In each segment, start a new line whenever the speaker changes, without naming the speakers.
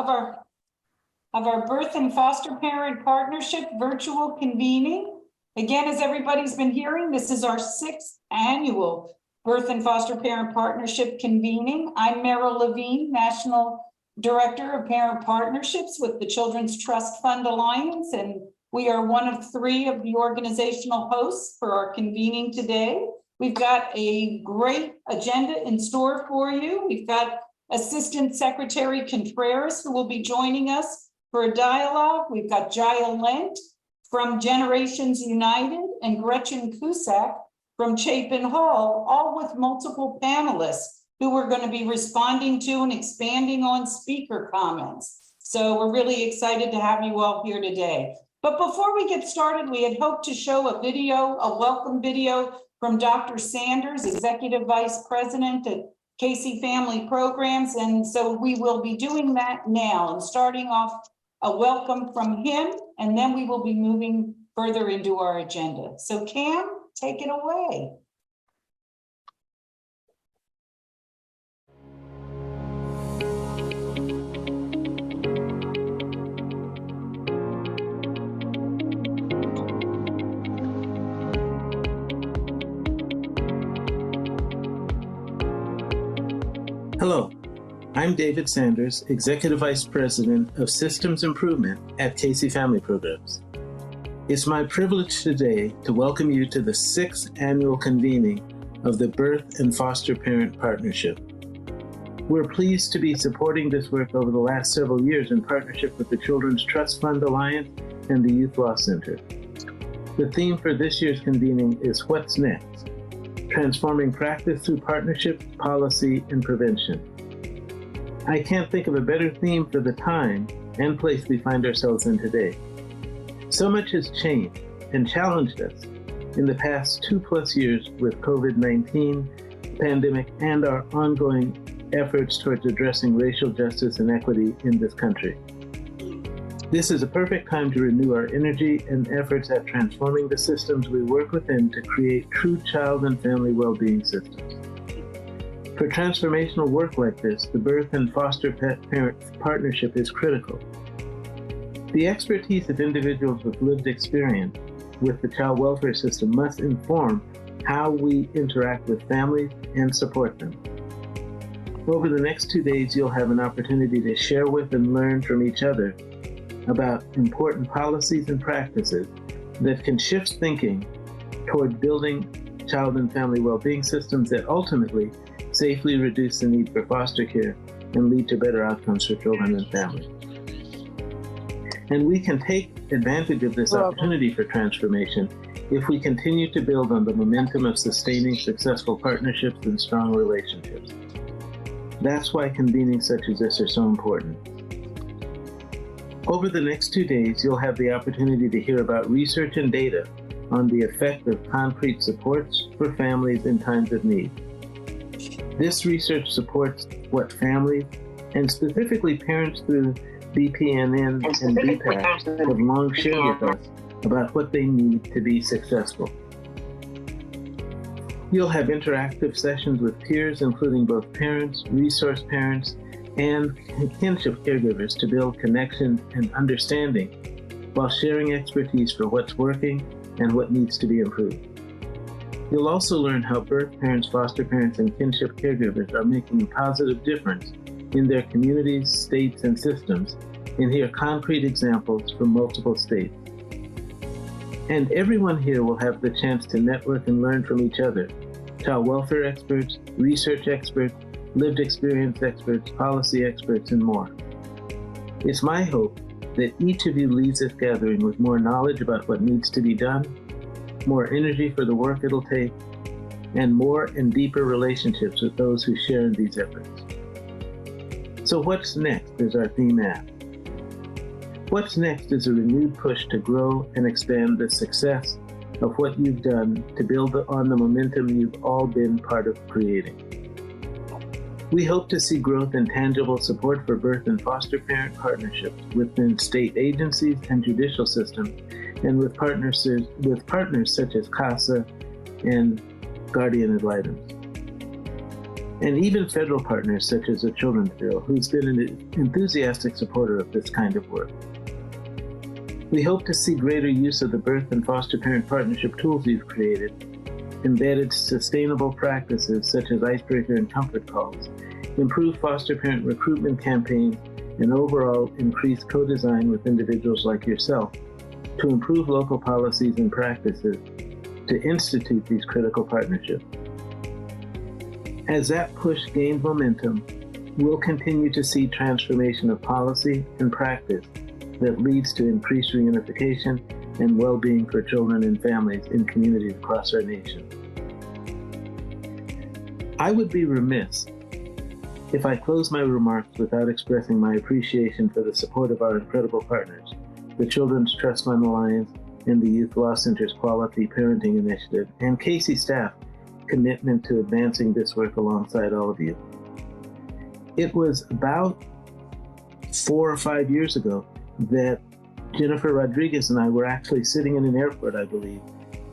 our birth and foster parent partnership virtual convening. Again, as everybody's been hearing, this is our 6th annual birth and foster parent partnership convening. I'm Meryl Levine, National Director of Parent Partnerships with the Children's Trust Fund Alliance, and we are one of 3 of the organizational hosts for our convening today. We've got a great agenda in store for you. We've got Assistant Secretary Contreras, who will be joining us for a dialogue. We've got Jaya Lent from Generations United and Gretchen Cusack from Chapin Hall, all with multiple panelists who are going to be responding to and expanding on speaker comments. So we're really excited to have you all here today. But before we get started, we had hoped to show a welcome video from Dr. Sanders, Executive Vice President at Casey Family Programs. And so we will be doing that now and starting off a welcome from him, and then we will be moving further into our agenda. So Cam, take it away.
Hello, I'm David Sanders, Executive Vice President of Systems Improvement at Casey Family Programs. It's my privilege today to welcome you to the 6th annual convening of the Birth and Foster Parent Partnership. We're pleased to be supporting this work over the last several years in partnership with the Children's Trust Fund Alliance and the Youth Law Center. The theme for this year's convening is What's Next? Transforming practice through partnership, policy, and prevention. I can't think of a better theme for the time and place we find ourselves in today. So much has changed and challenged us in the past 2+ years with COVID-19 pandemic and our ongoing efforts towards addressing racial justice and equity in this country. This is a perfect time to renew our energy and efforts at transforming the systems we work within to create true child and family well-being systems. For transformational work like this, the Birth and Foster Parent Partnership is critical. The expertise of individuals with lived experience with the child welfare system must inform how we interact with families and support them. Over the next 2 days, you'll have an opportunity to share with and learn from each other about important policies and practices that can shift thinking toward building child and family well-being systems that ultimately safely reduce the need for foster care and lead to better outcomes for children and families. And we can take advantage of this opportunity for transformation if we continue to build on the momentum of sustaining successful partnerships and strong relationships. That's why convenings such as this are so important. Over the next 2 days, you'll have the opportunity to hear about research and data on the effect of concrete supports for families in times of need. This research supports what families, and specifically parents through BPNN and BPAC, have long shared with us about what they need to be successful. You'll have interactive sessions with peers, including both parents, resource parents, and kinship caregivers to build connection and understanding while sharing expertise for what's working and what needs to be improved. You'll also learn how birth parents, foster parents, and kinship caregivers are making a positive difference in their communities, states, and systems, and hear concrete examples from multiple states. And everyone here will have the chance to network and learn from each other, child welfare experts, research experts, lived experience experts, policy experts, and more. It's my hope that each of you leaves this gathering with more knowledge about what needs to be done, more energy for the work it'll take, and more and deeper relationships with those who share in these efforts. So what's next is our theme asked. What's next is a renewed push to grow and expand the success of what you've done to build on the momentum you've all been part of creating. We hope to see growth and tangible support for birth and foster parent partnerships within state agencies and judicial systems, and with partners such as CASA and Guardian ad litem. and even federal partners such as the Children's Bureau, who's been an enthusiastic supporter of this kind of work. We hope to see greater use of the birth and foster parent partnership tools you've created, embedded sustainable practices such as icebreaker and comfort calls, improve foster parent recruitment campaigns, and overall increase co-design with individuals like yourself to improve local policies and practices to institute these critical partnerships. As that push gains momentum, we'll continue to see transformation of policy and practice that leads to increased reunification and well-being for children and families in communities across our nation. I would be remiss if I close my remarks without expressing my appreciation for the support of our incredible partners, the Children's Trust Fund Alliance and the Youth Law Center's Quality Parenting Initiative, and Casey staff commitment to advancing this work alongside all of you. It was about 4 or 5 years ago that Jennifer Rodriguez and I were actually sitting in an airport, I believe,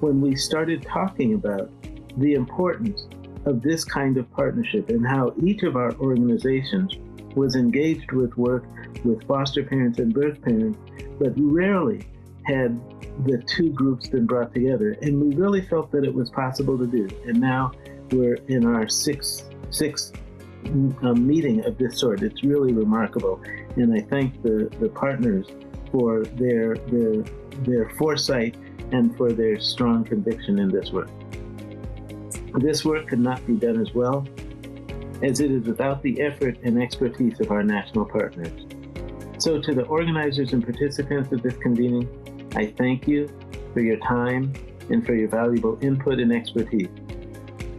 when we started talking about the importance of this kind of partnership and how each of our organizations was engaged with work with foster parents and birth parents, but rarely had the two groups been brought together. And we really felt that it was possible to do. And now we're in our sixth meeting of this sort. It's really remarkable. And I thank the partners for their foresight and for their strong conviction in this work. This work could not be done as well as it is without the effort and expertise of our national partners. So to the organizers and participants of this convening, I thank you for your time and for your valuable input and expertise.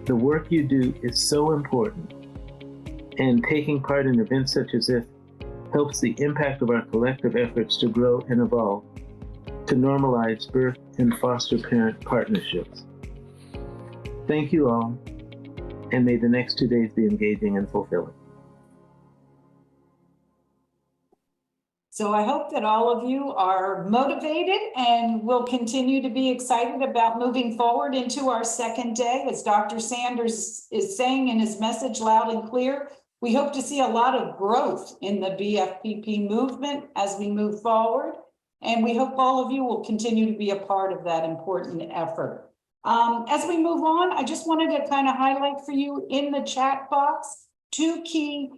The work you do is so important, and taking part in events such as this helps the impact of our collective efforts to grow and evolve, to normalize birth and foster parent partnerships. Thank you all, and may the next 2 days be engaging and fulfilling.
So I hope that all of you are motivated and will continue to be excited about moving forward into our second day. As Dr. Sanders is saying in his message loud and clear, we hope to see a lot of growth in the BFPP movement as we move forward. And we hope all of you will continue to be a part of that important effort. As we move on, I just wanted to kind of highlight for you in the chat box, two key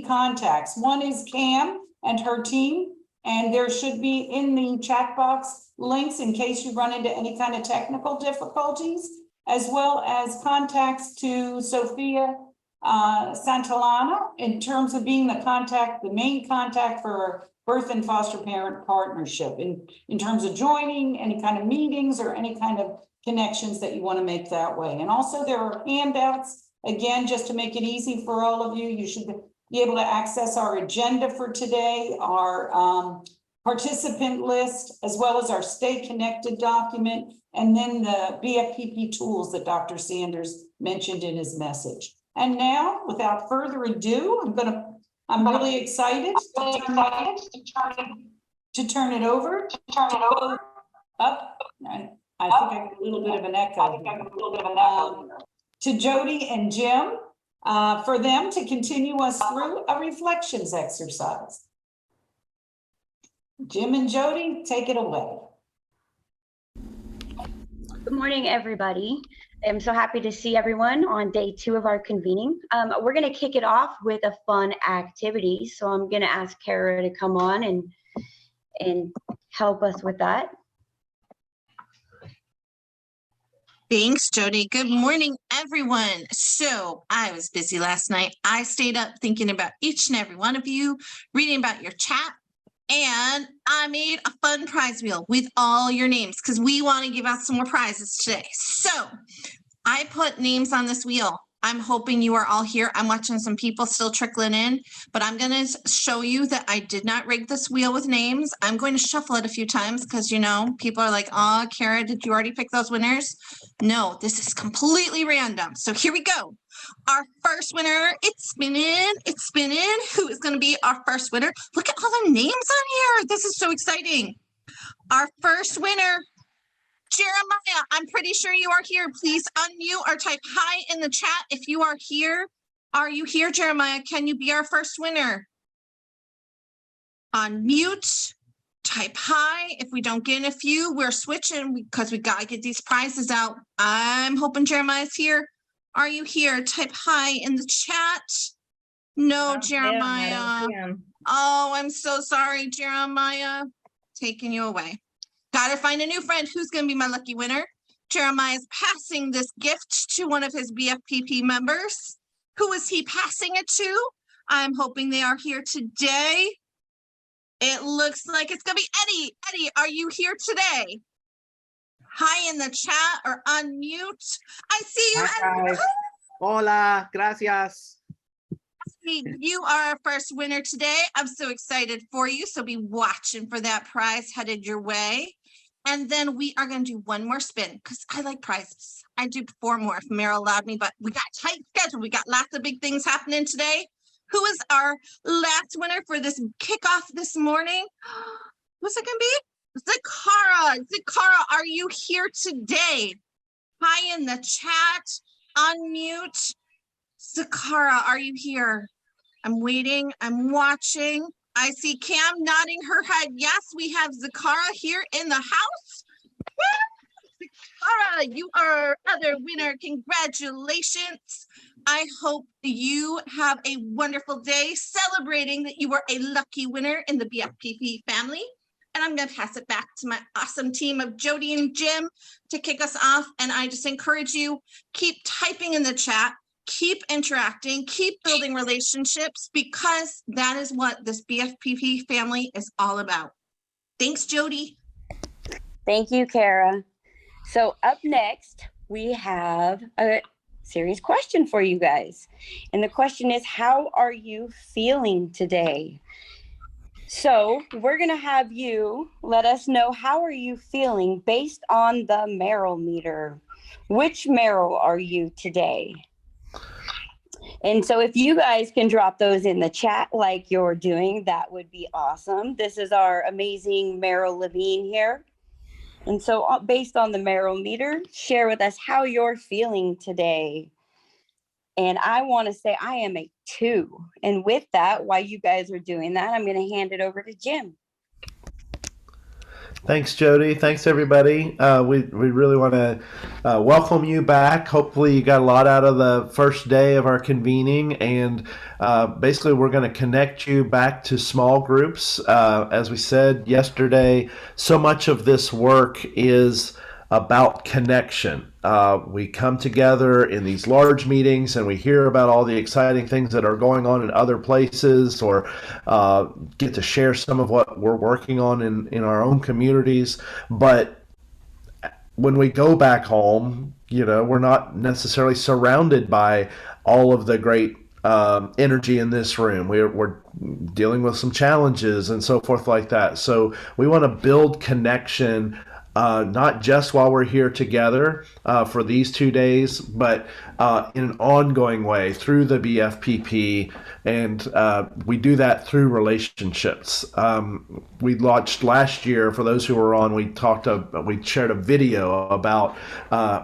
contacts. One is Cam and her team, and there should be in the chat box links in case you run into any kind of technical difficulties, as well as contacts to Sophia Santillana in terms of being the main contact for birth and foster parent partnership in terms of joining any kind of meetings or any kind of connections that you want to make that way. And also there are handouts, again, just to make it easy for all of you. You should be able to access our agenda for today, our participant list, as well as our Stay Connected document, and then the BFPP tools that Dr. Sanders mentioned in his message. And now, without further ado, I'm really excited to turn it over. Up. I think I got a little bit of an echo. To Jody and Jim, for them to continue us through a reflections exercise. Jim and Jody, take it away.
Good morning, everybody. I'm so happy to see everyone on day 2 of our convening. We're going to kick it off with a fun activity. So I'm going to ask Kara to come on and help us with that.
Thanks, Jody. Good morning, everyone. So I was busy last night. I stayed up thinking about each and every one of you, reading about your chat, and I made a fun prize wheel with all your names because we want to give out some more prizes today. So I put names on this wheel. I'm hoping you are all here. I'm watching some people still trickling in, but I'm going to show you that I did not rig this wheel with names. I'm going to shuffle it a few times because, you know, people are like, oh, Kara, did you already pick those winners? No, this is completely random. So here we go. Our first winner, it's spinning. Who is going to be our first winner? Look at all the names on here. This is so exciting. Our first winner, Jeremiah, I'm pretty sure you are here. Please unmute or type hi in the chat if you are here. Are you here, Jeremiah? Can you be our first winner? Unmute, type hi. If we don't get in a few, we're switching because we got to get these prizes out. I'm hoping Jeremiah's here. Are you here? Type hi in the chat. No, Jeremiah. Oh, I'm so sorry, Jeremiah. Taking you away. Gotta find a new friend. Who's gonna be my lucky winner? Jeremiah is passing this gift to one of his BFPP members. Who is he passing it to? I'm hoping they are here today. It looks like it's gonna be Eddie. Eddie, are you here today? Hi in the chat or unmute. I see you,
Hi,
Eddie.
guys. Hola, gracias.
You are our first winner today. I'm so excited for you. So be watching for that prize headed your way. And then we are going to do one more spin because I like prizes. I do 4 more if Meryl allowed me, but we got a tight schedule. We got lots of big things happening today. Who is our last winner for this kickoff this morning? What's it going to be? Zakara. Zakara, are you here today? Hi in the chat. Unmute. Zakara, are you here? I'm waiting. I'm watching. I see Cam nodding her head. Yes, we have Zakara here in the house. Woo! Zakara, you are our other winner. Congratulations. I hope you have a wonderful day celebrating that you were a lucky winner in the BFPP family. And I'm going to pass it back to my awesome team of Jody and Jim to kick us off. And I just encourage you, keep typing in the chat. Keep interacting, keep building relationships because that is what this BFPP family is all about. Thanks, Jody.
Thank you, Kara. So up next, we have a serious question for you guys. And the question is, how are you feeling today? So we're going to have you let us know, how are you feeling based on the Merrill meter? Which Merrill are you today? And so if you guys can drop those in the chat like you're doing, that would be awesome. This is our amazing Meryl Levine here. And so based on the Meryl meter, share with us how you're feeling today. And I want to say I am a 2. And with that, while you guys are doing that, I'm going to hand it over to Jim.
Thanks, Jody. Thanks, everybody. We really want to welcome you back. Hopefully you got a lot out of the first day of our convening. And basically, we're going to connect you back to small groups. As we said yesterday, so much of this work is about connection. We come together in these large meetings and we hear about all the exciting things that are going on in other places, or get to share some of what we're working on in our own communities. But when we go back home, we're not necessarily surrounded by all of the great energy in this room. We're dealing with some challenges and so forth like that. So we want to build connection, not just while we're here together for these 2 days, but in an ongoing way through the BFPP. And we do that through relationships. We launched last year, for those who were on, we shared a video about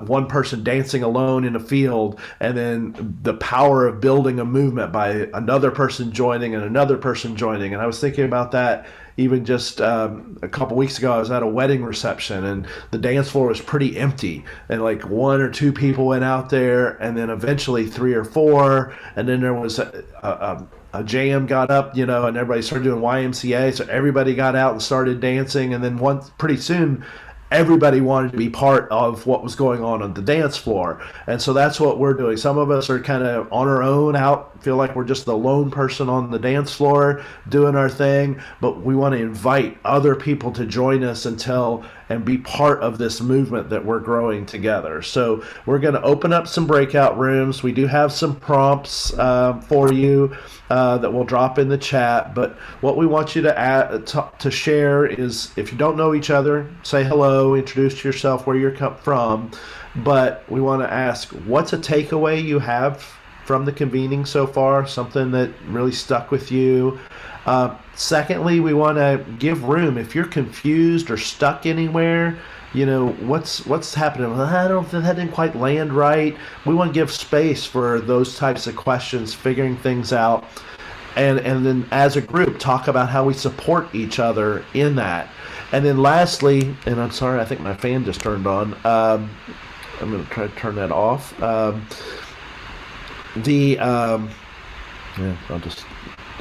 one person dancing alone in a field, and then the power of building a movement by another person joining and another person joining. And I was thinking about that even just a couple weeks ago. I was at a wedding reception and the dance floor was pretty empty, and like 1 or 2 people went out there, and then eventually 3 or 4, and then there was a jam got up, and everybody started doing YMCA, so everybody got out and started dancing, and then pretty soon everybody wanted to be part of what was going on the dance floor. And so that's what we're doing. Some of us are kind of on our own out, feel like we're just the lone person on the dance floor doing our thing, but we want to invite other people to join us and be part of this movement that we're growing together. So we're going to open up some breakout rooms. We do have some prompts for you that we'll drop in the chat. But what we want you to share is, if you don't know each other, say hello, introduce yourself, where you're from. But we want to ask, what's a takeaway you have from the convening so far, something that really stuck with you? Secondly, we want to give room. If you're confused or stuck anywhere, what's happening? Well, I don't that didn't quite land right. We want to give space for those types of questions, figuring things out, and then as a group talk about how we support each other in that. And then lastly, and I'm sorry, I think my fan just turned on. I'm going to try to turn that off. Yeah,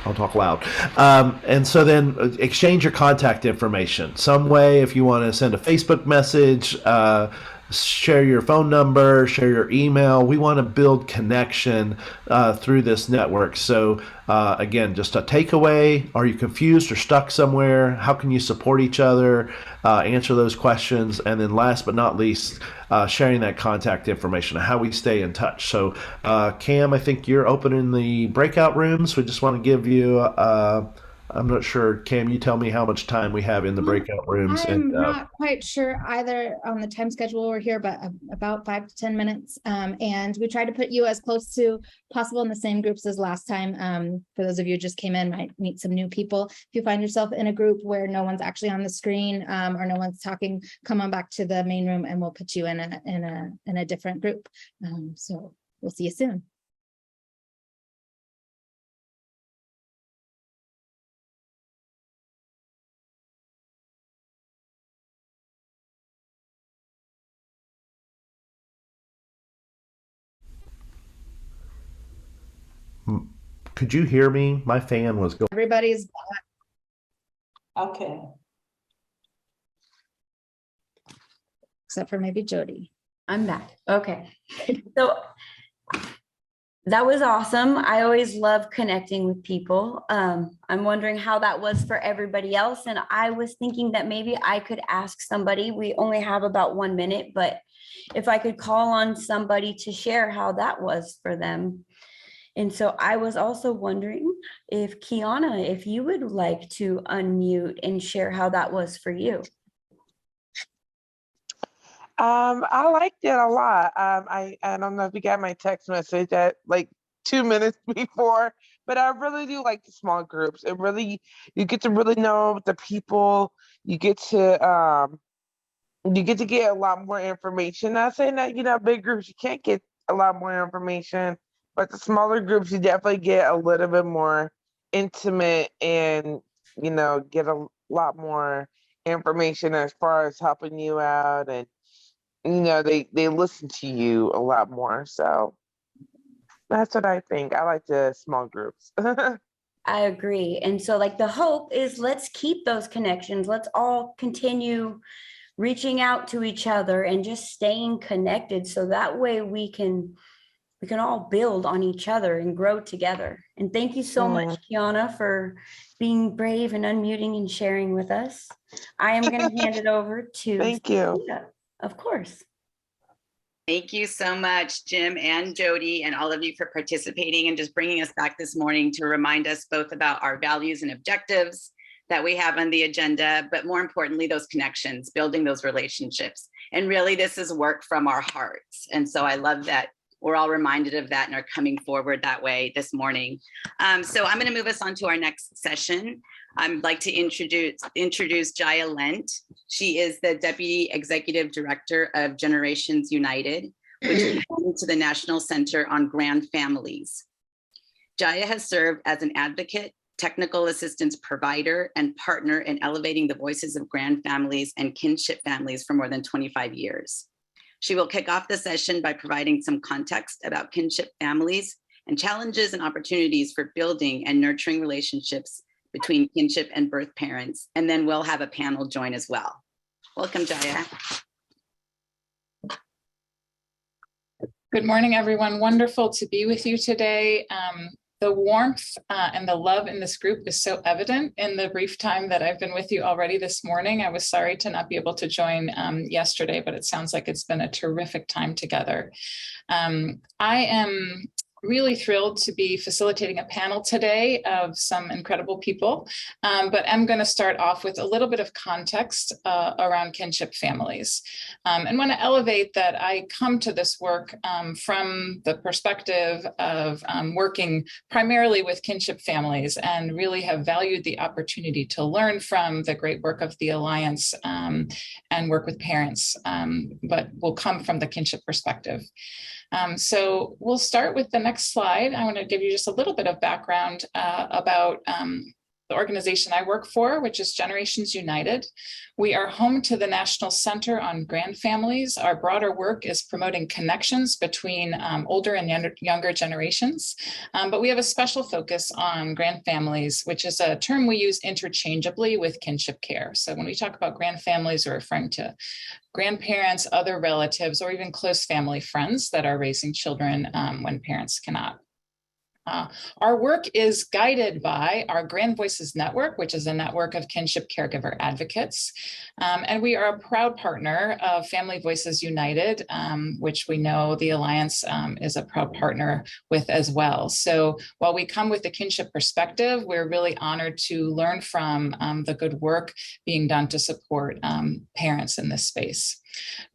I'll talk loud. And so then exchange your contact information some way. If you want to send a Facebook message, share your phone number, share your email. We want to build connection through this network. So again, just a takeaway. Are you confused or stuck somewhere? How can you support each other? Answer those questions. And then last but not least, sharing that contact information, how we stay in touch. So Cam, I think you're opening the breakout rooms. We just want to give you I'm not sure. Cam, you tell me how much time we have in the breakout rooms.
I'm not quite sure either on the time schedule we're here, but about 5 to 10 minutes. And we try to put you as close to possible in the same groups as last time. For those of you who just came in, might meet some new people. If you find yourself in a group where no one's actually on the screen or no one's talking, come on back to the main room and we'll put you in a different group. So we'll see you soon.
Could you hear me? My fan was going.
Everybody's
Okay.
except for maybe Jody.
I'm back. Okay. So that was awesome. I always love connecting with people. I'm wondering how that was for everybody else. And I was thinking that maybe I could ask somebody, we only have about 1 minute, but if I could call on somebody to share how that was for them. And so I was also wondering if Kiana, if you would like to unmute and share how that was for you.
I liked it a lot. I don't know if you got my text message at like 2 minutes before, but I really do like the small groups. It really, you get to really know the people. You get to get a lot more information. Not saying that, big groups, you can't get a lot more information, but the smaller groups, you definitely get a little bit more intimate and, get a lot more information as far as helping you out. And, they listen to you a lot more. So that's what I think. I like the small groups.
I agree. And so like the hope is let's keep those connections. Let's all continue reaching out to each other and just staying connected. So that way we can all build on each other and grow together. And thank you so much, Kiana, for being brave and unmuting and sharing with us. I am going to hand it over to
Thank you.
Sophia. Of course.
Thank you so much, Jim and Jody, and all of you for participating and just bringing us back this morning to remind us both about our values and objectives that we have on the agenda, but more importantly, those connections, building those relationships. And really, this is work from our hearts. And so I love that we're all reminded of that and are coming forward that way this morning. So I'm going to move us on to our next session. I'd like to introduce Jaya Lent. She is the Deputy Executive Director of Generations United, which is home to the National Center on Grand Families. Jaya has served as an advocate, technical assistance provider, and partner in elevating the voices of grand families and kinship families for more than 25 years. She will kick off the session by providing some context about kinship families and challenges and opportunities for building and nurturing relationships between kinship and birth parents. And then we'll have a panel join as well. Welcome, Jaya.
Good morning, everyone. Wonderful to be with you today. The warmth and the love in this group is so evident in the brief time that I've been with you already this morning. I was sorry to not be able to join yesterday, but it sounds like it's been a terrific time together. I am really thrilled to be facilitating a panel today of some incredible people, but I'm going to start off with a little bit of context around kinship families, and want to elevate that I come to this work from the perspective of working primarily with kinship families, and really have valued the opportunity to learn from the great work of the Alliance and work with parents, but will come from the kinship perspective. So we'll start with the next slide. I want to give you just a little bit of background about the organization I work for, which is Generations United. We are home to the National Center on Grand Families. Our broader work is promoting connections between older and younger generations, but we have a special focus on grand families, which is a term we use interchangeably with kinship care. So when we talk about grand families, we're referring to grandparents, other relatives, or even close family friends that are raising children when parents cannot. Our work is guided by our Grand Voices Network, which is a network of kinship caregiver advocates. And we are a proud partner of Family Voices United, which we know the Alliance is a proud partner with as well. So while we come with the kinship perspective, we're really honored to learn from the good work being done to support parents in this space.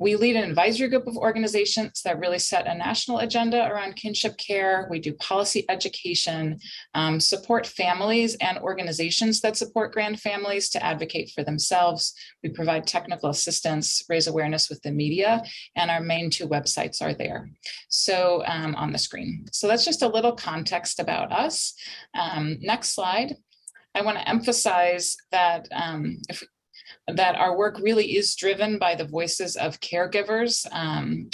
We lead an advisory group of organizations that really set a national agenda around kinship care. We do policy education, support families and organizations that support grand families to advocate for themselves. We provide technical assistance, raise awareness with the media, and our main 2 websites are there. So on the screen. So that's just a little context about us. Next slide. I want to emphasize that that our work really is driven by the voices of caregivers.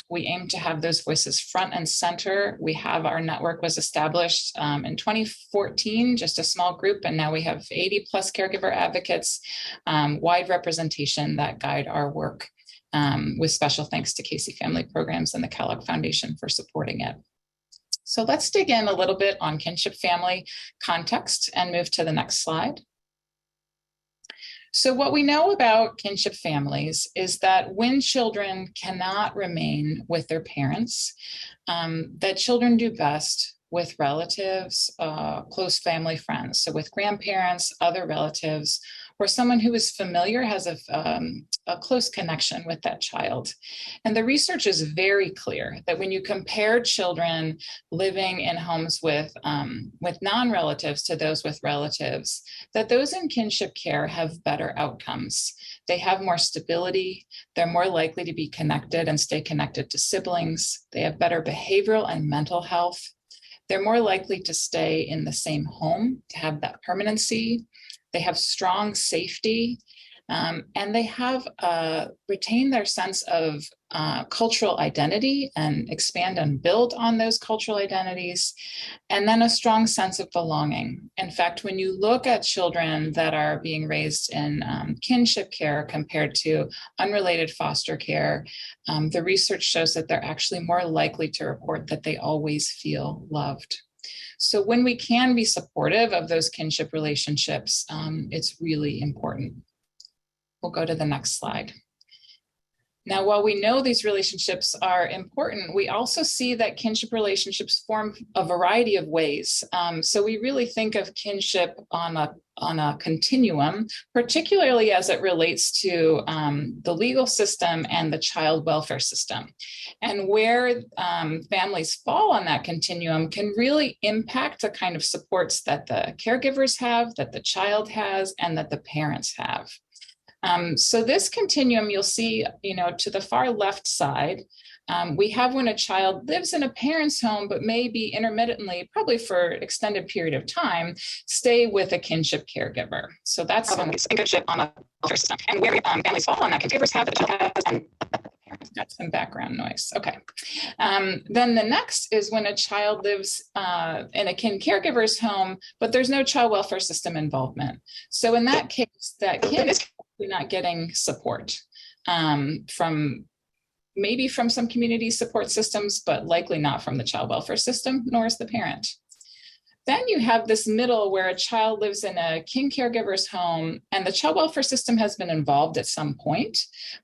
We aim to have those voices front and center. Our network was established in 2014, just a small group, and now we have 80 plus caregiver advocates, wide representation that guide our work, with special thanks to Casey Family Programs and the Kellogg Foundation for supporting it. So let's dig in a little bit on kinship family context and move to the next slide. So what we know about kinship families is that when children cannot remain with their parents, that children do best with relatives, close family friends. So with grandparents, other relatives, or someone who is familiar, has a close connection with that child. And the research is very clear that when you compare children living in homes with non-relatives to those with relatives, that those in kinship care have better outcomes. They have more stability. They're more likely to be connected and stay connected to siblings. They have better behavioral and mental health. They're more likely to stay in the same home, to have that permanency. They have strong safety, and they have retained their sense of cultural identity and expand and build on those cultural identities, and then a strong sense of belonging. In fact, when you look at children that are being raised in kinship care compared to unrelated foster care, the research shows that they're actually more likely to report that they always feel loved. So when we can be supportive of those kinship relationships, it's really important. We'll go to the next slide. Now, while we know these relationships are important, we also see that kinship relationships form a variety of ways. So we really think of kinship on a continuum, particularly as it relates to the legal system and the child welfare system. And where families fall on that continuum can really impact the kind of supports that the caregivers have, that the child has, and that the parents have. So this continuum, you'll see, to the far left side, we have when a child lives in a parent's home, but maybe intermittently, probably for extended period of time, stay with a kinship caregiver. So that's kinship on a welfare system. And where families fall on that, caregivers have, the child has, and got some background noise. Okay. Then the next is when a child lives in a kin caregiver's home, but there's no child welfare system involvement. So in that case, that kin is not getting support from some community support systems, but likely not from the child welfare system, nor is the parent. Then you have this middle where a child lives in a kin caregiver's home and the child welfare system has been involved at some point,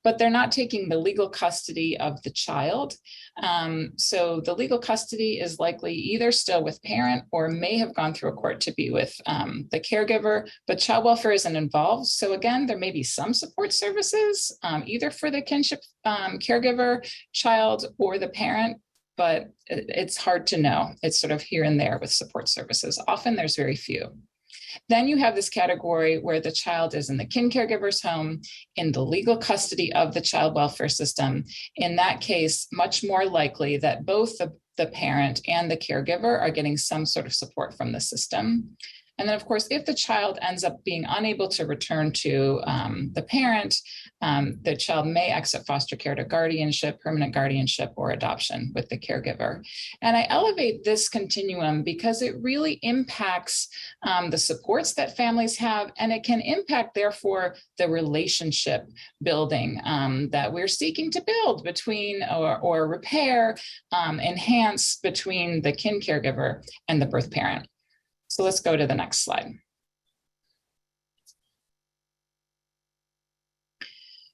but they're not taking the legal custody of the child. So the legal custody is likely either still with parent or may have gone through a court to be with the caregiver, but child welfare isn't involved. So again, there may be some support services, either for the kinship caregiver, child, or the parent, but it's hard to know. It's sort of here and there with support services. Often there's very few. Then you have this category where the child is in the kin caregiver's home in the legal custody of the child welfare system. In that case, much more likely that both the parent and the caregiver are getting some sort of support from the system. And then, of course, if the child ends up being unable to return to the parent, the child may exit foster care to guardianship, permanent guardianship, or adoption with the caregiver. And I elevate this continuum because it really impacts the supports that families have, and it can impact, therefore, the relationship building that we're seeking to build between or repair, enhance between the kin caregiver and the birth parent. So let's go to the next slide.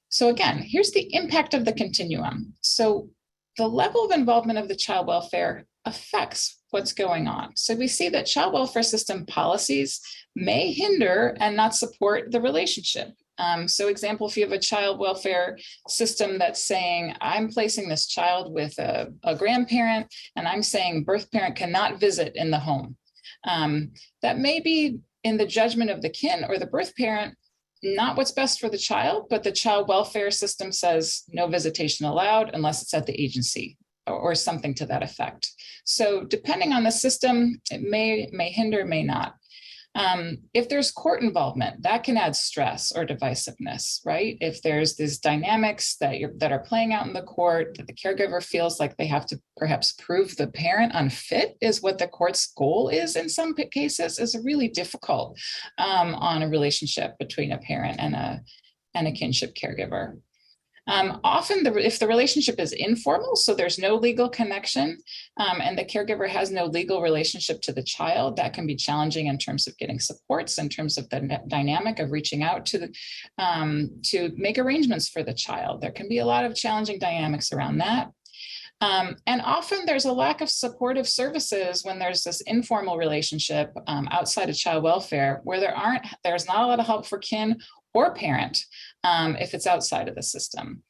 So again, here's the impact of the continuum. So the level of involvement of the child welfare affects what's going on. So we see that child welfare system policies may hinder and not support the relationship. So example, if you have a child welfare system that's saying, I'm placing this child with a grandparent, and I'm saying birth parent cannot visit in the home. That may be, in the judgment of the kin or the birth parent, not what's best for the child, but the child welfare system says no visitation allowed unless it's at the agency or something to that effect. So depending on the system, it may hinder, may not. If there's court involvement, that can add stress or divisiveness, right? If there's these dynamics that are playing out in the court, that the caregiver feels like they have to perhaps prove the parent unfit is what the court's goal is in some cases, is really difficult on a relationship between a parent and a kinship caregiver. Often, if the relationship is informal, so there's no legal connection, and the caregiver has no legal relationship to the child, that can be challenging in terms of getting supports, in terms of the dynamic of reaching out to make arrangements for the child. There can be a lot of challenging dynamics around that. And often there's a lack of supportive services when there's this informal relationship outside of child welfare, where there's not a lot of help for kin or parent if it's outside of the system.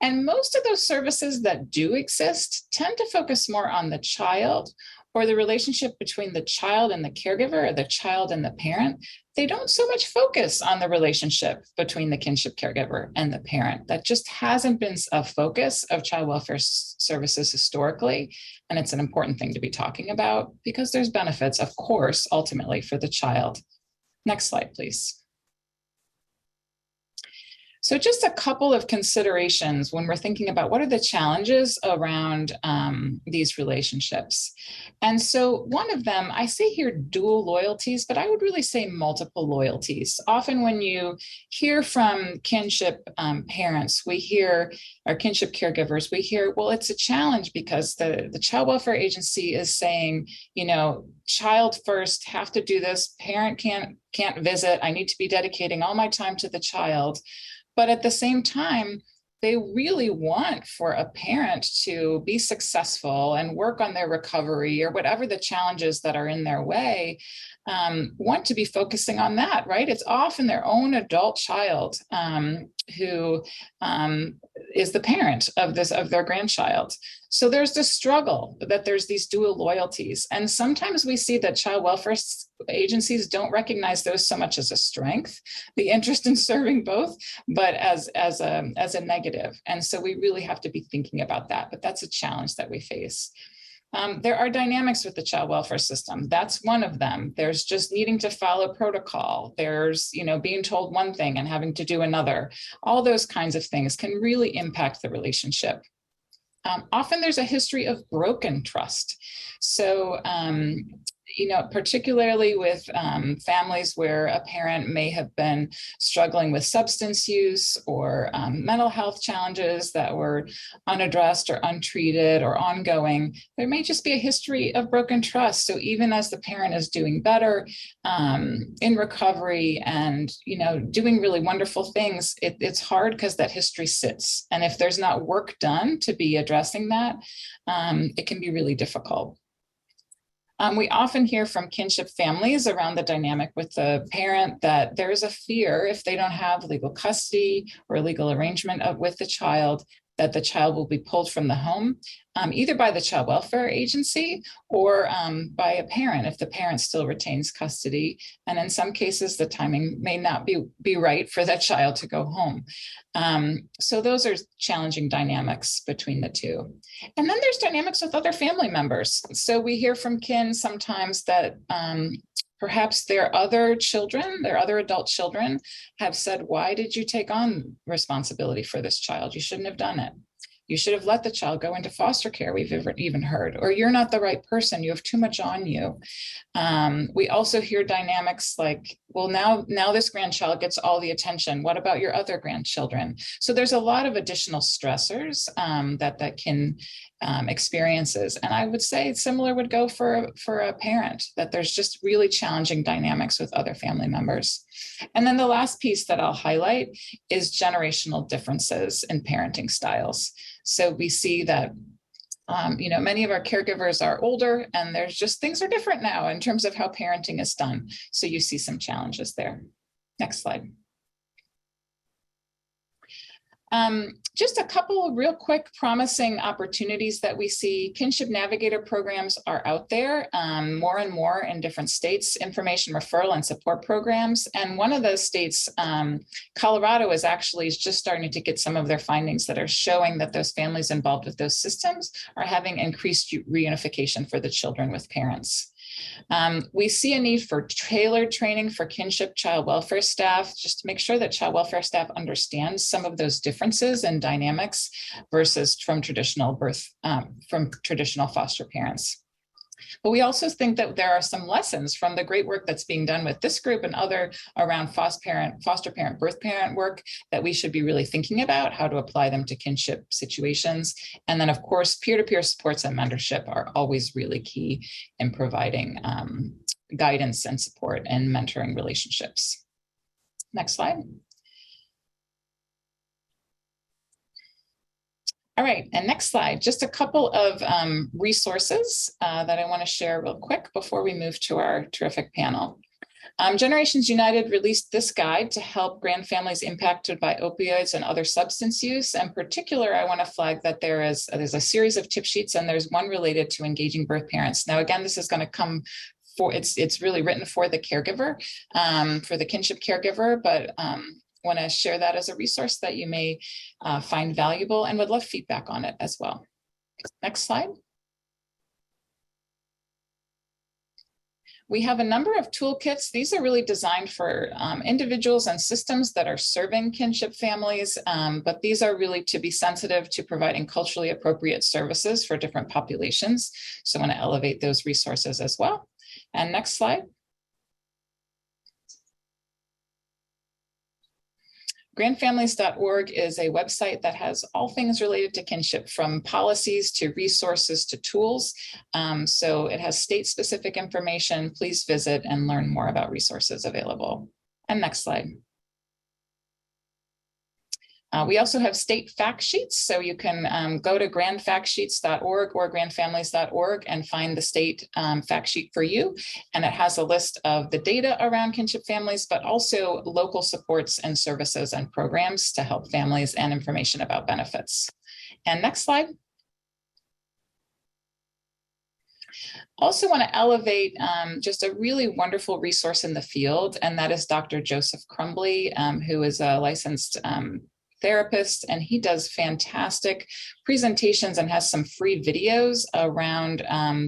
And most of those services that do exist tend to focus more on the child or the relationship between the child and the caregiver, or the child and the parent. They don't so much focus on the relationship between the kinship caregiver and the parent. That just hasn't been a focus of child welfare services historically. And it's an important thing to be talking about because there's benefits, of course, ultimately for the child. Next slide, please. So just a couple of considerations when we're thinking about what are the challenges around these relationships. And so one of them, I say here dual loyalties, but I would really say multiple loyalties. Often when you hear from kinship parents, we hear, or kinship caregivers, we hear, well, it's a challenge because the child welfare agency is saying, you know, child first, have to do this, parent can't visit, I need to be dedicating all my time to the child. But at the same time, they really want for a parent to be successful and work on their recovery or whatever the challenges that are in their way, want to be focusing on that, right? It's often their own adult child who is the parent of their grandchild. So there's this struggle that there's these dual loyalties. And sometimes we see that child welfare agencies don't recognize those so much as a strength, the interest in serving both, but as a negative. And so we really have to be thinking about that, but that's a challenge that we face. There are dynamics with the child welfare system. That's one of them. There's just needing to follow protocol. There's, being told one thing and having to do another. All those kinds of things can really impact the relationship. Often there's a history of broken trust. So, particularly with families where a parent may have been struggling with substance use or mental health challenges that were unaddressed or untreated or ongoing, there may just be a history of broken trust. So even as the parent is doing better in recovery and, doing really wonderful things, it's hard because that history sits. And if there's not work done to be addressing that, it can be really difficult. We often hear from kinship families around the dynamic with the parent that there is a fear if they don't have legal custody or legal arrangement with the child, that the child will be pulled from the home, either by the child welfare agency or by a parent if the parent still retains custody. And in some cases, the timing may not be right for that child to go home. So those are challenging dynamics between the two. And then there's dynamics with other family members. So we hear from kin sometimes that perhaps their other children, their other adult children have said, why did you take on responsibility for this child? You shouldn't have done it. You should have let the child go into foster care, we've even heard, or you're not the right person, you have too much on you. We also hear dynamics like, well, now this grandchild gets all the attention. What about your other grandchildren? So there's a lot of additional stressors that kin experiences. And I would say similar would go for a parent, that there's just really challenging dynamics with other family members. And then the last piece that I'll highlight is generational differences in parenting styles. So we see that many of our caregivers are older and there's just things are different now in terms of how parenting is done. So you see some challenges there. Next slide. Just a couple of real quick promising opportunities that we see. Kinship Navigator programs are out there more and more in different states, information referral and support programs. And one of those states, Colorado, is actually just starting to get some of their findings that are showing that those families involved with those systems are having increased reunification for the children with parents. We see a need for tailored training for kinship child welfare staff, just to make sure that child welfare staff understands some of those differences and dynamics versus from traditional foster parents. But we also think that there are some lessons from the great work that's being done with this group and other around foster parent, birth parent work that we should be really thinking about how to apply them to kinship situations. And then of course, peer-to-peer supports and mentorship are always really key in providing guidance and support and mentoring relationships. Next slide. All right, and next slide, just a couple of resources that I want to share real quick before we move to our terrific panel. Generations United released this guide to help grand families impacted by opioids and other substance use. In particular, I want to flag that there's a series of tip sheets and there's one related to engaging birth parents. Now, again, this is going to come for, it's really written for the caregiver, for the kinship caregiver, but want to share that as a resource that you may find valuable and would love feedback on it as well. Next slide. We have a number of toolkits. These are really designed for individuals and systems that are serving kinship families, but these are really to be sensitive to providing culturally appropriate services for different populations. So I want to elevate those resources as well. And next slide. Grandfamilies.org is a website that has all things related to kinship, from policies to resources to tools. So it has state-specific information. Please visit and learn more about resources available. And next slide. We also have state fact sheets, so you can go to grandfactsheets.org or grandfamilies.org and find the state fact sheet for you. And it has a list of the data around kinship families, but also local supports and services and programs to help families and information about benefits. And next slide. Also want to elevate just a really wonderful resource in the field, and that is Dr. Joseph Crumbly, who is a licensed therapist, and he does fantastic presentations and has some free videos around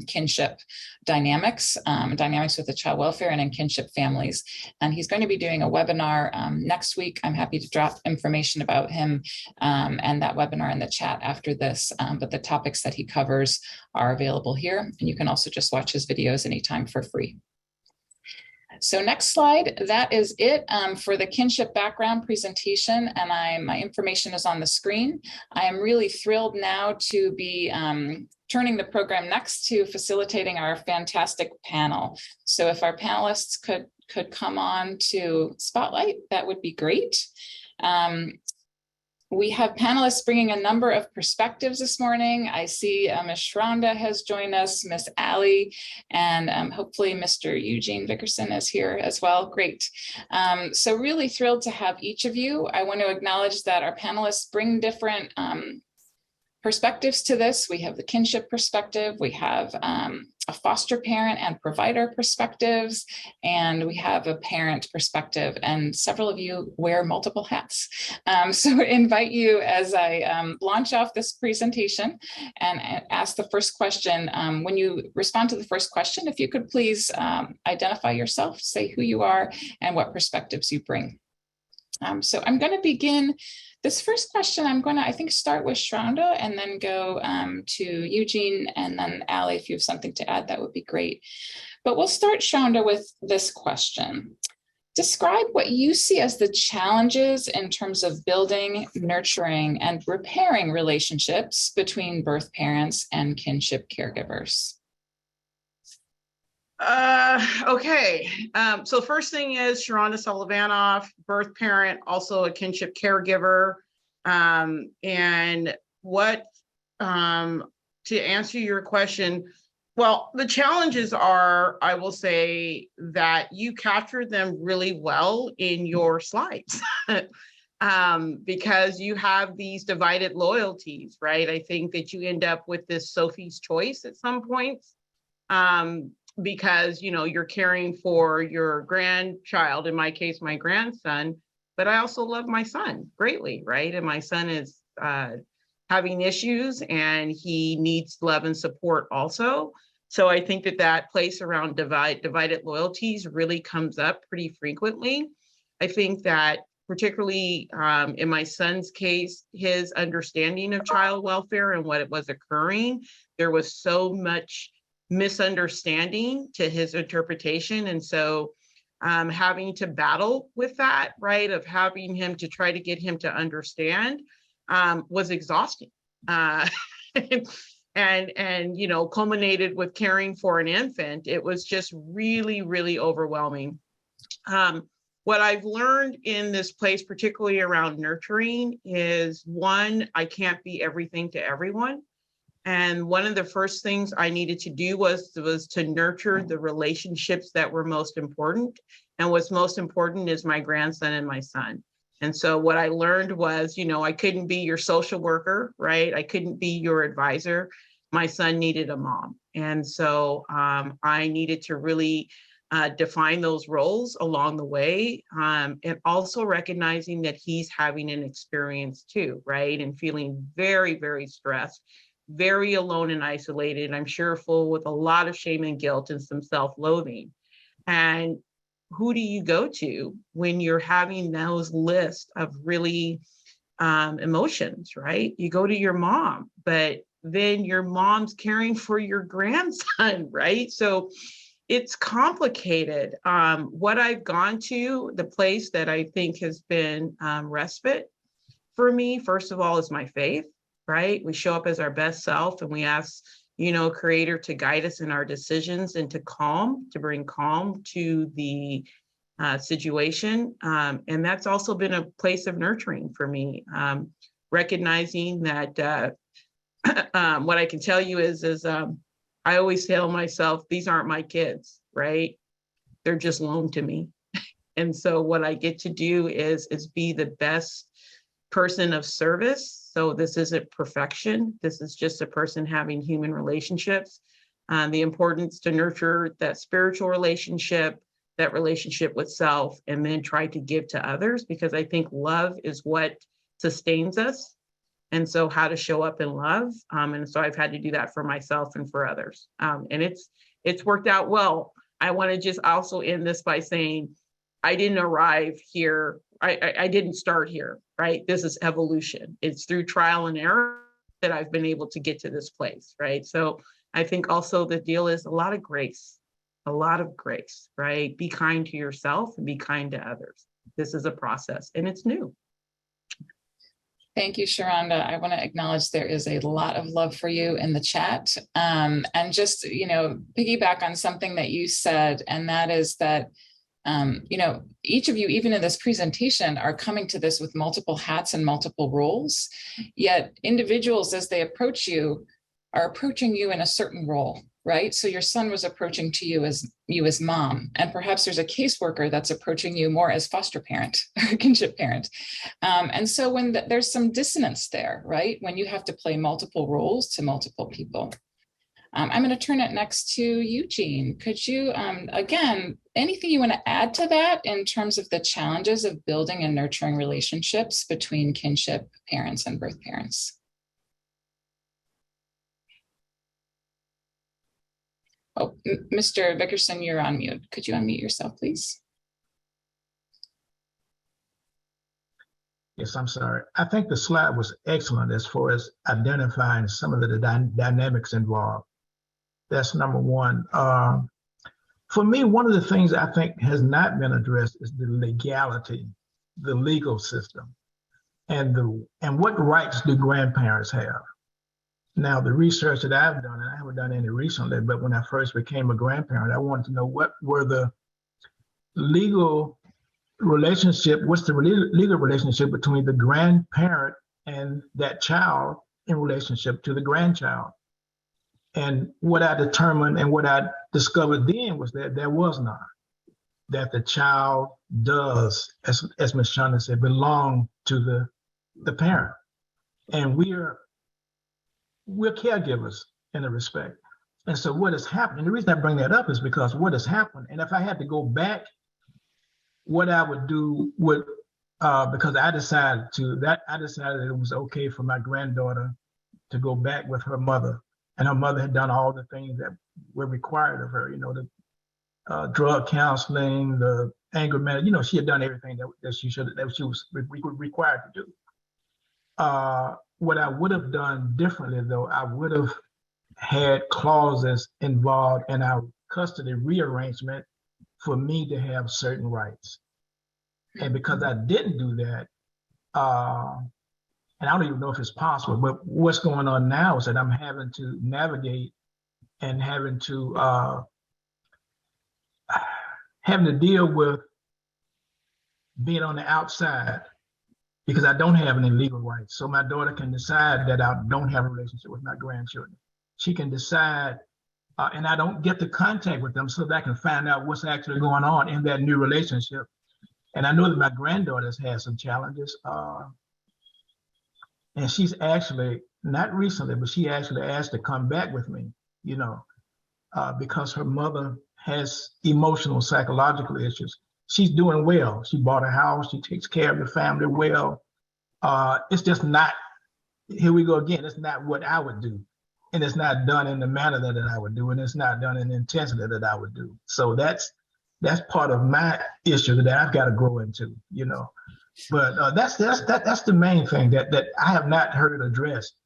kinship dynamics, dynamics with the child welfare and in kinship families. And he's going to be doing a webinar next week. I'm happy to drop information about him and that webinar in the chat after this, but the topics that he covers are available here. And you can also just watch his videos anytime for free. So next slide, that is it for the kinship background presentation, and my information is on the screen. I am really thrilled now to be turning the program next to facilitating our fantastic panel. So if our panelists could come on to Spotlight, that would be great. We have panelists bringing a number of perspectives this morning. I see Ms. Shronda has joined us, Ms. Allie, and hopefully Mr. Eugene Vickerson is here as well. Great. So really thrilled to have each of you. I want to acknowledge that our panelists bring different perspectives to this. We have the kinship perspective, we have a foster parent and provider perspectives, and we have a parent perspective, and several of you wear multiple hats. So I invite you as I launch off this presentation and ask the first question. When you respond to the first question, if you could please identify yourself, say who you are and what perspectives you bring. So I'm going to begin this first question. I'm going to, I think, start with Shronda and then go to Eugene, and then Allie, if you have something to add, that would be great. But we'll start, Shronda, with this question. Describe what you see as the challenges in terms of building, nurturing, and repairing relationships between birth parents and kinship caregivers.
Okay. So first thing is Sharonda Sullivanoff, birth parent, also a kinship caregiver. And what, to answer your question, well, the challenges are, I will say that you captured them really well in your slides. Because you have these divided loyalties, right? I think that you end up with this Sophie's choice at some points. Because, you know, you're caring for your grandchild, in my case, my grandson, but I also love my son greatly, right? And my son is having issues and he needs love and support also. So I think that that place around divided loyalties really comes up pretty frequently. I think that particularly in my son's case, his understanding of child welfare and what it was occurring, there was so much misunderstanding to his interpretation. And so having to battle with that, right, of having him to try to get him to understand was exhausting. And you know, culminated with caring for an infant. It was just really, really overwhelming. What I've learned in this place, particularly around nurturing, is one, I can't be everything to everyone. And one of the first things I needed to do was to nurture the relationships that were most important. And what's most important is my grandson and my son. And so what I learned was, you know, I couldn't be your social worker, right? I couldn't be your advisor. My son needed a mom. And so I needed to really define those roles along the way. And also recognizing that he's having an experience too, right? And feeling very, very stressed, very alone and isolated, I'm sure full with a lot of shame and guilt and some self-loathing. And who do you go to when you're having those lists of really emotions, right? You go to your mom, but then your mom's caring for your grandson, right? So it's complicated. What I've gone to, the place that I think has been respite for me, first of all, is my faith. Right? We show up as our best self and we ask, you know, Creator to guide us in our decisions and to bring calm to the situation. And that's also been a place of nurturing for me, recognizing that what I can tell you is I always tell myself, these aren't my kids, right? They're just loaned to me. And so what I get to do is be the best person of service. So this isn't perfection. This is just a person having human relationships. The importance to nurture that spiritual relationship, that relationship with self, and then try to give to others, because I think love is what sustains us. And so how to show up in love. And so I've had to do that for myself and for others. And it's worked out well. I want to just also end this by saying, I didn't arrive here. I didn't start here, right? This is evolution. It's through trial and error that I've been able to get to this place, right? So I think also the deal is a lot of grace, right? Be kind to yourself and be kind to others. This is a process and it's new.
Thank you, Sharonda. I want to acknowledge there is a lot of love for you in the chat. And just, piggyback on something that you said, and that is that, each of you, even in this presentation, are coming to this with multiple hats and multiple roles, yet individuals, as they approach you, are approaching you in a certain role, right? So your son was approaching to you as mom, and perhaps there's a caseworker that's approaching you more as foster parent or kinship parent. And so when there's some dissonance there, right? When you have to play multiple roles to multiple people. I'm going to turn it next to Eugene. Could you, again, anything you want to add to that in terms of the challenges of building and nurturing relationships between kinship parents and birth parents? Oh, Mr. Vickerson, you're on mute. Could you unmute yourself, please?
Yes, I'm sorry. I think the slide was excellent as far as identifying some of the dynamics involved. That's number one. For me, one of the things I think has not been addressed is the legality, the legal system, and what rights do grandparents have? Now, the research that I've done, and I haven't done any recently, but when I first became a grandparent, I wanted to know what were the legal relationship, what's the legal relationship between the grandparent and that child in relationship to the grandchild. And what I determined and what I discovered then was that there was none, that the child does, as Ms. Shonda said, belong to the parent. And we're caregivers in a respect. And so what has happened, and the reason I bring that up is because what has happened, and if I had to go back, what I would do would, because I decided that it was okay for my granddaughter to go back with her mother. And her mother had done all the things that were required of her, the drug counseling, the anger management, she had done everything that she was required to do. What I would have done differently, though, I would have had clauses involved in our custody rearrangement for me to have certain rights. And because I didn't do that, and I don't even know if it's possible, but what's going on now is that I'm having to navigate and having to deal with being on the outside because I don't have any legal rights. So my daughter can decide that I don't have a relationship with my grandchildren. She can decide, and I don't get the contact with them so that I can find out what's actually going on in that new relationship. And I know that my granddaughter's had some challenges. And she's actually, not recently, but she actually asked to come back with me, because her mother has emotional, psychological issues. She's doing well. She bought a house. She takes care of the family well. It's just not, here we go again, it's not what I would do. And it's not done in the manner that I would do. And it's not done in the intensity that I would do. So that's part of my issue that I've got to grow into, But that's the main thing that I have not heard addressed.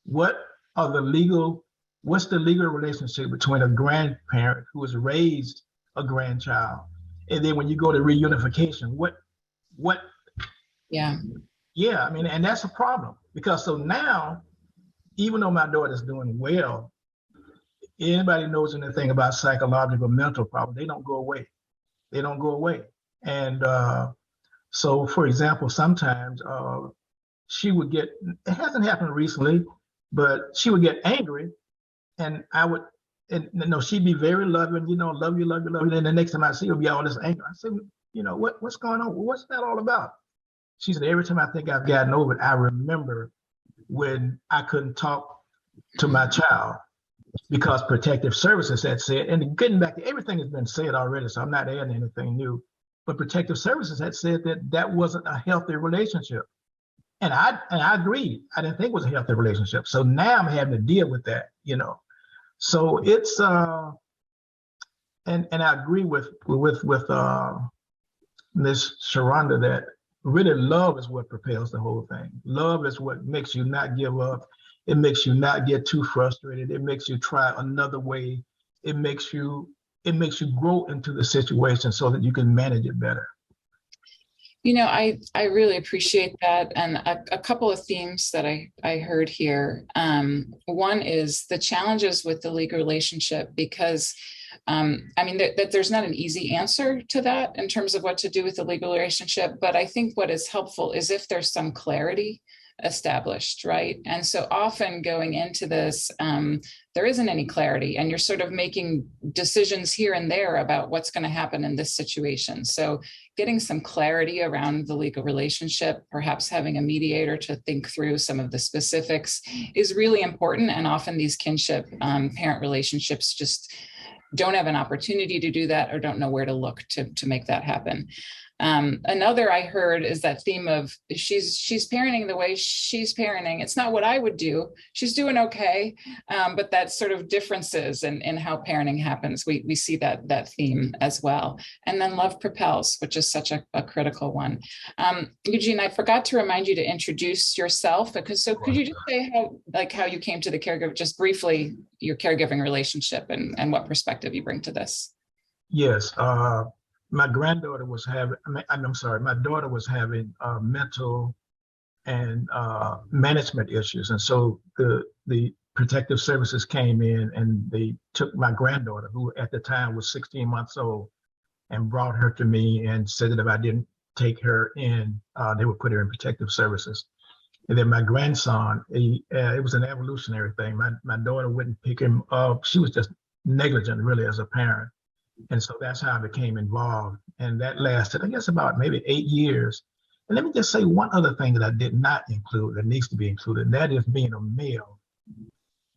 What's the legal relationship between a grandparent who has raised a grandchild, and then when you go to reunification, what?
Yeah.
Yeah, I mean, and that's a problem because so now, even though my daughter's doing well, anybody knows anything about psychological mental problems, they don't go away. They don't go away, and. So, for example, sometimes she would get, it hasn't happened recently, but she would get angry and she'd be very loving, love you. And then the next time I see her, be all this anger. I said, what's going on? What's that all about? She said, every time I think I've gotten over it, I remember when I couldn't talk to my child because protective services had said, and getting back to everything has been said already, so I'm not adding anything new. But protective services had said that wasn't a healthy relationship. I agreed. I didn't think it was a healthy relationship. So now I'm having to deal with that, you know. So it's and I agree with Miss Sharonda that really love is what propels the whole thing. Love is what makes you not give up. It makes you not get too frustrated. It makes you try another way. It makes you grow into the situation so that you can manage it better.
You know, I really appreciate that. And a couple of themes that I heard here. One is the challenges with the legal relationship, because I mean, that there's not an easy answer to that in terms of what to do with the legal relationship. But I think what is helpful is if there's some clarity established, right? And so often going into this, there isn't any clarity, and you're sort of making decisions here and there about what's going to happen in this situation. So getting some clarity around the legal relationship, perhaps having a mediator to think through some of the specifics is really important. And often these kinship parent relationships just don't have an opportunity to do that or don't know where to look to make that happen. Another I heard is that theme of she's parenting the way she's parenting. It's not what I would do. She's doing okay, but that sort of differences in how parenting happens. We see that theme as well. And then love propels, which is such a critical one. Eugene, I forgot to remind you to introduce yourself, because so could you just say how you came to the caregiver, just briefly, your caregiving relationship and what perspective you bring to this?
Yes. My granddaughter was having, I'm sorry, my daughter was having mental and management issues. And so the protective services came in and they took my granddaughter, who at the time was 16 months old, and brought her to me and said that if I didn't take her in, they would put her in protective services. And then my grandson, it was an evolutionary thing. My daughter wouldn't pick him up. She was just negligent, really, as a parent. And so that's how I became involved. And that lasted, I guess, about maybe 8 years. And let me just say one other thing that I did not include that needs to be included, and that is being a male.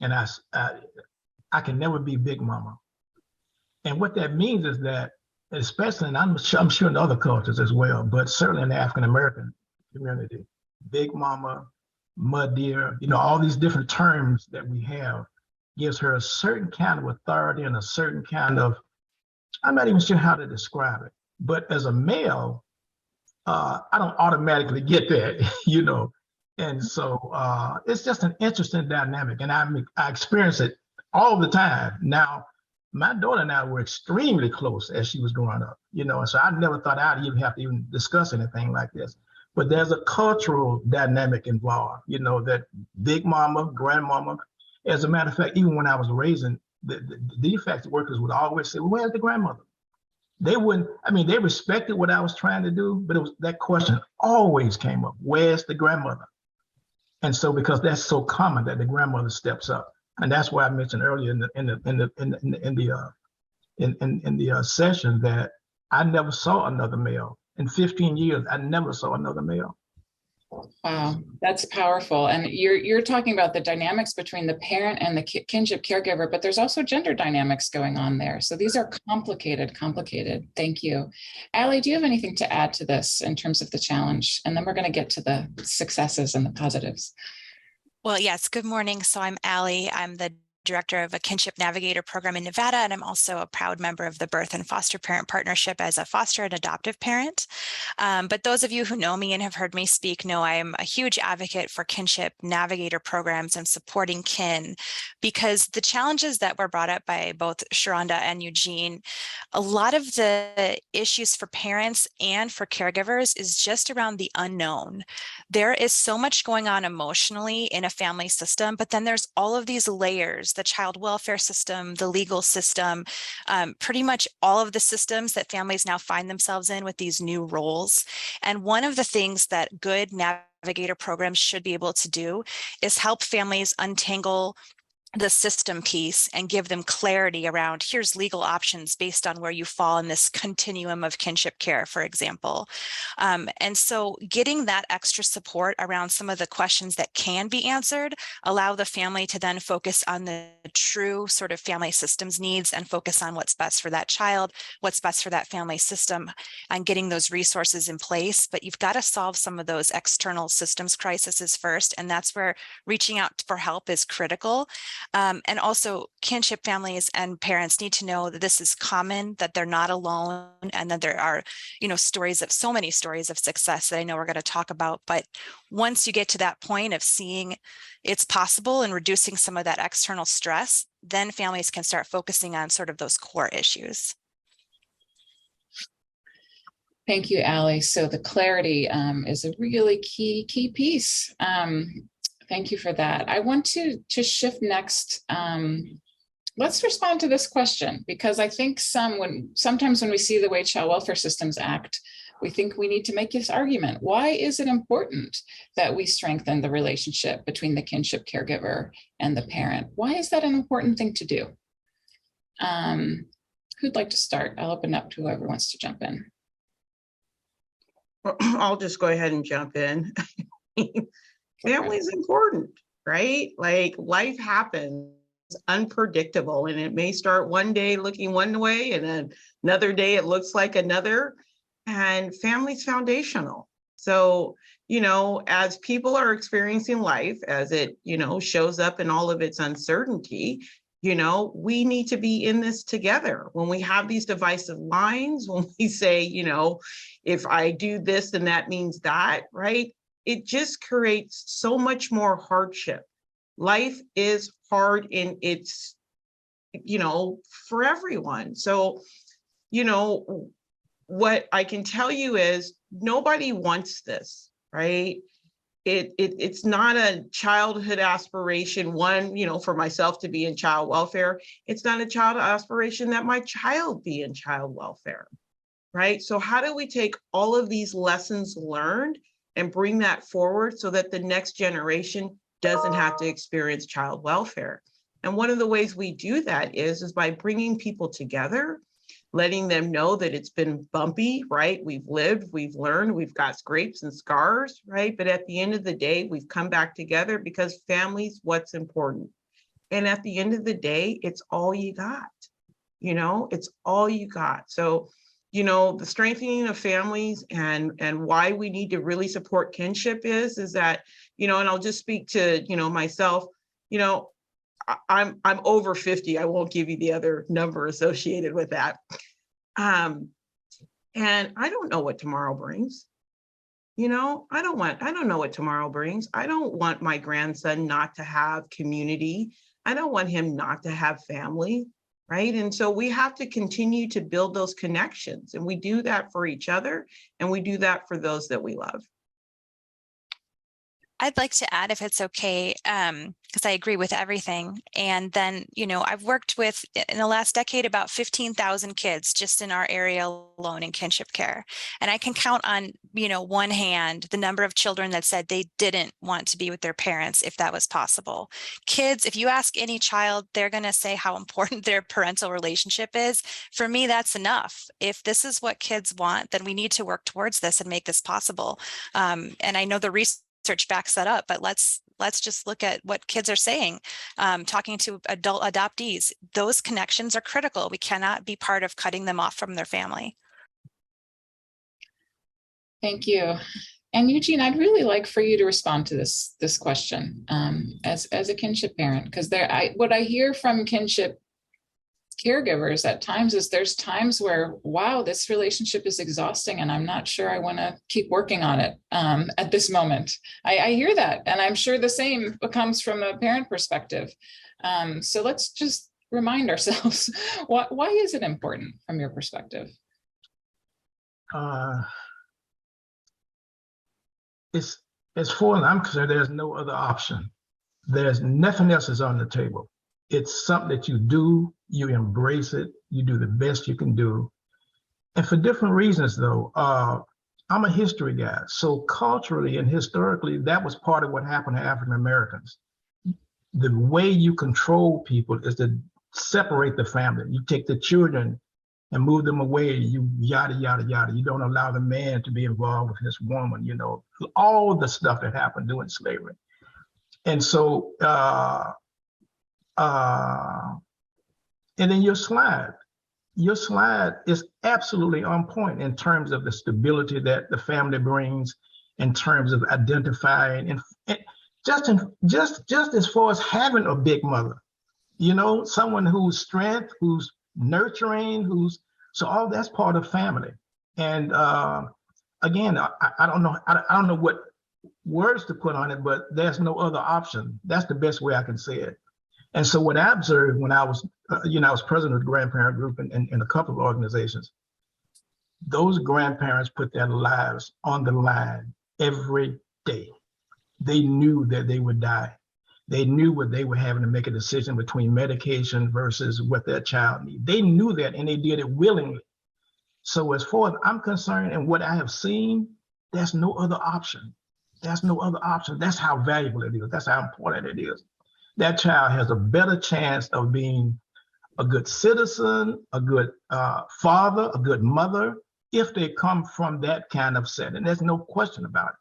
And I can never be big mama. And what that means is that, especially, and I'm sure in other cultures as well, but certainly in the African-American community, big mama, mud deer, you know, all these different terms that we have gives her a certain kind of authority and a certain kind of, I'm not even sure how to describe it, but as a male, I don't automatically get that, you know. And so it's just an interesting dynamic, and I experience it all the time. Now, my daughter and I were extremely close as she was growing up, you know, and so I never thought I'd even have to even discuss anything like this. But there's a cultural dynamic involved, you know, that big mama, grandmama. As a matter of fact, even when I was raising, the defects workers would always say, well, where's the grandmother? They wouldn't, I mean, they respected what I was trying to do, but it was that question always came up, where's the grandmother? And so, because that's so common that the grandmother steps up. And that's why I mentioned earlier in the session that I never saw another male. In 15 years, I never saw another male.
Wow, that's powerful. And you're talking about the dynamics between the parent and the kinship caregiver, but there's also gender dynamics going on there. So these are complicated. Thank you. Allie, do you have anything to add to this in terms of the challenge? And then we're going to get to the successes and the positives.
Well, yes, good morning. So I'm Allie. I'm the director of a Kinship Navigator program in Nevada, and I'm also a proud member of the Birth and Foster Parent Partnership as a foster and adoptive parent. But those of you who know me and have heard me speak know I am a huge advocate for Kinship Navigator programs and supporting kin, because the challenges that were brought up by both Sharonda and Eugene, a lot of the issues for parents and for caregivers is just around the unknown. There is so much going on emotionally in a family system, but then there's all of these layers: the child welfare system, the legal system, pretty much all of the systems that families now find themselves in with these new roles. And one of the things that good navigator programs should be able to do is help families untangle the system piece and give them clarity around here's legal options based on where you fall in this continuum of kinship care, for example. And so getting that extra support around some of the questions that can be answered allow the family to then focus on the true sort of family systems needs and focus on what's best for that child, what's best for that family system, and getting those resources in place. But you've got to solve some of those external systems crises first, and that's where reaching out for help is critical. And also kinship families and parents need to know that this is common, that they're not alone, and that there are, so many stories of success that I know we're going to talk about. But once you get to that point of seeing it's possible and reducing some of that external stress, then families can start focusing on sort of those core issues.
Thank you, Allie. So the clarity is a really key piece. Thank you for that. I want to shift next. Let's respond to this question, because I think sometimes when we see the way child welfare systems act, we think we need to make this argument. Why is it important that we strengthen the relationship between the kinship caregiver and the parent? Why is that an important thing to do? Who'd like to start? I'll open up to whoever wants to jump in.
I'll just go ahead and jump in. Family is important, right? Like life happens unpredictable, and it may start one day looking one way and then another day it looks like another, and family's foundational. So, as people are experiencing life, as it, shows up in all of its uncertainty, we need to be in this together. When we have these divisive lines, when we say, if I do this, then that means that, right? It just creates so much more hardship. Life is hard in its, for everyone. So, what I can tell you is nobody wants this, right? It's not a childhood aspiration, for myself to be in child welfare. It's not a child aspiration that my child be in child welfare, right? So how do we take all of these lessons learned and bring that forward so that the next generation doesn't have to experience child welfare? And one of the ways we do that is by bringing people together, letting them know that it's been bumpy, right? We've lived, we've learned, we've got scrapes and scars, right? But at the end of the day, we've come back together because family's what's important. And at the end of the day, it's all you got, it's all you got. So, the strengthening of families and why we need to really support kinship is that, and I'll just speak to, myself, I'm over 50. I won't give you the other number associated with that. And I don't know what tomorrow brings. I don't know what tomorrow brings. I don't want my grandson not to have community. I don't want him not to have family, right? And so we have to continue to build those connections, and we do that for each other, and we do that for those that we love.
I'd like to add, if it's okay, because I agree with everything. And then, I've worked with, in the last decade, about 15,000 kids just in our area alone in kinship care. And I can count on, one hand, the number of children that said they didn't want to be with their parents if that was possible. Kids, if you ask any child, they're going to say how important their parental relationship is. For me, that's enough. If this is what kids want, then we need to work towards this and make this possible. And I know the research backs that up, but let's just look at what kids are saying. Talking to adult adoptees, those connections are critical. We cannot be part of cutting them off from their family.
Thank you. And Eugene, I'd really like for you to respond to this question as a kinship parent, because what I hear from kinship caregivers at times is there's times where, wow, this relationship is exhausting and I'm not sure I want to keep working on it at this moment. I hear that, and I'm sure the same comes from a parent perspective. So let's just remind ourselves, why is it important from your perspective?
As far as I'm concerned, there's no other option. There's nothing else is on the table. It's something that you do, you embrace it, you do the best you can do. And for different reasons, though, I'm a history guy. So culturally and historically, that was part of what happened to African Americans. the way you control people is to separate the family. You take the children and move them away, you yada, yada, yada. You don't allow the man to be involved with his woman, you know, all the stuff that happened during slavery. And so, and then your slide is absolutely on point in terms of the stability that the family brings, in terms of identifying and just as far as having a big mother, you know, someone who's strength, who's nurturing, so all that's part of family. And again, I don't know what words to put on it, but there's no other option. That's the best way I can say it. And so what I observed when I was, I was president of the grandparent group in a couple of organizations, those grandparents put their lives on the line every day. They knew that they would die. They knew what they were having to make a decision between medication versus what their child needed. They knew that, and they did it willingly. So as far as I'm concerned and what I have seen, there's no other option. There's no other option. That's how valuable it is. That's how important it is. That child has a better chance of being a good citizen, a good father, a good mother, if they come from that kind of setting. There's no question about it.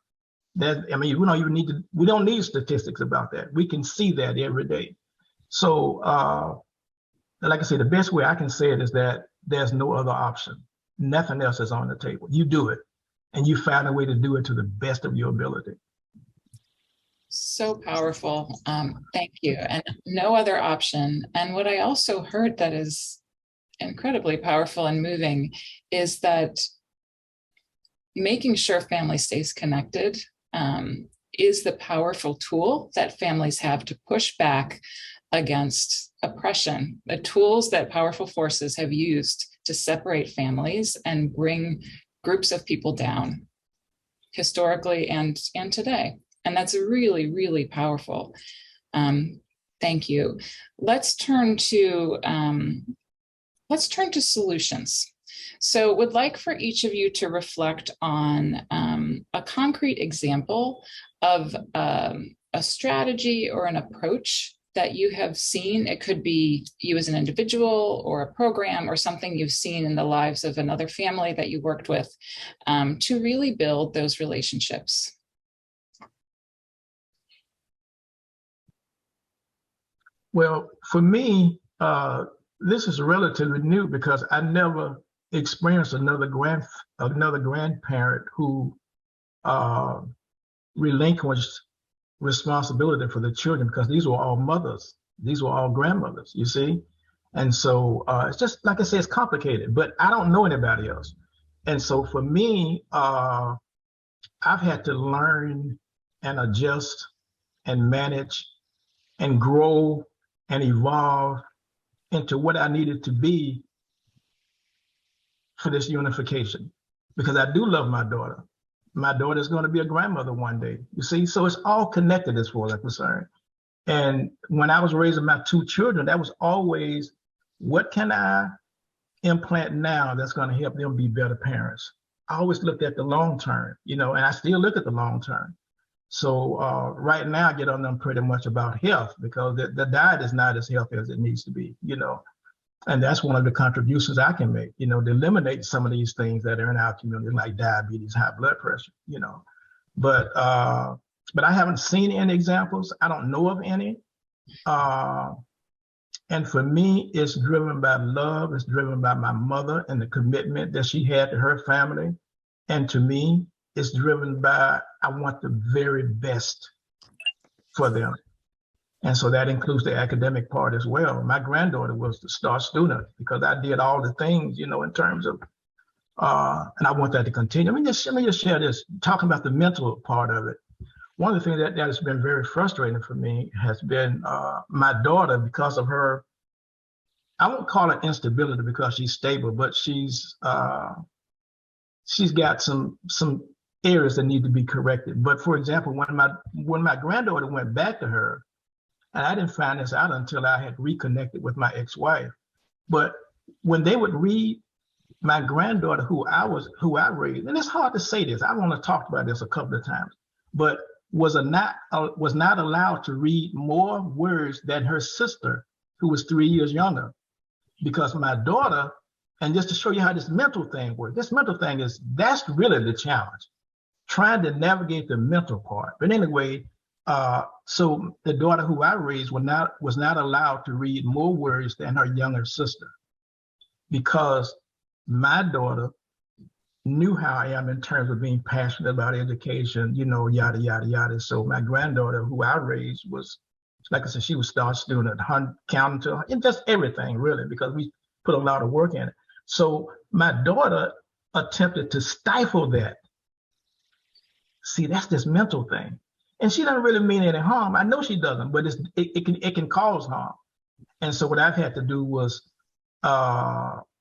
We don't need statistics about that. We can see that every day. So, like I say, the best way I can say it is that there's no other option. Nothing else is on the table. You do it, and you find a way to do it to the best of your ability.
So powerful. Thank you. And no other option. And what I also heard that is incredibly powerful and moving is that making sure family stays connected is the powerful tool that families have to push back against oppression, the tools that powerful forces have used to separate families and bring groups of people down historically and today. And that's really, really powerful. Thank you. Let's turn to solutions. So would like for each of you to reflect on a concrete example of a strategy or an approach that you have seen. It could be you as an individual or a program or something you've seen in the lives of another family that you worked with to really build those relationships.
Well, for me, this is relatively new because I never experienced another grandparent who relinquished responsibility for the children, because these were all mothers, these were all grandmothers, you see. And so it's just, like I said, it's complicated, but I don't know anybody else. And so for me, I've had to learn and adjust and manage and grow and evolve into what I needed to be for this unification, because I do love my daughter. My daughter is going to be a grandmother one day, you see? So it's all connected as far as I'm concerned. And when I was raising my two children, that was always, what can I implant now that's going to help them be better parents? I always looked at the long term, and I still look at the long term. So right now I get on them pretty much about health, because the diet is not as healthy as it needs to be, and that's one of the contributions I can make, to eliminate some of these things that are in our community, like diabetes, high blood pressure, but I haven't seen any examples. I don't know of any. And for me, it's driven by love. It's driven by my mother and the commitment that she had to her family. And to me, it's driven by, I want the very best for them. And so that includes the academic part as well. My granddaughter was the star student because I did all the things, in terms of, and I want that to continue. Let me just share this, talking about the mental part of it. One of the things that has been very frustrating for me has been my daughter, because of her, I won't call it instability because she's stable, but she's got some areas that need to be corrected. But for example, when my granddaughter went back to her, and I didn't find this out until I had reconnected with my ex-wife, but when they would read my granddaughter, who I raised, and it's hard to say this, I want to talk about this a couple of times, but was not allowed to read more words than her sister, who was 3 years younger, because my daughter, and just to show you how this mental thing works, that's really the challenge, trying to navigate the mental part. But anyway, so the daughter who I raised was not allowed to read more words than her younger sister, because my daughter knew how I am in terms of being passionate about education, yada, yada, yada. So my granddaughter, who I raised, was, like I said, she was star student, counting to, and just everything really, because we put a lot of work in it. So my daughter attempted to stifle that. See, that's this mental thing. And she doesn't really mean any harm. I know she doesn't, but it can cause harm. And so what I've had to do was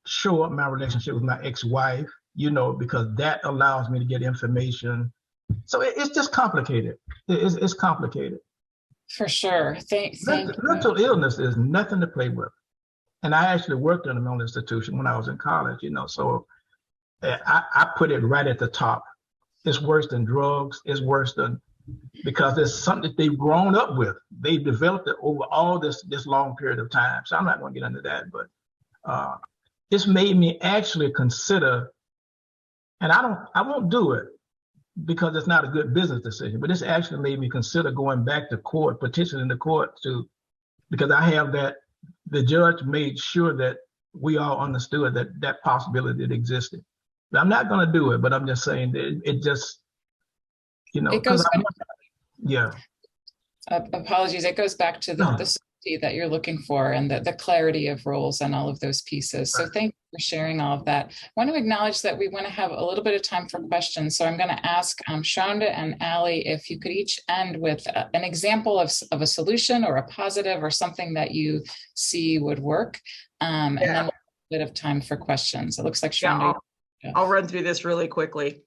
show up my relationship with my ex-wife, because that allows me to get information. So it's just complicated. It's complicated.
For sure. Thank you.
Mental illness is nothing to play with. And I actually worked in a mental institution when I was in college, so I put it right at the top. It's worse than drugs. It's worse than, because it's something that they've grown up with. They've developed it over all this long period of time. So I'm not going to get into that, but it's made me actually consider, and I won't do it because it's not a good business decision, but it's actually made me consider going back to court, petitioning the court because I have that, the judge made sure that we all understood that possibility that existed. But I'm not going to do it, but I'm just saying that it just,
it goes back,
yeah.
Apologies. It goes back to the certainty that you're looking for and the clarity of roles and all of those pieces. So thank you for sharing all of that. I want to acknowledge that we want to have a little bit of time for questions. So I'm going to ask Shonda and Allie if you could each end with an example of a solution or a positive or something that you see would work. And then a bit of time for questions. It looks like Shonda.
I'll run through this really quickly.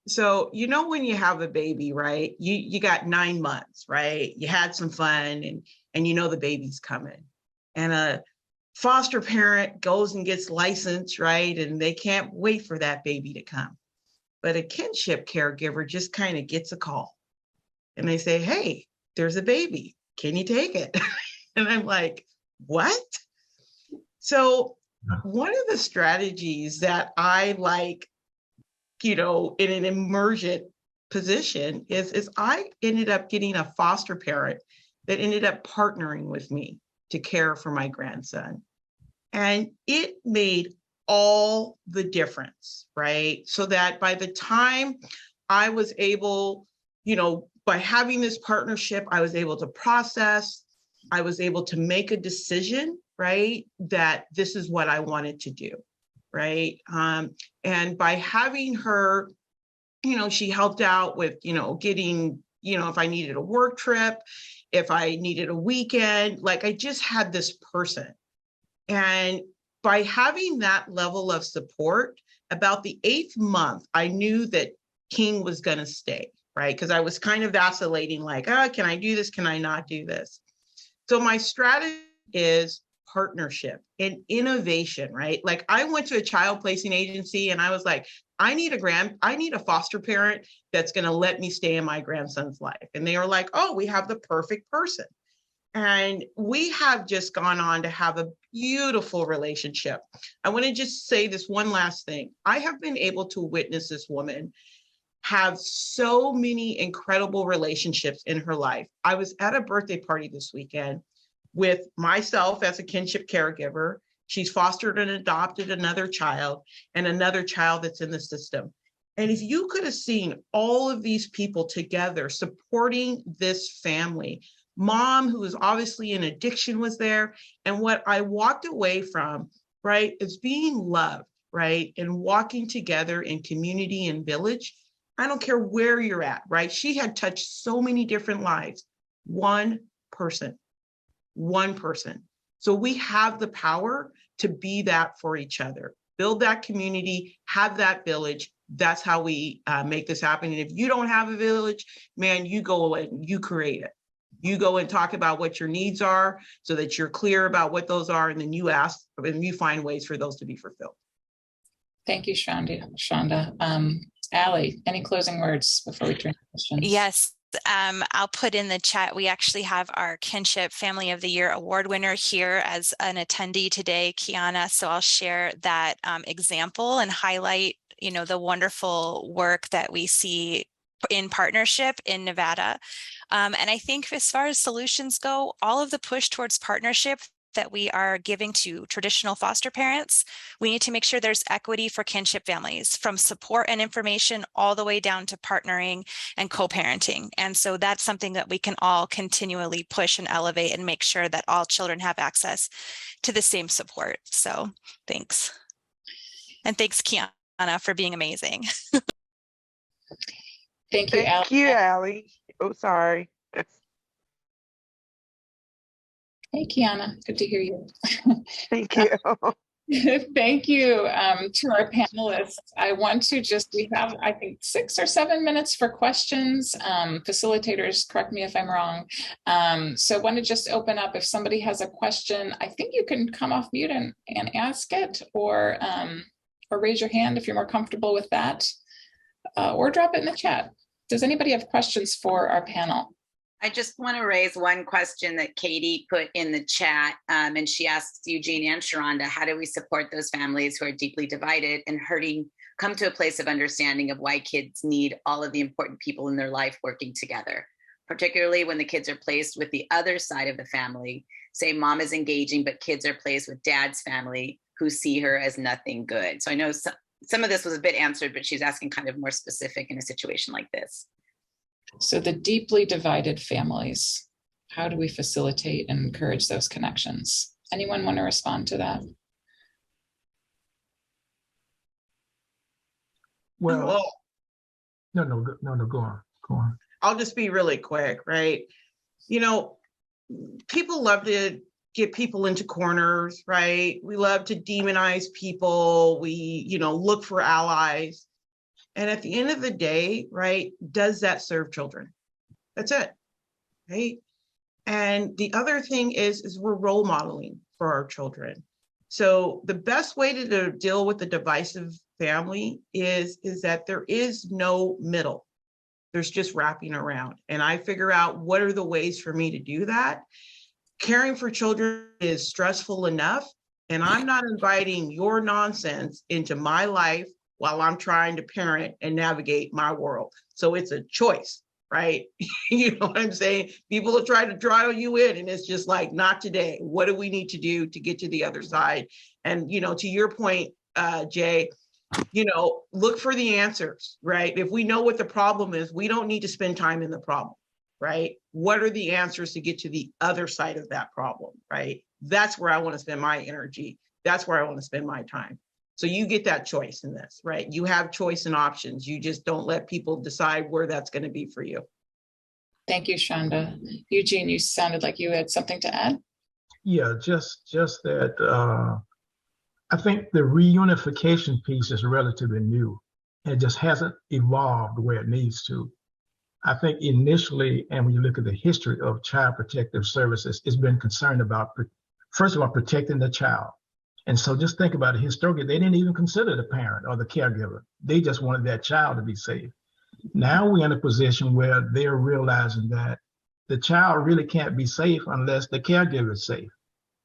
So, when you have a baby, right, you got 9 months, right? You had some fun and the baby's coming, and a foster parent goes and gets licensed, right? And they can't wait for that baby to come. But a kinship caregiver just kind of gets a call and they say, hey, there's a baby. Can you take it? And I'm like, what? So one of the strategies that I like, in an emergent position is I ended up getting a foster parent that ended up partnering with me to care for my grandson. And it made all the difference, right? So that by the time I was able, by having this partnership, I was able to process, I was able to make a decision, right? That this is what I wanted to do, right? And by having her, she helped out with, getting, if I needed a work trip, if I needed a weekend, like I just had this person. And by having that level of support, about the 8th month, I knew that King was going to stay, right? Because I was kind of vacillating, like, can I do this? Can I not do this? So my strategy is partnership and innovation, right? Like I went to a child placing agency and I was like, I need a foster parent that's going to let me stay in my grandson's life. And they were like, oh, we have the perfect person. And we have just gone on to have a beautiful relationship. I want to just say this one last thing. I have been able to witness this woman have so many incredible relationships in her life. I was at a birthday party this weekend with myself as a kinship caregiver. She's fostered and adopted another child and another child that's in the system. And if you could have seen all of these people together supporting this family, mom, who was obviously in addiction, was there. And what I walked away from, right, is being loved, right, and walking together in community and village. I don't care where you're at, right? She had touched so many different lives. One person. So we have the power to be that for each other, build that community, have that village. That's how we make this happen. And if you don't have a village, man, you go and you create it. You go and talk about what your needs are so that you're clear about what those are. And then you ask and you find ways for those to be fulfilled.
Thank you, Shonda. Allie, any closing words before we turn to questions?
Yes. I'll put in the chat. We actually have our Kinship Family of the Year award winner here as an attendee today, Kiana. So I'll share that example and highlight, the wonderful work that we see in partnership in Nevada. And I think as far as solutions go, all of the push towards partnership that we are giving to traditional foster parents, we need to make sure there's equity for kinship families, from support and information all the way down to partnering and co-parenting. And so that's something that we can all continually push and elevate and make sure that all children have access to the same support. So thanks. And thanks, Kiana, for being amazing.
Thank you, Allie.
Thank you, Allie. Oh, sorry.
Hey, Kiana, good to hear you.
Thank you.
Thank you to our panelists. I want to we have, I think, 6 or 7 minutes for questions. Facilitators, correct me if I'm wrong. So I want to just open up. If somebody has a question, I think you can come off mute and ask it, or raise your hand if you're more comfortable with that, or drop it in the chat. Does anybody have questions for our panel?
I just want to raise one question that Katie put in the chat, and she asks Eugene and Sharonda, how do we support those families who are deeply divided and hurting, come to a place of understanding of why kids need all of the important people in their life working together, particularly when the kids are placed with the other side of the family. Say mom is engaging, but kids are placed with dad's family who see her as nothing good. So I know some of this was a bit answered, but she's asking kind of more specific in a situation like this.
So the deeply divided families, how do we facilitate and encourage those connections? Anyone want to respond to that?
Well, no, go on.
I'll just be really quick, right? People love to get people into corners, right? We love to demonize people. We, look for allies. And at the end of the day, right, does that serve children? That's it, right? And the other thing is we're role modeling for our children. So the best way to deal with the divisive family is that there is no middle. There's just wrapping around. And I figure out what are the ways for me to do that. Caring for children is stressful enough, and I'm not inviting your nonsense into my life while I'm trying to parent and navigate my world. So it's a choice, right? You know what I'm saying? People will try to draw you in, and it's just like, not today. What do we need to do to get to the other side? And, to your point, Jay, look for the answers, right? If we know what the problem is, we don't need to spend time in the problem, right? What are the answers to get to the other side of that problem, right? That's where I want to spend my energy. That's where I want to spend my time. So you get that choice in this, right? You have choice and options. You just don't let people decide where that's going to be for you.
Thank you, Shonda. Eugene, you sounded like you had something to add.
Yeah, just that I think the reunification piece is relatively new. It just hasn't evolved where it needs to. I think initially, and when you look at the history of child protective services, it's been concerned about, first of all, protecting the child. And so just think about it. Historically, they didn't even consider the parent or the caregiver. They just wanted that child to be safe. Now we're in a position where they're realizing that the child really can't be safe unless the caregiver is safe.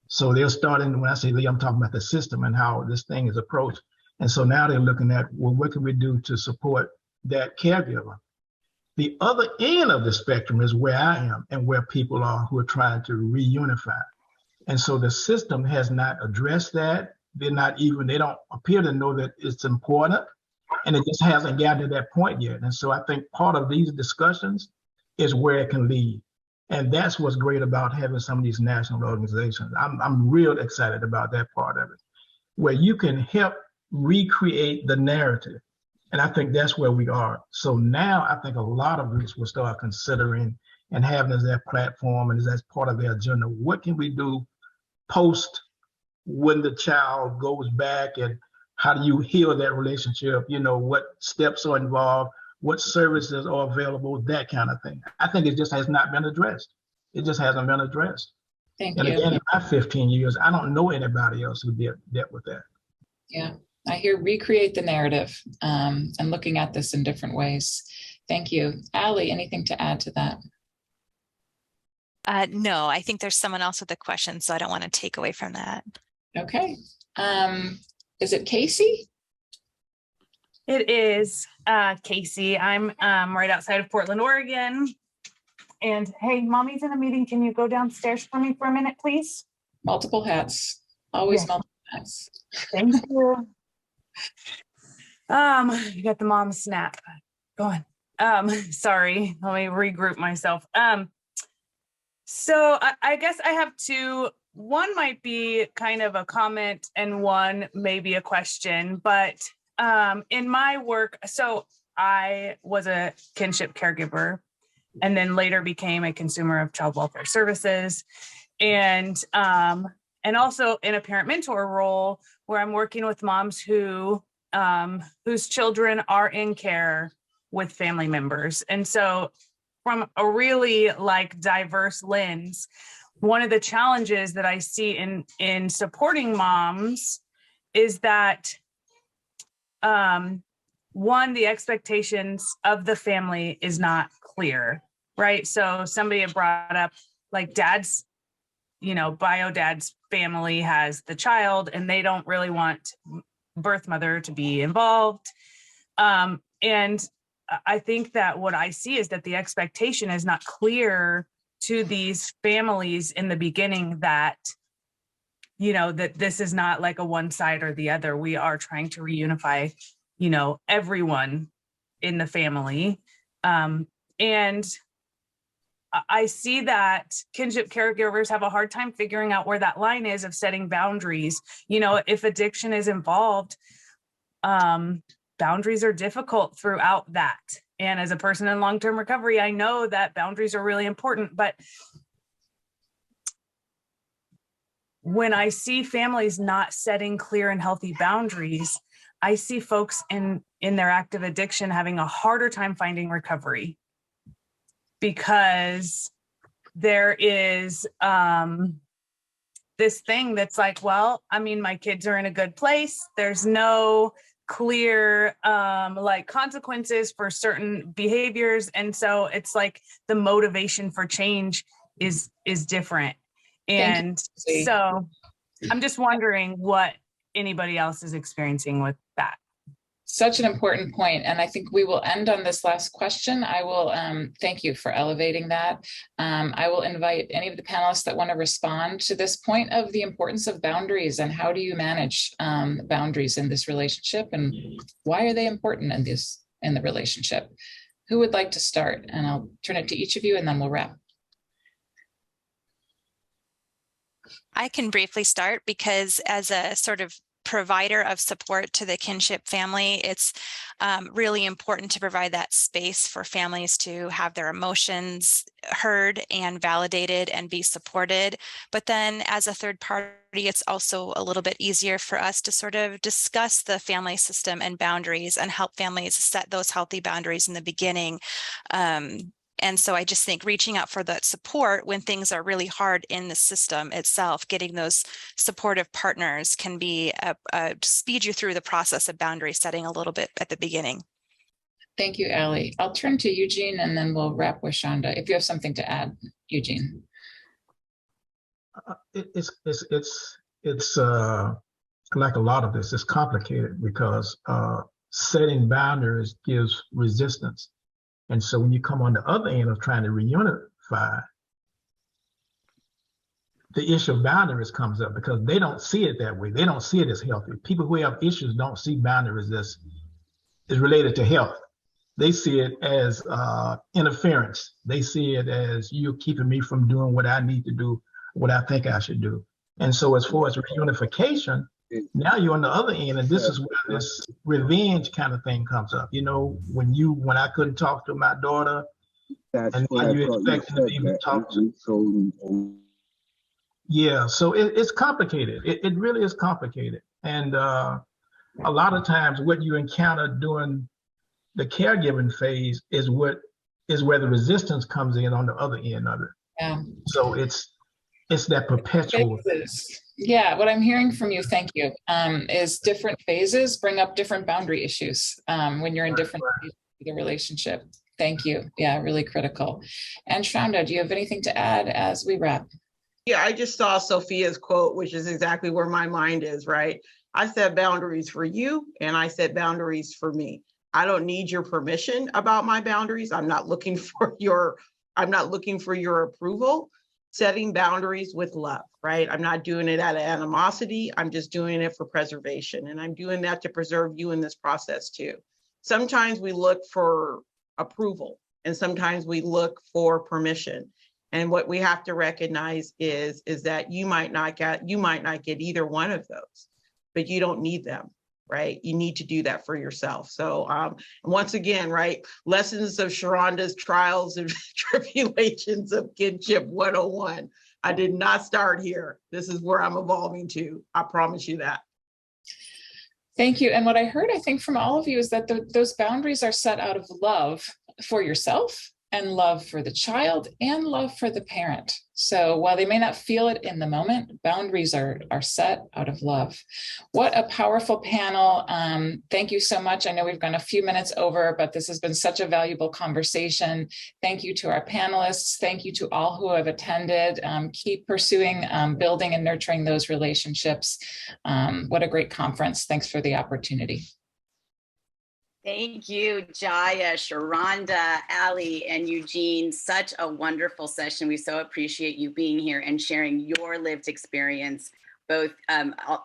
So they're starting, when I say they, I'm talking about the system and how this thing is approached. And so now they're looking at, well, what can we do to support that caregiver? The other end of the spectrum is where I am and where people are who are trying to reunify. And so the system has not addressed that. They don't appear to know that it's important, and it just hasn't gotten to that point yet. And so I think part of these discussions is where it can lead. And that's what's great about having some of these national organizations. I'm real excited about that part of it, where you can help recreate the narrative. And I think that's where we are. So now I think a lot of groups will start considering and having as their platform and as part of their agenda, what can we do post when the child goes back, and how do you heal that relationship? What steps are involved, what services are available, that kind of thing. I think it just has not been addressed. It just hasn't been addressed.
Thank
and
you.
Again, in my 15 years, I don't know anybody else who dealt with that.
Yeah. I hear recreate the narrative and looking at this in different ways. Thank you. Allie, anything to add to that?
No, I think there's someone else with a question, so I don't want to take away from that.
Okay. Is it Casey?
It is Casey. I'm right outside of Portland, Oregon. And hey, mommy's in a meeting. Can you go downstairs for me for a minute, please?
Multiple hats. Always
Yes.
multiple hats.
Thank you. You got the mom snap. Go on. Sorry, let me regroup myself. So I guess I have two. One might be kind of a comment and one maybe a question, but in my work, so I was a kinship caregiver and then later became a consumer of child welfare services. And also in a parent mentor role where I'm working with moms whose children are in care with family members. And so from a really like diverse lens, one of the challenges that I see in supporting moms is that one, the expectations of the family is not clear, right? So somebody had brought up like dad's, bio dad's family has the child and they don't really want birth mother to be involved. And I think that what I see is that the expectation is not clear to these families in the beginning that, that this is not like a one side or the other. We are trying to reunify, everyone in the family. And I see that kinship caregivers have a hard time figuring out where that line is of setting boundaries. If addiction is involved, boundaries are difficult throughout that. And as a person in long-term recovery, I know that boundaries are really important. But when I see families not setting clear and healthy boundaries, I see folks in their active addiction having a harder time finding recovery because there is this thing that's like, well, my kids are in a good place. There's no clear consequences for certain behaviors. And so it's like the motivation for change is different. And so I'm just wondering what anybody else is experiencing with that.
Such an important point. And I think we will end on this last question. I will thank you for elevating that. I will invite any of the panelists that want to respond to this point of the importance of boundaries and how do you manage boundaries in this relationship and why are they important in the relationship? Who would like to start? And I'll turn it to each of you and then we'll wrap.
I can briefly start because as a sort of provider of support to the kinship family, it's really important to provide that space for families to have their emotions heard and validated and be supported. But then as a third party, it's also a little bit easier for us to sort of discuss the family system and boundaries and help families set those healthy boundaries in the beginning. And so I just think reaching out for that support when things are really hard in the system itself, getting those supportive partners can be speed you through the process of boundary setting a little bit at the beginning.
Thank you, Allie. I'll turn to Eugene and then we'll wrap with Shonda. If you have something to add, Eugene.
It's like a lot of this, it's complicated because setting boundaries gives resistance. And so when you come on the other end of trying to reunify, the issue of boundaries comes up because they don't see it that way. They don't see it as healthy. People who have issues don't see boundaries as is related to health. They see it as interference. They see it as you keeping me from doing what I need to do, what I think I should do. And so as far as reunification, now you're on the other end, and this is where this revenge kind of thing comes up. When I couldn't talk to my daughter, and now you expecting to even talk to. Yeah, so it's complicated. It really is complicated, and a lot of times what you encounter during the caregiving phase is where the resistance comes in on the other end of it.
Yeah.
So it's that perpetual.
Yeah, what I'm hearing from you, thank you, is different phases bring up different boundary issues when you're in different phases of the relationship. Thank you. Yeah, really critical. And Shonda, do you have anything to add as we wrap?
Yeah, I just saw Sophia's quote, which is exactly where my mind is, right? I set boundaries for you and I set boundaries for me. I don't need your permission about my boundaries. I'm not looking for your approval. Setting boundaries with love, right? I'm not doing it out of animosity. I'm just doing it for preservation. And I'm doing that to preserve you in this process too. Sometimes we look for approval and sometimes we look for permission. And what we have to recognize is that you might not get either one of those, but you don't need them, right? You need to do that for yourself. So once again, right, lessons of Sharonda's trials and tribulations of kinship 101. I did not start here. This is where I'm evolving to. I promise you that.
Thank you. And what I heard, I think, from all of you is that those boundaries are set out of love for yourself and love for the child and love for the parent. So while they may not feel it in the moment, boundaries are set out of love. What a powerful panel. Thank you so much. I know we've gone a few minutes over, but this has been such a valuable conversation. Thank you to our panelists. Thank you to all who have attended. Keep pursuing, building and nurturing those relationships. What a great conference. Thanks for the opportunity.
Thank you, Jaya, Sharonda, Ali, and Eugene. Such a wonderful session. We so appreciate you being here and sharing your lived experience, both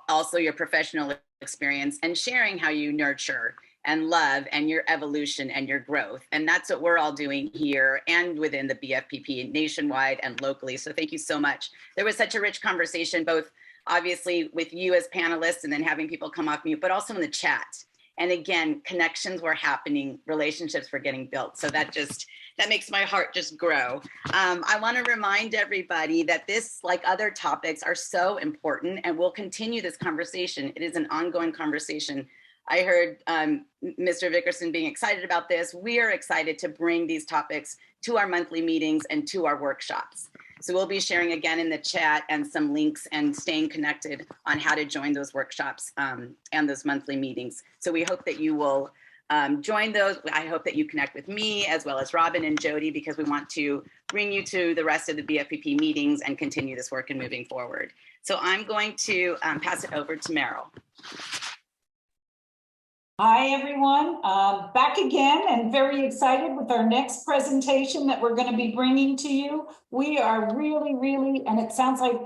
also your professional experience, and sharing how you nurture and love and your evolution and your growth. And that's what we're all doing here and within the BFPP nationwide and locally. So thank you so much. There was such a rich conversation, both obviously with you as panelists and then having people come off mute, but also in the chat. And again, connections were happening, relationships were getting built. So that makes my heart just grow. I want to remind everybody that this, like other topics, are so important, and we'll continue this conversation. It is an ongoing conversation. I heard Mr. Vickerson being excited about this. We are excited to bring these topics to our monthly meetings and to our workshops. So we'll be sharing again in the chat and some links and staying connected on how to join those workshops and those monthly meetings. So we hope that you will join those. I hope that you connect with me as well as Robin and Jody, because we want to bring you to the rest of the BFPP meetings and continue this work and moving forward. So I'm going to pass it over to Meryl.
Hi, everyone. Back again and very excited with our next presentation that we're going to be bringing to you. We are really, and it sounds like,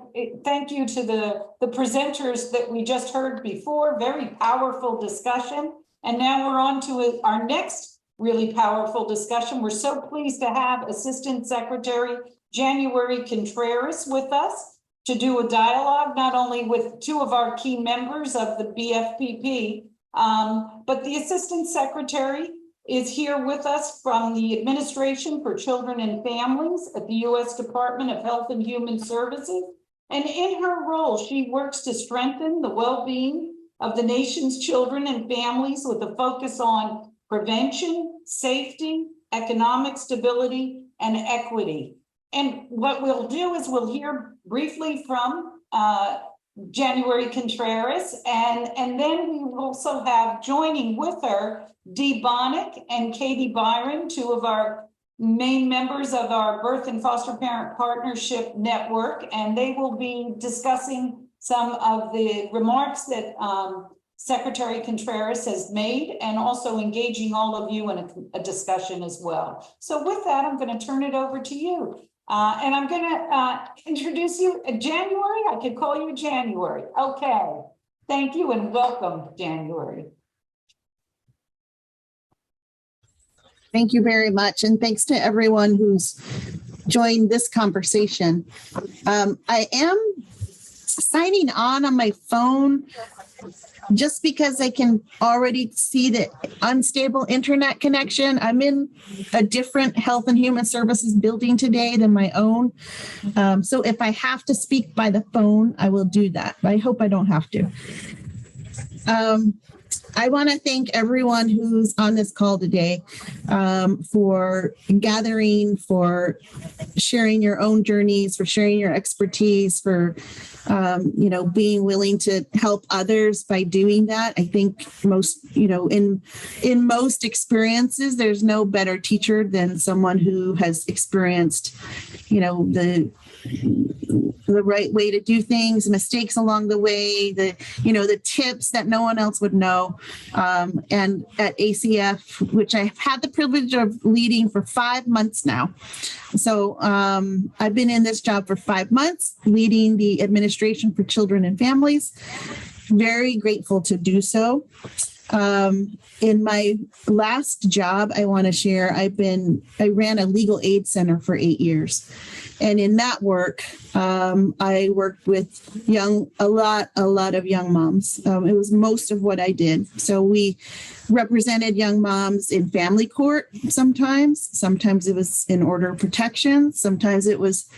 thank you to the presenters that we just heard before, very powerful discussion. And now we're on to our next really powerful discussion. We're so pleased to have Assistant Secretary January Contreras with us to do a dialogue, not only with two of our key members of the BFPP, but the Assistant Secretary is here with us from the Administration for Children and Families at the U.S. Department of Health and Human Services. And in her role, she works to strengthen the well-being of the nation's children and families with a focus on prevention, safety, economic stability, and equity. And what we'll do is we'll hear briefly from January Contreras, and then we will also have joining with her Dee Bonnick and Katie Byron, two of our main members of our Birth and Foster Parent Partnership Network, and they will be discussing some of the remarks that Secretary Contreras has made, and also engaging all of you in a discussion as well. So with that, I'm going to turn it over to you. And I'm going to introduce you, January. I could call you January. Okay. Thank you and welcome, January.
Thank you very much. And thanks to everyone who's joined this conversation. I am signing on my phone just because I can already see the unstable internet connection. I'm in a different Health and Human Services building today than my own. So if I have to speak by the phone, I will do that. But I hope I don't have to. I want to thank everyone who's on this call today for gathering, for sharing your own journeys, for sharing your expertise, for being willing to help others by doing that. I think most, in most experiences, there's no better teacher than someone who has experienced, the right way to do things, mistakes along the way, the tips that no one else would know. And at ACF, which I've had the privilege of leading for 5 months now. So I've been in this job for 5 months, leading the administration for children and families. Very grateful to do so. In my last job, I want to share, I ran a legal aid center for 8 years. And in that work, I worked with a lot of young moms. It was most of what I did. So we represented young moms in family court sometimes. Sometimes it was in order of protection. Sometimes it was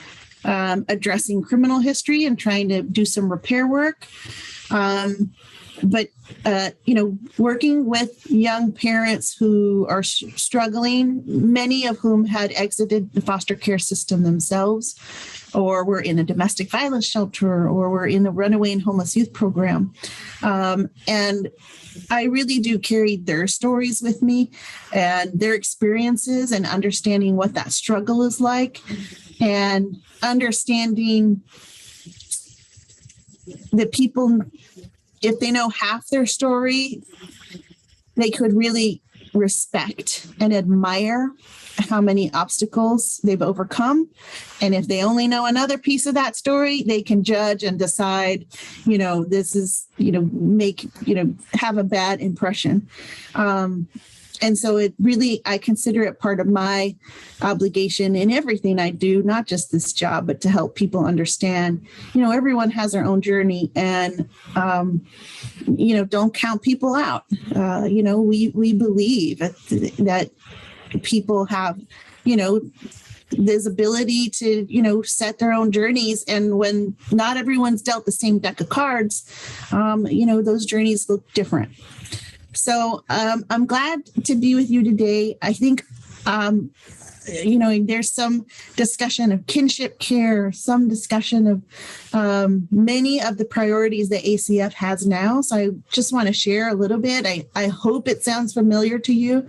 addressing criminal history and trying to do some repair work. But working with young parents who are struggling, many of whom had exited the foster care system themselves, or were in a domestic violence shelter, or were in the runaway and homeless youth program. And I really do carry their stories with me and their experiences, and understanding what that struggle is like, and understanding that people, if they know half their story, they could really respect and admire how many obstacles they've overcome. And if they only know another piece of that story, they can judge and decide, this is, have a bad impression. And so I consider it part of my obligation in everything I do, not just this job, but to help people understand, everyone has their own journey, and, don't count people out. We believe that people have, this ability to, set their own journeys. And when not everyone's dealt the same deck of cards, those journeys look different. So I'm glad to be with you today. I think, there's some discussion of kinship care, some discussion of many of the priorities that ACF has now. So I just want to share a little bit. I hope it sounds familiar to you.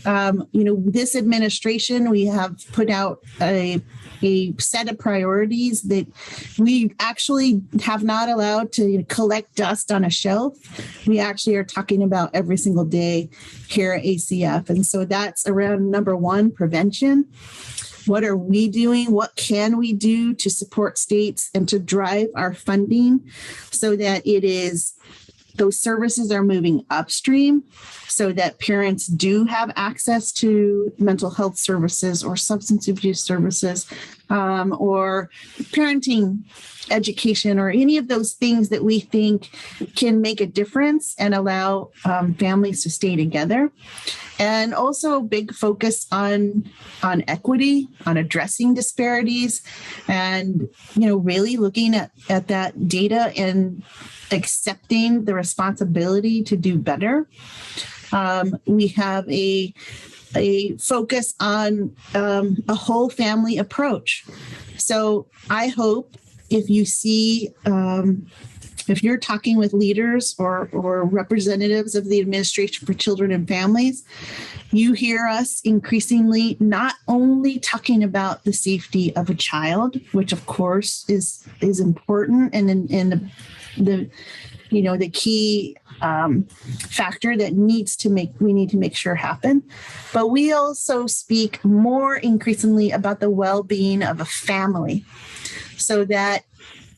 This administration, we have put out a set of priorities that we actually have not allowed to collect dust on a shelf. We actually are talking about every single day here at ACF. And so that's around number one, prevention. What are we doing? What can we do to support states and to drive our funding so that those services are moving upstream, so that parents do have access to mental health services or substance abuse services, or parenting education, or any of those things that we think can make a difference and allow families to stay together. And also a big focus on equity, on addressing disparities, and really looking at that data and accepting the responsibility to do better. We have a focus on a whole family approach. So I hope if you see, if you're talking with leaders or representatives of the Administration for Children and Families, you hear us increasingly not only talking about the safety of a child, which of course is important, and in the key factor that we need to make sure happen. But we also speak more increasingly about the well-being of a family, so that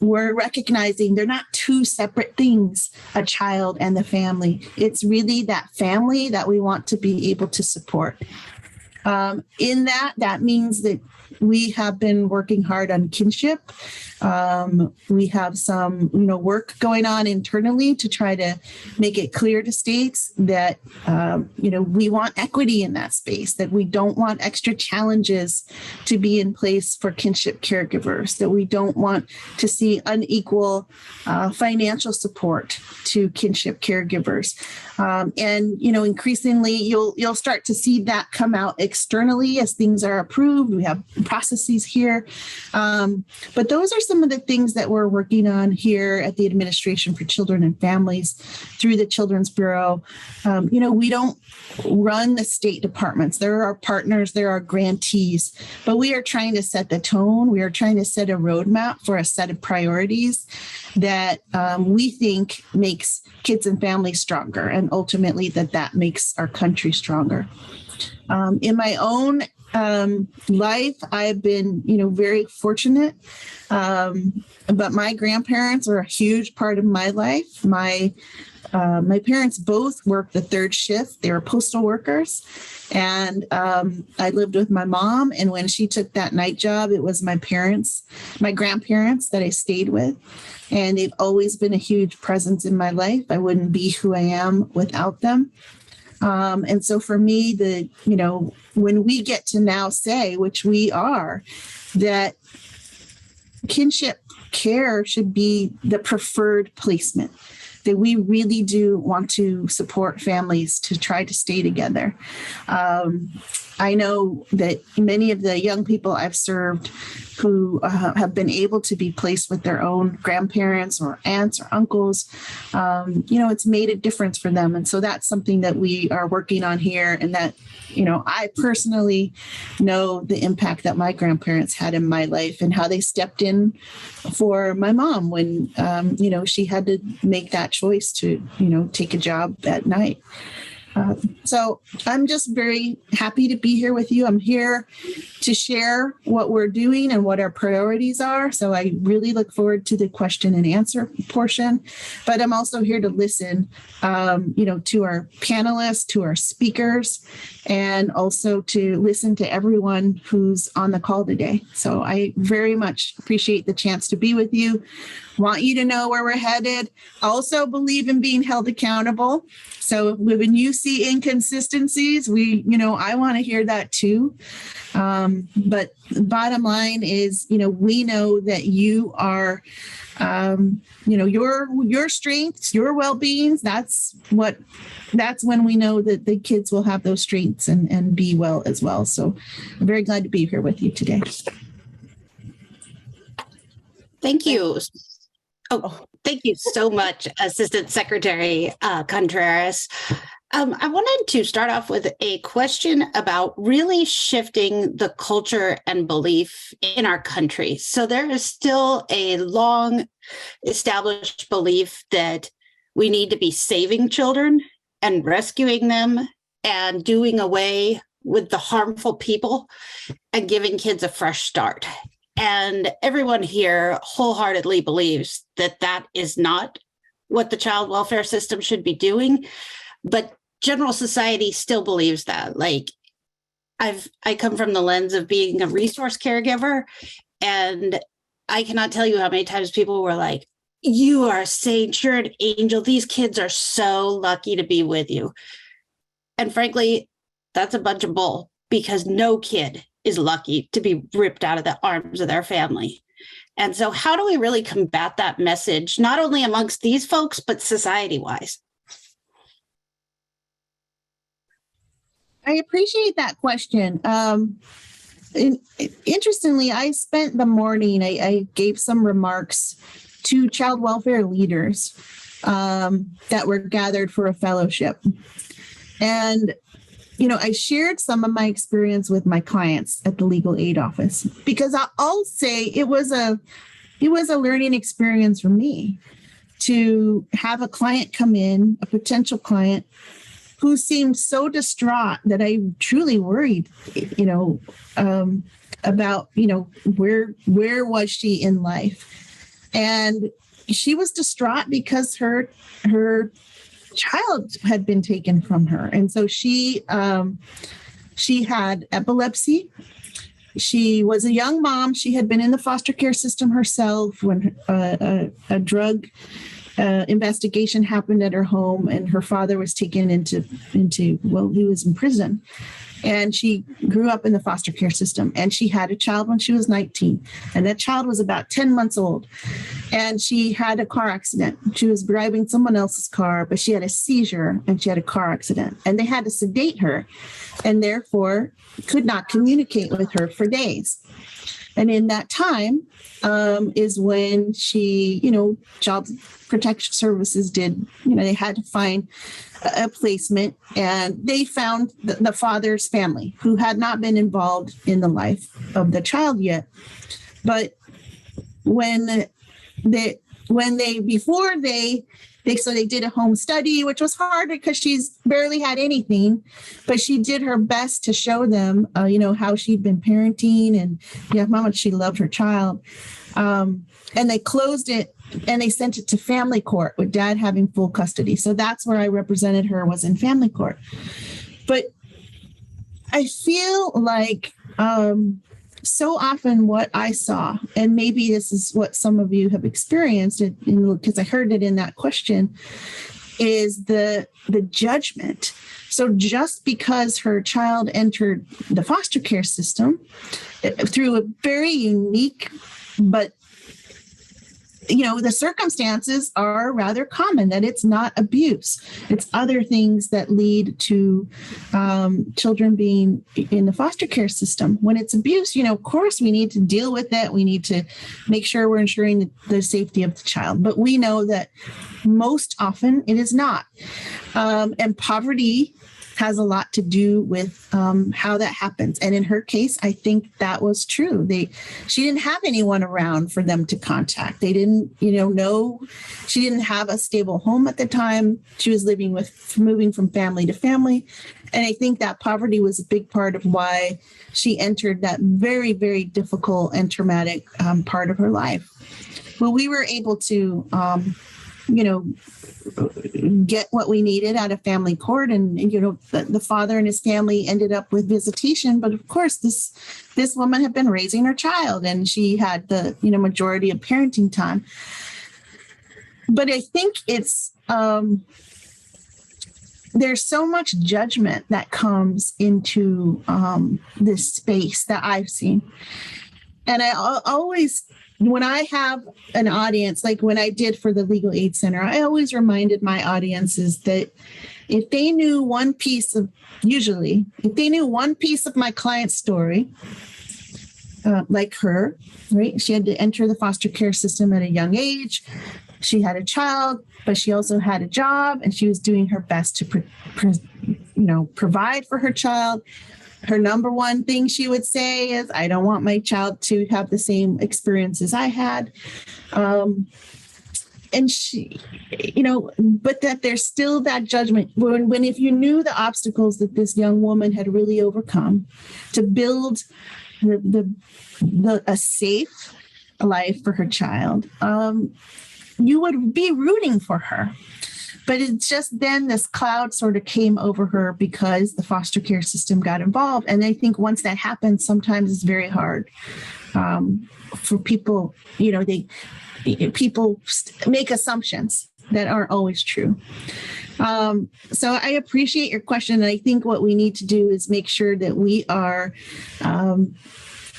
we're recognizing they're not two separate things, a child and the family. It's really that family that we want to be able to support. In that means that we have been working hard on kinship. We have some, work going on internally to try to make it clear to states that, we want equity in that space, that we don't want extra challenges to be in place for kinship caregivers, that we don't want to see unequal financial support to kinship caregivers. And increasingly, you'll start to see that come out externally as things are approved. We have processes here. But those are some of the things that we're working on here at the Administration for Children and Families through the Children's Bureau. We don't run the state departments. There are partners, there are grantees, but we are trying to set the tone. We are trying to set a roadmap for a set of priorities that we think makes kids and families stronger, and ultimately that makes our country stronger. In my own life, I've been, very fortunate. But my grandparents are a huge part of my life. My parents both worked the third shift. They were postal workers. And I lived with my mom. And when she took that night job, it was my grandparents that I stayed with. And they've always been a huge presence in my life. I wouldn't be who I am without them. And so for me, when we get to now say, which we are, that kinship care should be the preferred placement, that we really do want to support families to try to stay together. I know that many of the young people I've served who have been able to be placed with their own grandparents or aunts or uncles, it's made a difference for them. And so that's something that we are working on here, and that, I personally know the impact that my grandparents had in my life and how they stepped in for my mom when, she had to make that choice to, take a job at night. So I'm just very happy to be here with you. I'm here to share what we're doing and what our priorities are. So I really look forward to the question and answer portion, but I'm also here to listen, to our panelists, to our speakers, and also to listen to everyone who's on the call today. So I very much appreciate the chance to be with you. Want you to know where we're headed. Also believe in being held accountable. So when you see inconsistencies, I want to hear that too. But the bottom line is, we know that you are, your strengths, your well-beings, that's when we know that the kids will have those strengths and be well as well. So I'm very glad to be here with you today.
Thank you. Oh, thank you so much, Assistant Secretary Contreras. I wanted to start off with a question about really shifting the culture and belief in our country. So there is still a long established belief that we need to be saving children and rescuing them and doing away with the harmful people and giving kids a fresh start. And everyone here wholeheartedly believes that that is not what the child welfare system should be doing. But general society still believes that. Like, I come from the lens of being a resource caregiver, and I cannot tell you how many times people were like, "You are a saint, you're an angel. These kids are so lucky to be with you." And frankly, that's a bunch of bull, because no kid is lucky to be ripped out of the arms of their family. And so how do we really combat that message, not only amongst these folks, but society-wise?
I appreciate that question. Interestingly, I spent the morning, I gave some remarks to child welfare leaders that were gathered for a fellowship. And I shared some of my experience with my clients at the legal aid office, because I'll say it was a learning experience for me to have a client come in, a potential client, who seemed so distraught that I truly worried, about, where was she in life? And she was distraught because her child had been taken from her. And so she had epilepsy. She was a young mom. She had been in the foster care system herself when a drug investigation happened at her home, and her father was taken into well, he was in prison. And she grew up in the foster care system, and she had a child when she was 19, and that child was about 10 months old, and she had a car accident. She was driving someone else's car, but she had a seizure and she had a car accident, and they had to sedate her and therefore could not communicate with her for days. And in that time is when she, Child Protection Services did, they had to find a placement, and they found the father's family, who had not been involved in the life of the child yet. But so they did a home study, which was hard because she's barely had anything, but she did her best to show them, how she'd been parenting and how much she loved her child. And they closed it and they sent it to family court with dad having full custody. So that's where I represented her, was in family court. But I feel like so often what I saw, and maybe this is what some of you have experienced, because I heard it in that question, is the judgment. So just because her child entered the foster care system through a very unique, but the circumstances are rather common, that it's not abuse. It's other things that lead to children being in the foster care system. When it's abuse, of course, we need to deal with it. We need to make sure we're ensuring the safety of the child. But we know that most often it is not. And poverty has a lot to do with how that happens. And in her case, I think that was true. She didn't have anyone around for them to contact. They didn't, know. She didn't have a stable home at the time. She was moving from family to family. And I think that poverty was a big part of why she entered that very, very difficult and traumatic part of her life. Well, we were able to, get what we needed out of family court, and the father and his family ended up with visitation. But of course, this woman had been raising her child, and she had the majority of parenting time. But I think it's there's so much judgment that comes into this space that I've seen, and I always, when I have an audience, like when I did for the Legal Aid Center, I always reminded my audiences that if they knew one piece of my client's story, like her, right? She had to enter the foster care system at a young age. She had a child, but she also had a job, and she was doing her best to provide for her child. Her number one thing she would say is, I don't want my child to have the same experience as I had. And she, but that there's still that judgment when if you knew the obstacles that this young woman had really overcome to build a safe life for her child, you would be rooting for her. But it's just then this cloud sort of came over her because the foster care system got involved. And I think once that happens, sometimes it's very hard for people, people make assumptions that aren't always true. So I appreciate your question. And I think what we need to do is make sure that we are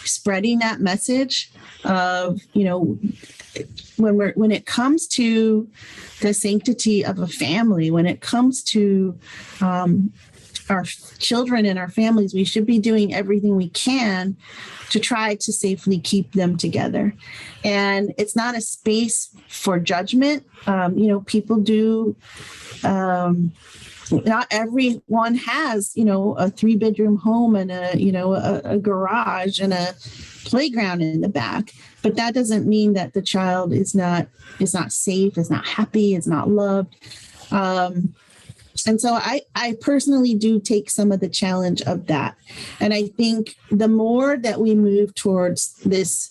spreading that message of, when it comes to the sanctity of a family, when it comes to our children and our families, we should be doing everything we can to try to safely keep them together. And it's not a space for judgment. People do, not everyone has, a 3-bedroom home and a garage and a playground in the back. But that doesn't mean that the child is not safe, is not happy, is not loved. And so I personally do take some of the challenge of that. And I think the more that we move towards the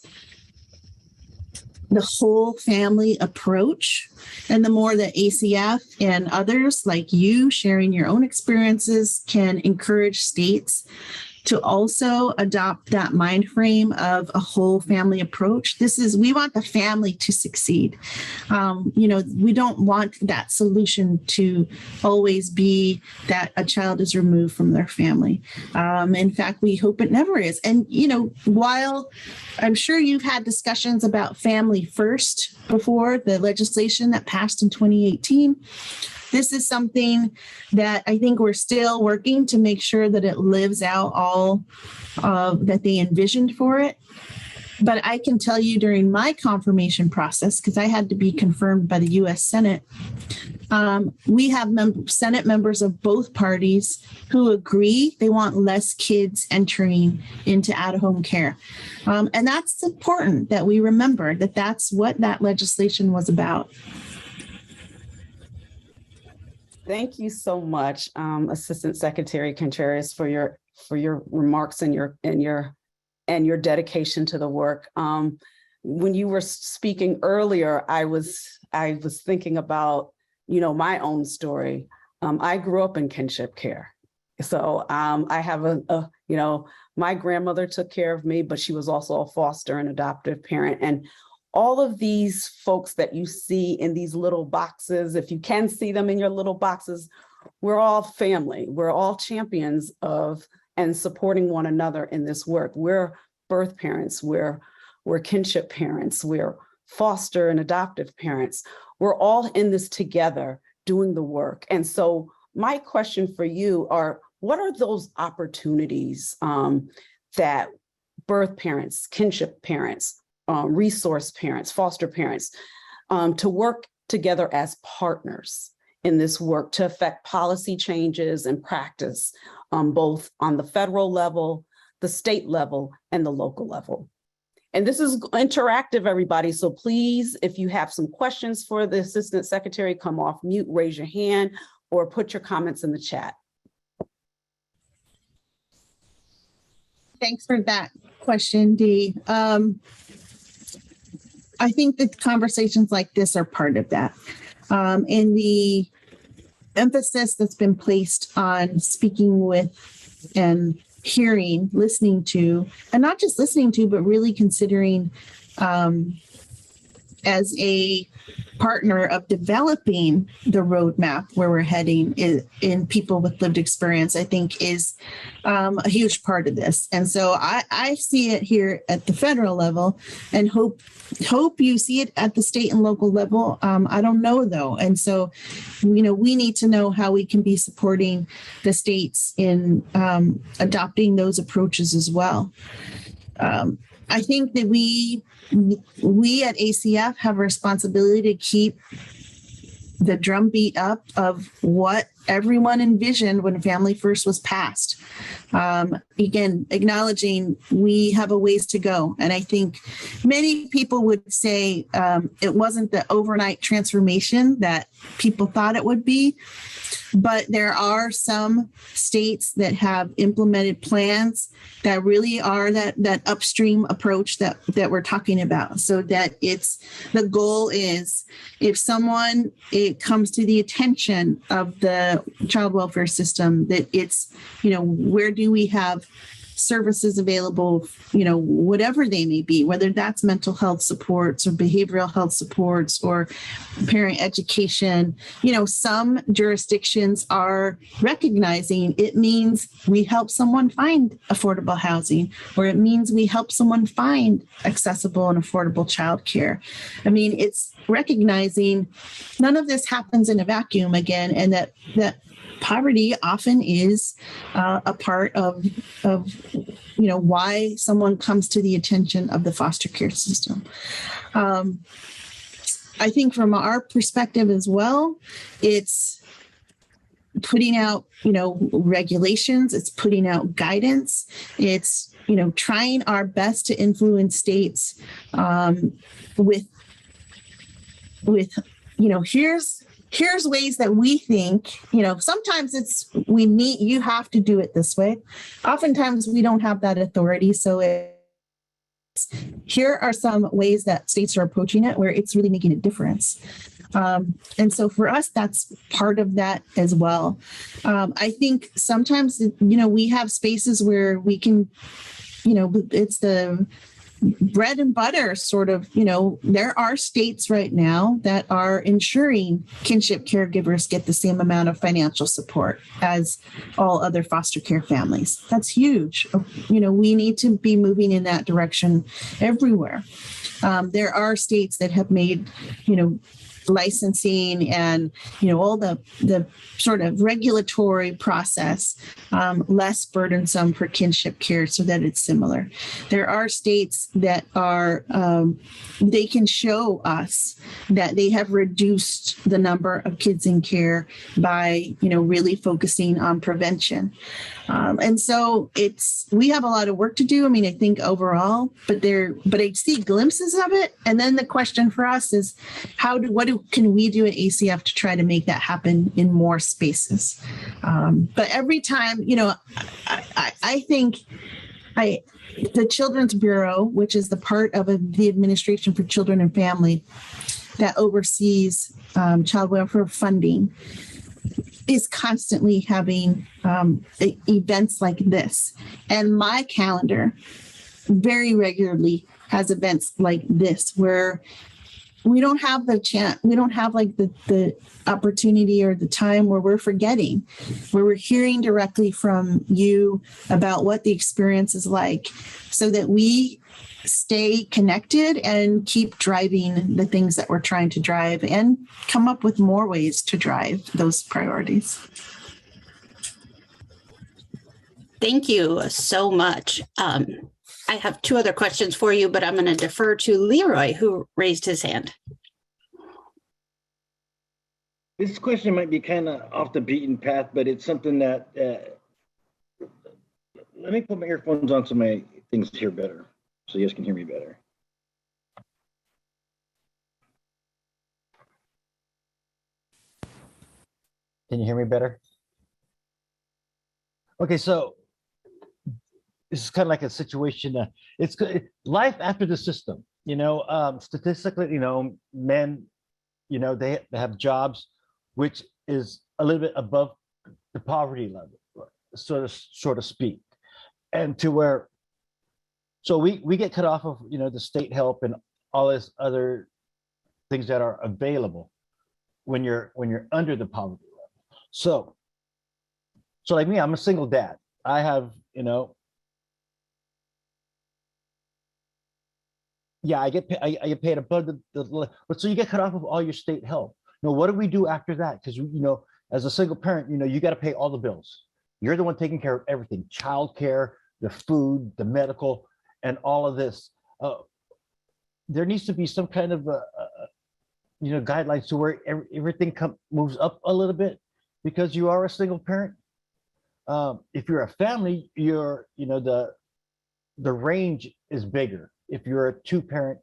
whole family approach, and the more that ACF and others like you sharing your own experiences can encourage states to also adopt that mind frame of a whole family approach. We want the family to succeed. We don't want that solution to always be that a child is removed from their family. In fact, we hope it never is. And, while I'm sure you've had discussions about family first before, the legislation that passed in 2018, this is something that I think we're still working to make sure that it lives out all that they envisioned for it. But I can tell you during my confirmation process, because I had to be confirmed by the U.S. Senate, we have Senate members of both parties who agree they want less kids entering into out-of-home care. And that's important that we remember that that's what that legislation was about.
Thank you so much, Assistant Secretary Contreras, for your remarks and your dedication to the work. When you were speaking earlier, I was thinking about my own story. I grew up in kinship care, so I have my grandmother took care of me, but she was also a foster and adoptive parent, and all of these folks that you see in these little boxes, if you can see them in your little boxes, we're all family. We're all champions of and supporting one another in this work. We're birth parents, we're kinship parents, we're foster and adoptive parents. We're all in this together doing the work. And so my question for you are, what are those opportunities that birth parents, kinship parents, resource parents, foster parents, to work together as partners in this work to affect policy changes and practice, both on the federal level, the state level, and the local level? And this is interactive, everybody. So please, if you have some questions for the Assistant Secretary, come off mute, raise your hand, or put your comments in the chat.
Thanks for that question, Dee. I think that conversations like this are part of that. And the emphasis that's been placed on speaking with and hearing, listening to, and not just listening to, but really considering as a partner of developing the roadmap where we're heading in people with lived experience, I think is a huge part of this. And so I see it here at the federal level and hope you see it at the state and local level. I don't know though. And so, we need to know how we can be supporting the states in adopting those approaches as well. I think that we at ACF have a responsibility to keep the drumbeat up of what everyone envisioned when Family First was passed. Again, acknowledging we have a ways to go. And I think many people would say it wasn't the overnight transformation that people thought it would be. But there are some states that have implemented plans that really are that upstream approach that we're talking about. So that the goal is if it comes to the attention of the child welfare system, that it's, where do we have services available, whatever they may be, whether that's mental health supports or behavioral health supports or parent education. Some jurisdictions are recognizing it means we help someone find affordable housing, or it means we help someone find accessible and affordable childcare. I mean, it's recognizing none of this happens in a vacuum again, and that poverty often is a part of why someone comes to the attention of the foster care system. I think from our perspective as well, it's putting out regulations, it's putting out guidance, it's trying our best to influence states with here's ways that we think, sometimes you have to do it this way. Oftentimes we don't have that authority. So here are some ways that states are approaching it where it's really making a difference. And so for us, that's part of that as well. I think sometimes, we have spaces where we can, it's the bread and butter sort of, there are states right now that are ensuring kinship caregivers get the same amount of financial support as all other foster care families. That's huge. We need to be moving in that direction everywhere. There are states that have made, licensing and all the sort of regulatory process less burdensome for kinship care so that it's similar. There are states that are they can show us that they have reduced the number of kids in care by really focusing on prevention. And so we have a lot of work to do. I mean, I think overall, but I see glimpses of it. And then the question for us is what can we do at ACF to try to make that happen in more spaces? But every time, I think the Children's Bureau, which is the part of the Administration for Children and Family that oversees child welfare funding, is constantly having events like this. And my calendar very regularly has events like this where we don't have the chance, we don't have like the opportunity or the time where we're forgetting, where we're hearing directly from you about what the experience is like so that we stay connected and keep driving the things that we're trying to drive and come up with more ways to drive those priorities.
Thank you so much. I have two other questions for you, but I'm going to defer to Leroy, who raised his hand.
This question might be kind of off the beaten path, but it's something that, let me put my earphones on so my things hear better, so you guys can hear me better. Can you hear me better? Okay, so this is kind of like a situation. It's life after the system. Statistically, men, they have jobs which is a little bit above the poverty level, so to speak, and to where. So we get cut off of the state help and all this other things that are available when you're under the poverty level. So like me, I'm a single dad. I have yeah, I get paid above the but so you get cut off of all your state help. What do we do after that? Because as a single parent, you got to pay all the bills. You're the one taking care of everything: childcare, the food, the medical, and all of this. There needs to be some kind of guidelines to where everything moves up a little bit, because you are a single parent. If you're a family, the range is bigger. If you're a two-parent,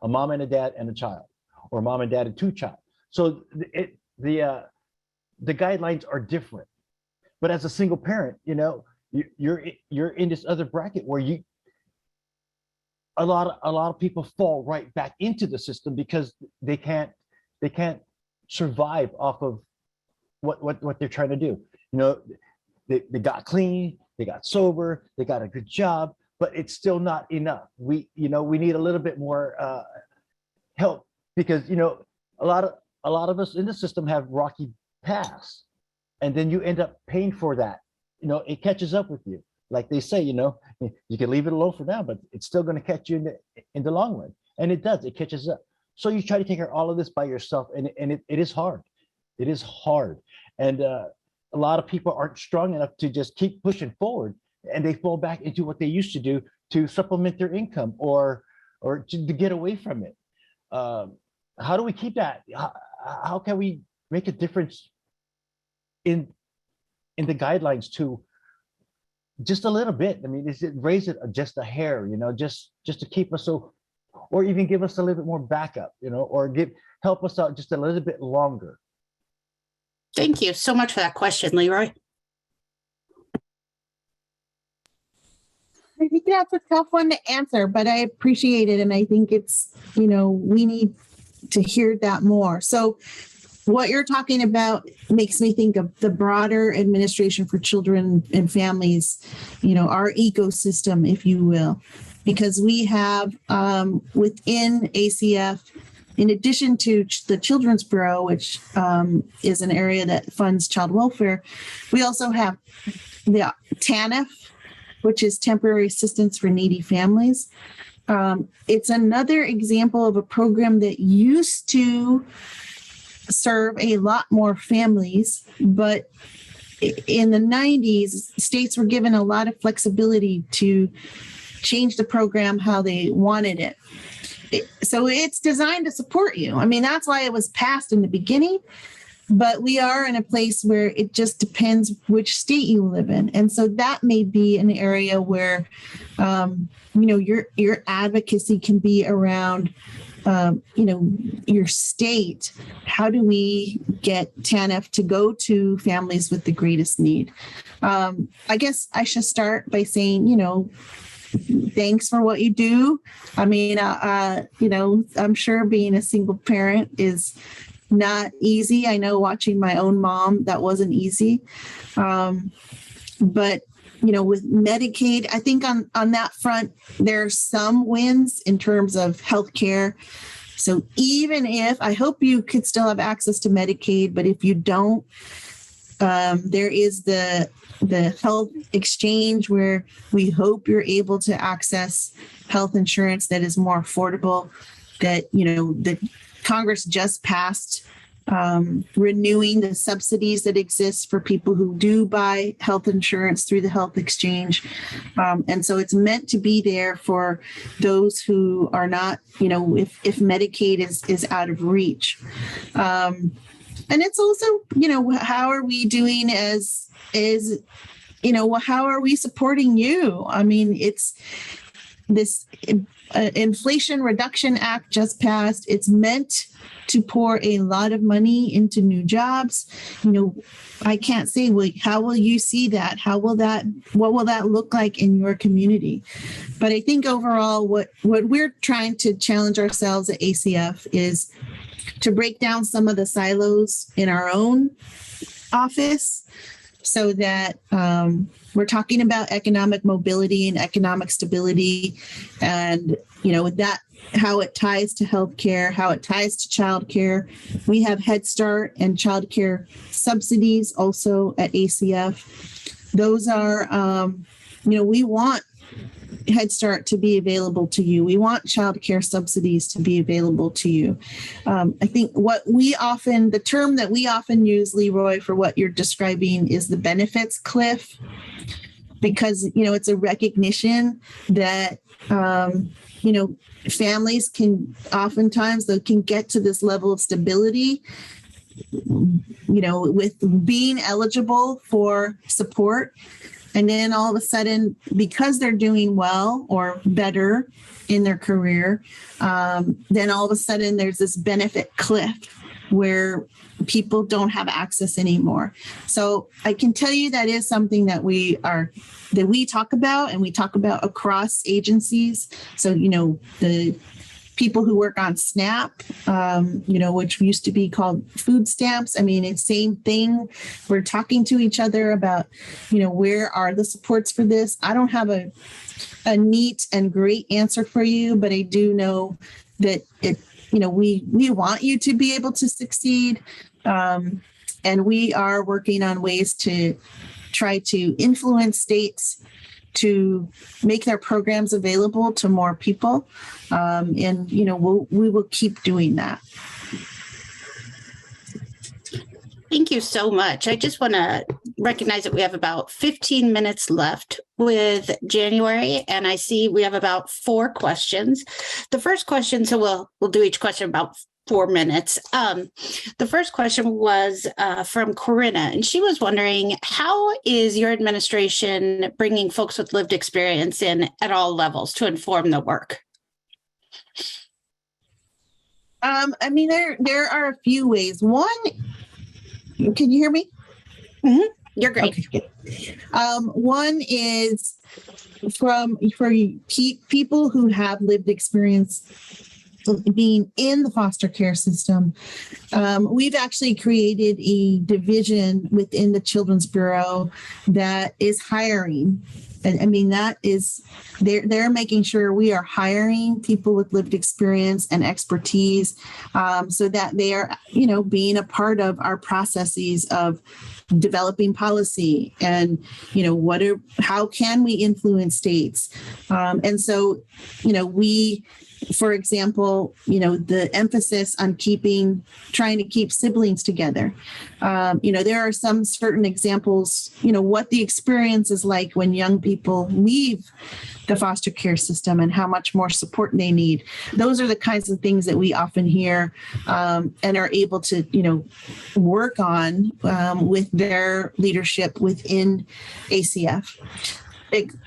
a mom and a dad and a child, or a mom and dad and two child. So the guidelines are different. But as a single parent, you're in this other bracket where a lot of people fall right back into the system because they can't survive off of what they're trying to do. They got clean, they got sober, they got a good job, but it's still not enough. We need a little bit more help, because a lot of us in the system have rocky pasts, and then you end up paying for that. It catches up with you. Like they say, you can leave it alone for now, but it's still going to catch you in the long run. And it does, it catches up. So you try to take care of all of this by yourself, and it is hard. It is hard. And a lot of people aren't strong enough to just keep pushing forward, and they fall back into what they used to do to supplement their income or to get away from it. How do we keep that? How can we make a difference in the guidelines to just a little bit? I mean, is it raise it just a hair, just to keep us or even give us a little bit more backup, or help us out just a little bit longer?
Thank you so much for that question, Leroy.
I think that's a tough one to answer, but I appreciate it. And I think it's, we need to hear that more. So what you're talking about makes me think of the broader administration for children and families, our ecosystem, if you will, because we have within ACF, in addition to the Children's Bureau, which is an area that funds child welfare, we also have the TANF, which is Temporary Assistance for Needy Families. It's another example of a program that used to serve a lot more families, but in the 90s, states were given a lot of flexibility to change the program how they wanted it. So it's designed to support you. I mean, that's why it was passed in the beginning, but we are in a place where it just depends which state you live in. And so that may be an area where, your advocacy can be around your state. How do we get TANF to go to families with the greatest need? I guess I should start by saying, thanks for what you do. I mean, I'm sure being a single parent is not easy. I know watching my own mom, that wasn't easy. But with Medicaid, I think on that front, there are some wins in terms of healthcare. So even if, I hope you could still have access to Medicaid, but if you don't, there is the health exchange where we hope you're able to access health insurance that is more affordable, that, that Congress just passed renewing the subsidies that exist for people who do buy health insurance through the health exchange. And so it's meant to be there for those who are not, if Medicaid is out of reach. And it's also, how are we doing how are we supporting you? I mean, it's this Inflation Reduction Act just passed. It's meant to pour a lot of money into new jobs. I can't say, how will you see that? What will that look like in your community? But I think overall, what we're trying to challenge ourselves at ACF is to break down some of the silos in our own office so that we're talking about economic mobility and economic stability, and with that, how it ties to healthcare, how it ties to childcare. We have Head Start and childcare subsidies also at ACF. Those are, we want Head Start to be available to you. We want childcare subsidies to be available to you. I think the term that we often use, Leroy, for what you're describing is the benefits cliff, because, it's a recognition that, families can oftentimes, they can get to this level of stability, with being eligible for support. And then all of a sudden, because they're doing well or better in their career, then all of a sudden there's this benefit cliff where people don't have access anymore. So I can tell you that is something that we talk about, and we talk about across agencies. So, the people who work on SNAP, which used to be called food stamps. I mean, it's same thing. We're talking to each other about, where are the supports for this? I don't have a neat and great answer for you, but I do know that we want you to be able to succeed. And we are working on ways to try to influence states to make their programs available to more people. And we will keep doing that.
Thank you so much. I just want to recognize that we have about 15 minutes left with January, and I see we have about 4 questions. The first question, so we'll do each question about 4 minutes. The first question was from Corinna, and she was wondering, how is your administration bringing folks with lived experience in at all levels to inform the work?
There are a few ways. One, can you hear me?
Mm-hmm. You're great.
Okay, one is for people who have lived experience being in the foster care system, we've actually created a division within the Children's Bureau that is hiring. And I mean, that is, they're making sure we are hiring people with lived experience and expertise, so that they are, being a part of our processes of developing policy and, how can we influence states? And so, we, for example, the emphasis on trying to keep siblings together. There are some certain examples, what the experience is like when young people leave the foster care system and how much more support they need. Those are the kinds of things that we often hear and are able to, work on with their leadership within ACF.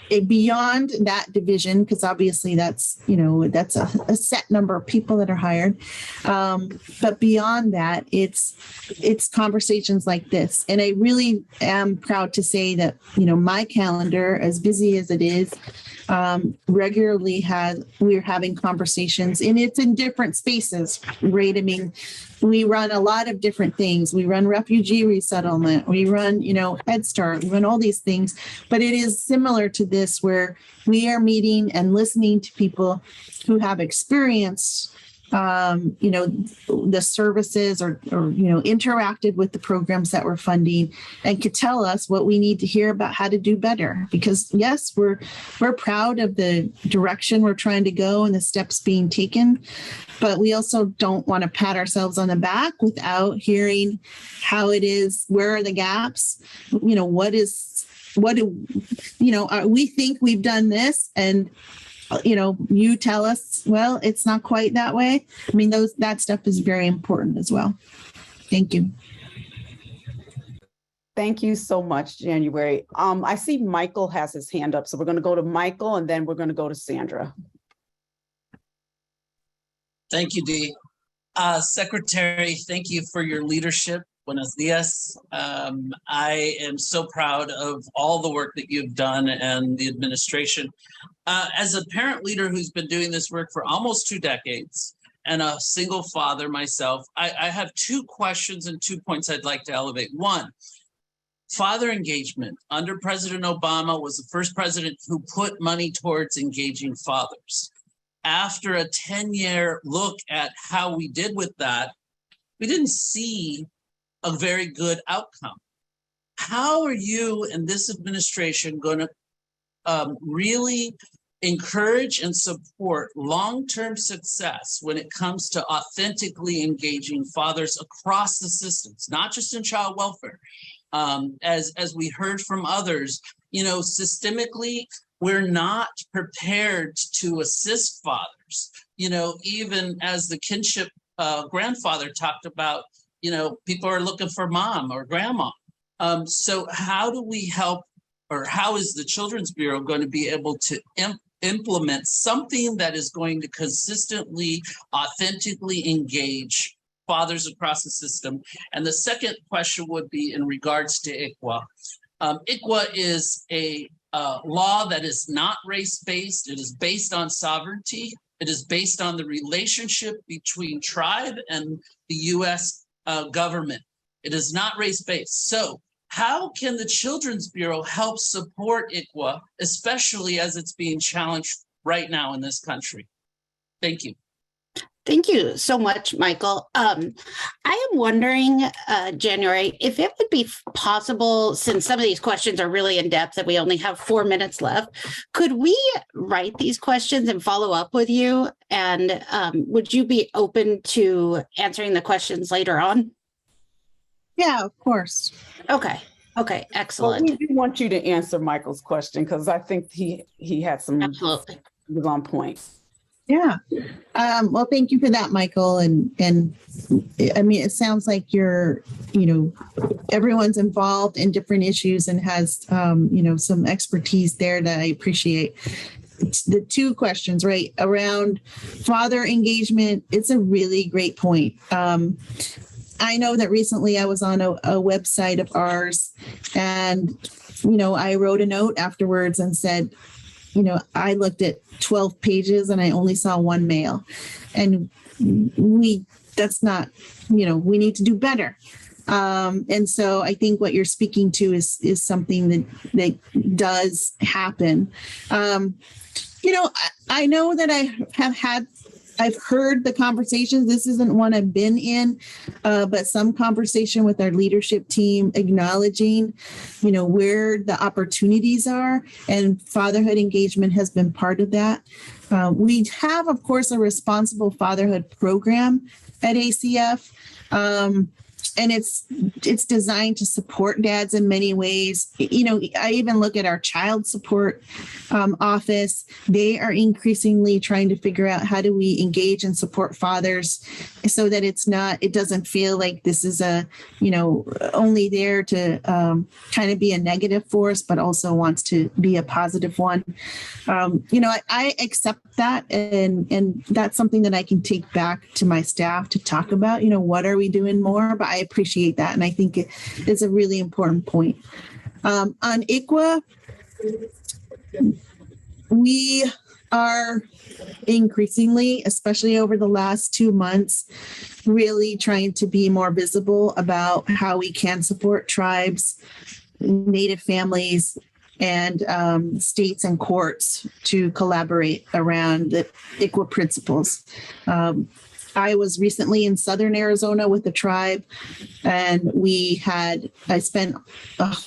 Beyond that division, because obviously that's a set number of people that are hired, but beyond that, it's conversations like this. And I really am proud to say that my calendar, as busy as it is, regularly we're having conversations, and it's in different spaces, right? I mean, we run a lot of different things. We run refugee resettlement. We run, Head Start. We run all these things. But it is similar to this, where we are meeting and listening to people who have experienced, the services or interacted with the programs that we're funding, and could tell us what we need to hear about how to do better. Because yes, we're proud of the direction we're trying to go and the steps being taken, but we also don't want to pat ourselves on the back without hearing how it is, where are the gaps, we think we've done this, and you tell us, well, it's not quite that way. I mean, that stuff is very important as well. Thank you.
Thank you so much, January. I see Michael has his hand up, so we're going to go to Michael, and then we're going to go to Sandra.
Thank you, Dee. Secretary, thank you for your leadership. Buenos dias. I am so proud of all the work that you've done and the administration. As a parent leader who's been doing this work for almost 2 decades and a single father myself, I have 2 questions and 2 points I'd like to elevate. One, father engagement. Under President Obama was the first president who put money towards engaging fathers. After a 10-year look at how we did with that, we didn't see a very good outcome. How are you and this administration going to really encourage and support long-term success when it comes to authentically engaging fathers across the systems, not just in child welfare? As we heard from others, systemically, we're not prepared to assist fathers. Even as the kinship grandfather talked about, people are looking for mom or grandma. So how do we help, or how is the Children's Bureau going to be able to implement something that is going to consistently, authentically engage fathers across the system? And the second question would be in regards to ICWA. ICWA is a law that is not race-based. It is based on sovereignty. It is based on the relationship between tribe and the U.S. Government. It is not race-based. So how can the Children's Bureau help support ICWA, especially as it's being challenged right now in this country? Thank you.
Thank you so much, Michael. I am wondering, January, if it would be possible, since some of these questions are really in depth and we only have 4 minutes left, could we write these questions and follow up with you? And would you be open to answering the questions later on?
Yeah, of course.
Okay, excellent.
Well, we do want you to answer Michael's question, because I think he had some,
absolutely,
he was on point.
Yeah. Well, thank you for that, Michael. And I mean, it sounds like everyone's involved in different issues and has, some expertise there that I appreciate. The 2 questions, right, around father engagement, it's a really great point. I know that recently I was on a website of ours, and, I wrote a note afterwards and said, I looked at 12 pages and I only saw one male. And that's not, we need to do better. And so I think what you're speaking to is something that does happen. I know that I've heard the conversations. This isn't one I've been in, but some conversation with our leadership team acknowledging, where the opportunities are, and fatherhood engagement has been part of that. We have, of course, a responsible fatherhood program at ACF. And it's designed to support dads in many ways. I even look at our child support office. They are increasingly trying to figure out how do we engage and support fathers so that it doesn't feel like this is only there to kind of be a negative force, but also wants to be a positive one. I accept that, and that's something that I can take back to my staff to talk about, what are we doing more? But I appreciate that. And I think it's a really important point. On ICWA, we are increasingly, especially over the last 2 months, really trying to be more visible about how we can support tribes, Native families, and states and courts to collaborate around the ICWA principles. I was recently in Southern Arizona with the tribe, and I spent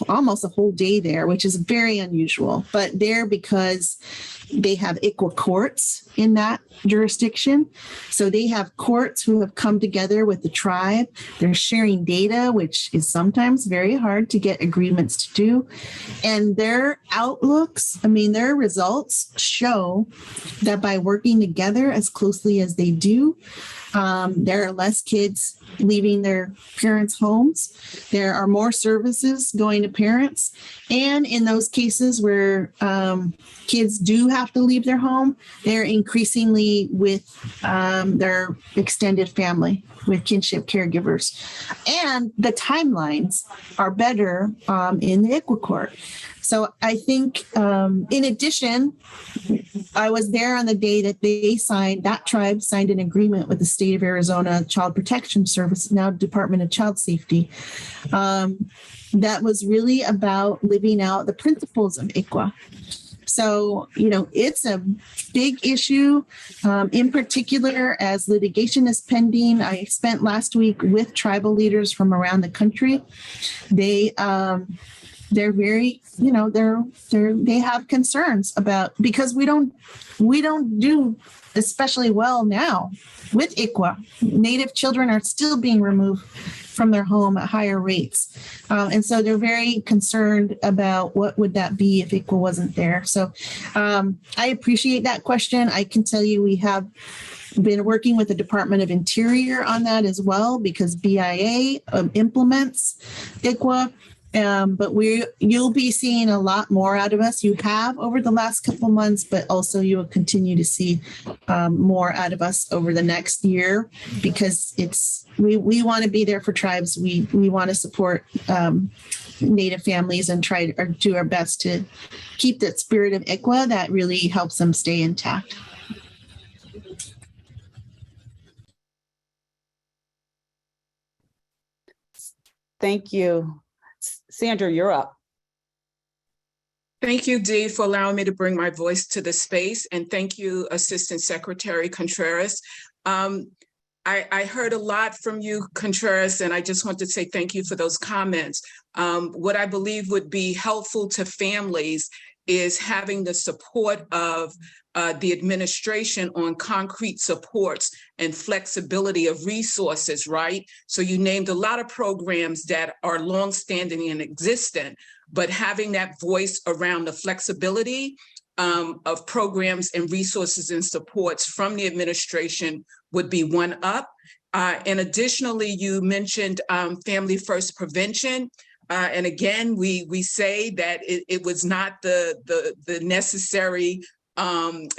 almost a whole day there, which is very unusual, but there because they have ICWA courts in that jurisdiction. So they have courts who have come together with the tribe. They're sharing data, which is sometimes very hard to get agreements to do. And their outlooks, their results show that by working together as closely as they do, there are less kids leaving their parents' homes. There are more services going to parents. And in those cases where kids do have to leave their home, they're increasingly with their extended family, with kinship caregivers. And the timelines are better in the ICWA court. So I think, in addition, I was there on the day that that tribe signed an agreement with the state of Arizona Child Protection Service, now Department of Child Safety, that was really about living out the principles of ICWA. So, it's a big issue, in particular, as litigation is pending. I spent last week with tribal leaders from around the country. They're very, they have concerns about, because we don't do especially well now with ICWA. Native children are still being removed from their home at higher rates. And so they're very concerned about what would that be if ICWA wasn't there. So I appreciate that question. I can tell you we have been working with the Department of Interior on that as well, because BIA implements ICWA. But you'll be seeing a lot more out of us. You have over the last couple months, but also you will continue to see more out of us over the next year, because we want to be there for tribes. We want to support Native families and try to do our best to keep that spirit of ICWA that really helps them stay intact.
Thank you. Sandra, you're up.
Thank you, Dee, for allowing me to bring my voice to the space. And thank you, Assistant Secretary Contreras. I heard a lot from you, Contreras, and I just want to say thank you for those comments. What I believe would be helpful to families is having the support of the administration on concrete supports and flexibility of resources, right? So you named a lot of programs that are longstanding and existent, but having that voice around the flexibility of programs and resources and supports from the administration would be one up. And additionally, you mentioned family first prevention. And again, we say that it was not the necessary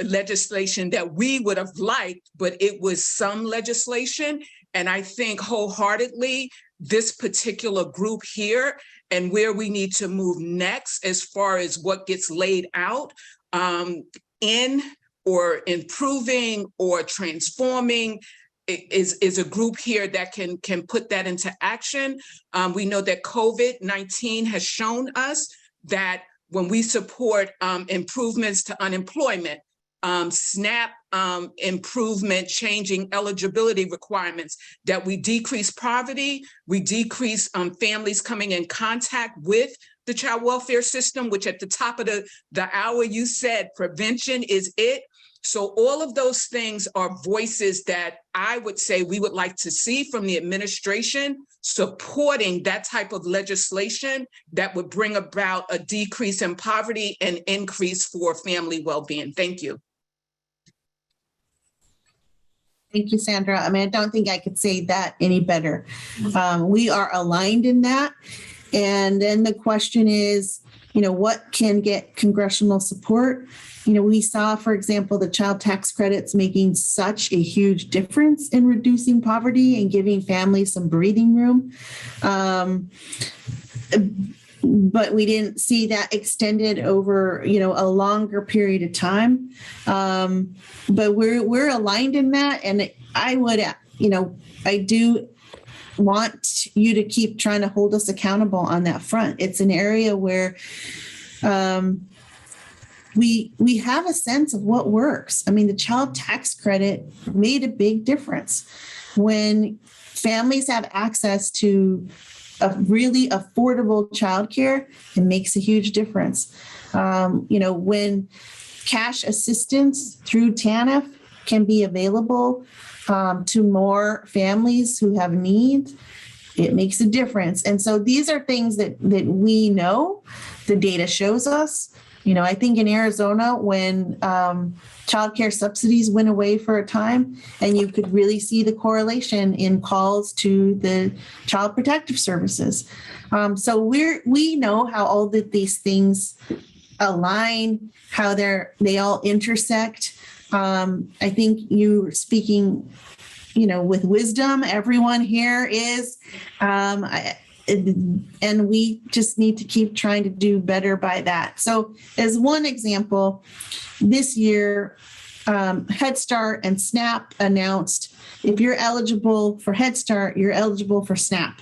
legislation that we would have liked, but it was some legislation. And I think wholeheartedly, this particular group here and where we need to move next as far as what gets laid out in or improving or transforming is a group here that can put that into action. We know that COVID-19 has shown us that when we support improvements to unemployment, SNAP improvement, changing eligibility requirements, that we decrease poverty, we decrease families coming in contact with the child welfare system, which at the top of the hour you said prevention is it. So all of those things are voices that I would say we would like to see from the administration supporting that type of legislation that would bring about a decrease in poverty and increase for family well-being. Thank you.
Thank you, Sandra. I mean, I don't think I could say that any better. We are aligned in that. And then the question is, what can get congressional support? We saw, for example, the child tax credits making such a huge difference in reducing poverty and giving families some breathing room. But we didn't see that extended over, a longer period of time. But we're aligned in that. And I would, I do want you to keep trying to hold us accountable on that front. It's an area where we have a sense of what works. I mean, the child tax credit made a big difference. When families have access to a really affordable childcare, it makes a huge difference. When cash assistance through TANF can be available to more families who have needs, it makes a difference. And so these are things that we know, the data shows us. I think in Arizona, when childcare subsidies went away for a time, and you could really see the correlation in calls to the Child Protective Services. So we know how all of these things align, how they all intersect. I think you're speaking, with wisdom. Everyone here is. And we just need to keep trying to do better by that. So as one example, this year, Head Start and SNAP announced if you're eligible for Head Start, you're eligible for SNAP.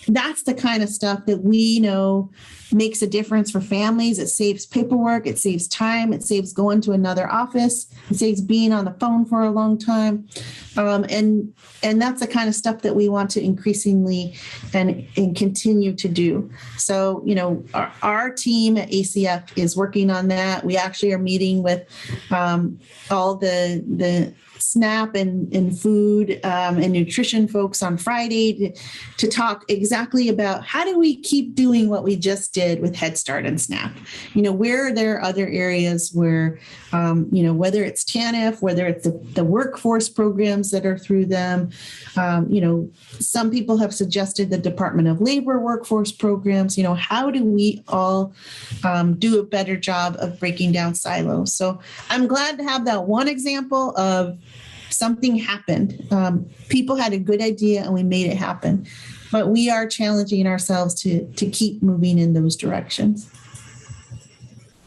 That's the kind of stuff that we know makes a difference for families. It saves paperwork, it saves time, it saves going to another office, it saves being on the phone for a long time. And that's the kind of stuff that we want to increasingly and continue to do. So, our team at ACF is working on that. We actually are meeting with all the SNAP and food and nutrition folks on Friday to talk exactly about how do we keep doing what we just did with Head Start and SNAP. Where are there other areas where, whether it's TANF, whether it's the workforce programs that are through them, some people have suggested the Department of Labor workforce programs. How do we all do a better job of breaking down silos? So I'm glad to have that one example of something happened. People had a good idea and we made it happen. But we are challenging ourselves to keep moving in those directions.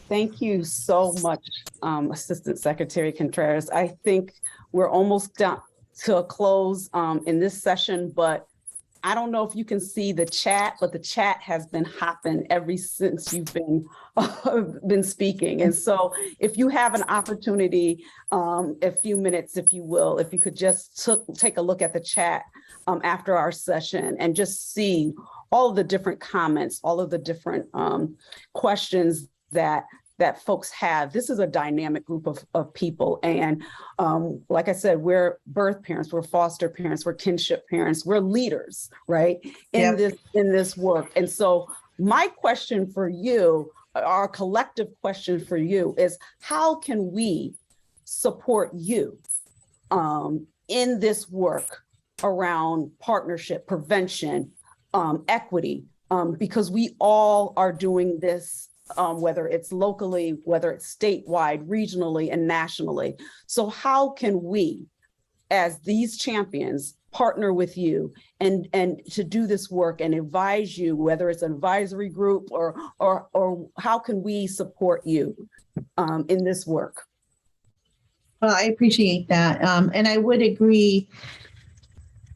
Thank you so much, Assistant Secretary Contreras. I think we're almost down to a close in this session, but I don't know if you can see the chat, but the chat has been hopping ever since you've been speaking. And so if you have an opportunity, a few minutes, if you will, if you could just take a look at the chat after our session and just see all of the different comments, all of the different questions that folks have. This is a dynamic group of people. And like I said, we're birth parents, we're foster parents, we're kinship parents, we're leaders, right? In this work. And so my question for you, our collective question for you is, how can we support you in this work around partnership, prevention, equity? Because we all are doing this, whether it's locally, whether it's statewide, regionally, and nationally. So how can we, as these champions, partner with you and to do this work and advise you, whether it's an advisory group or how can we support you in this work?
Well, I appreciate that. And I would agree,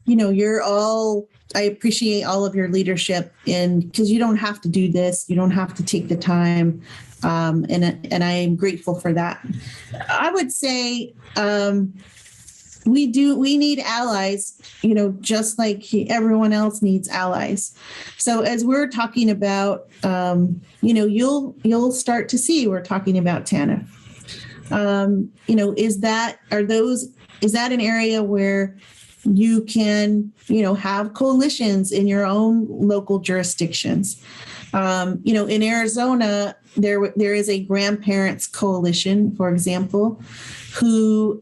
I appreciate all of your leadership, and because you don't have to do this, you don't have to take the time. And I am grateful for that. I would say we need allies, just like everyone else needs allies. So as we're talking about, you'll start to see we're talking about TANF. Is that an area where you can, have coalitions in your own local jurisdictions? In Arizona, there is a grandparents coalition, for example, who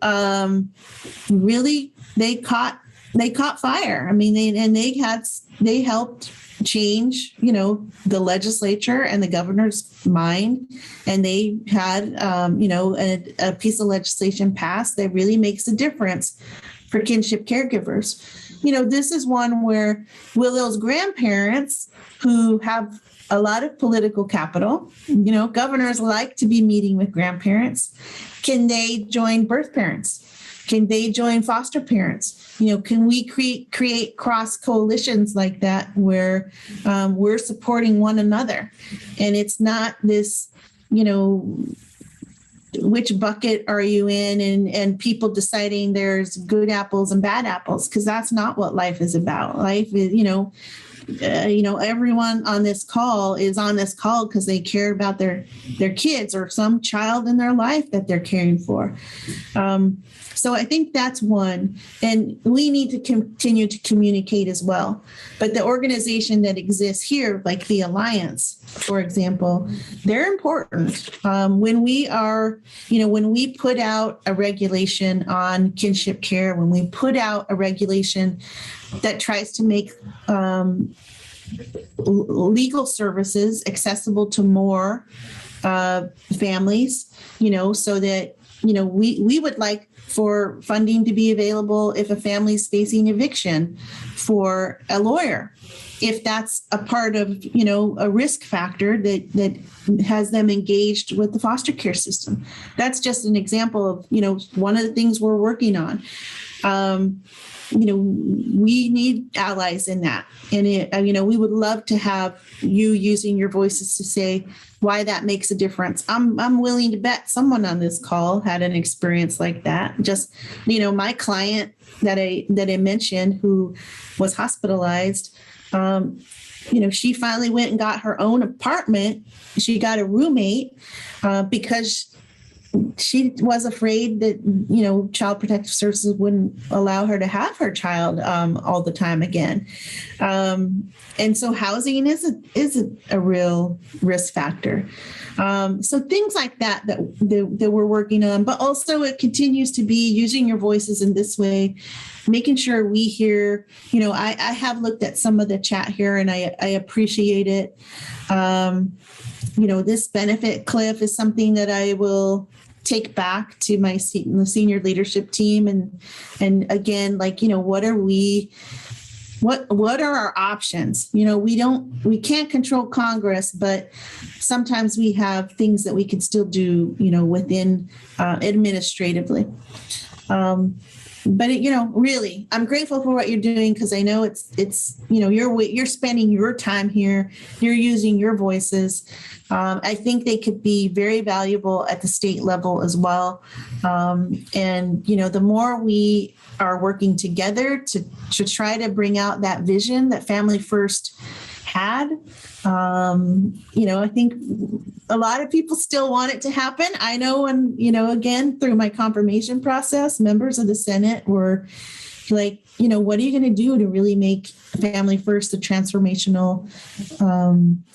really they caught fire. I mean, they helped change, the legislature and the governor's mind, and they had, a piece of legislation passed that really makes a difference for kinship caregivers. This is one where will those grandparents who have a lot of political capital, governors like to be meeting with grandparents. Can they join birth parents? Can they join foster parents? Can we create cross coalitions like that where we're supporting one another? And it's not this, which bucket are you in, and people deciding there's good apples and bad apples, because that's not what life is about. Life is, everyone on this call is on this call because they care about their kids or some child in their life that they're caring for. So I think that's one, and we need to continue to communicate as well. But the organization that exists here, like the Alliance, for example, they're important. When we put out a regulation on kinship care, when we put out a regulation that tries to make legal services accessible to more families, so that, we would like for funding to be available if a family is facing eviction for a lawyer, if that's a part of, a risk factor that has them engaged with the foster care system. That's just an example of, one of the things we're working on. We need allies in that. And, we would love to have you using your voices to say why that makes a difference. I'm willing to bet someone on this call had an experience like that. Just, my client that I mentioned who was hospitalized, she finally went and got her own apartment. She got a roommate because she was afraid that, Child Protective Services wouldn't allow her to have her child all the time again. And so housing is a real risk factor. So things like that we're working on, but also it continues to be using your voices in this way, making sure we hear, I have looked at some of the chat here and I appreciate it. This benefit cliff is something that I will take back to my senior leadership team. And again, what are our options? We can't control Congress, but sometimes we have things that we can still do, within administratively. But really, I'm grateful for what you're doing, because I know it's you're spending your time here, you're using your voices. I think they could be very valuable at the state level as well. And the more we are working together to try to bring out that vision that Family First had, I think a lot of people still want it to happen. I know, and again, through my confirmation process, members of the Senate were like, what are you going to do to really make Family First the transformational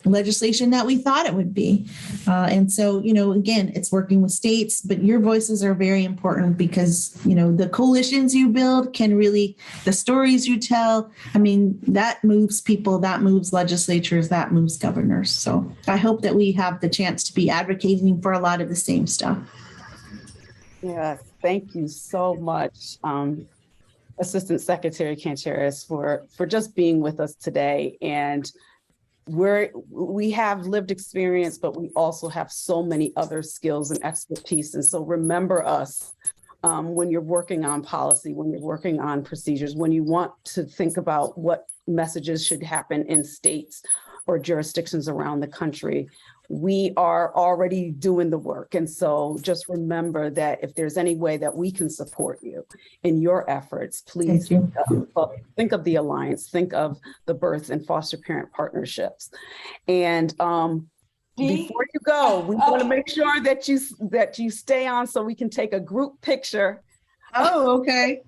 legislation that we thought it would be? And so, again, it's working with states, but your voices are very important because, the coalitions you build can really, the stories you tell, that moves people, that moves legislatures, that moves governors. So I hope that we have the chance to be advocating for a lot of the same stuff.
Yes, thank you so much. Assistant Secretary Cancheras for just being with us today. And we have lived experience, but we also have so many other skills and expertise. And so remember us when you're working on policy, when you're working on procedures, when you want to think about what messages should happen in states or jurisdictions around the country. We are already doing the work. And so just remember that if there's any way that we can support you in your efforts, please think of the Alliance, think of the birth and foster parent partnerships. And before you go, we want to make sure that you stay on so we can take a group picture.
Oh, okay.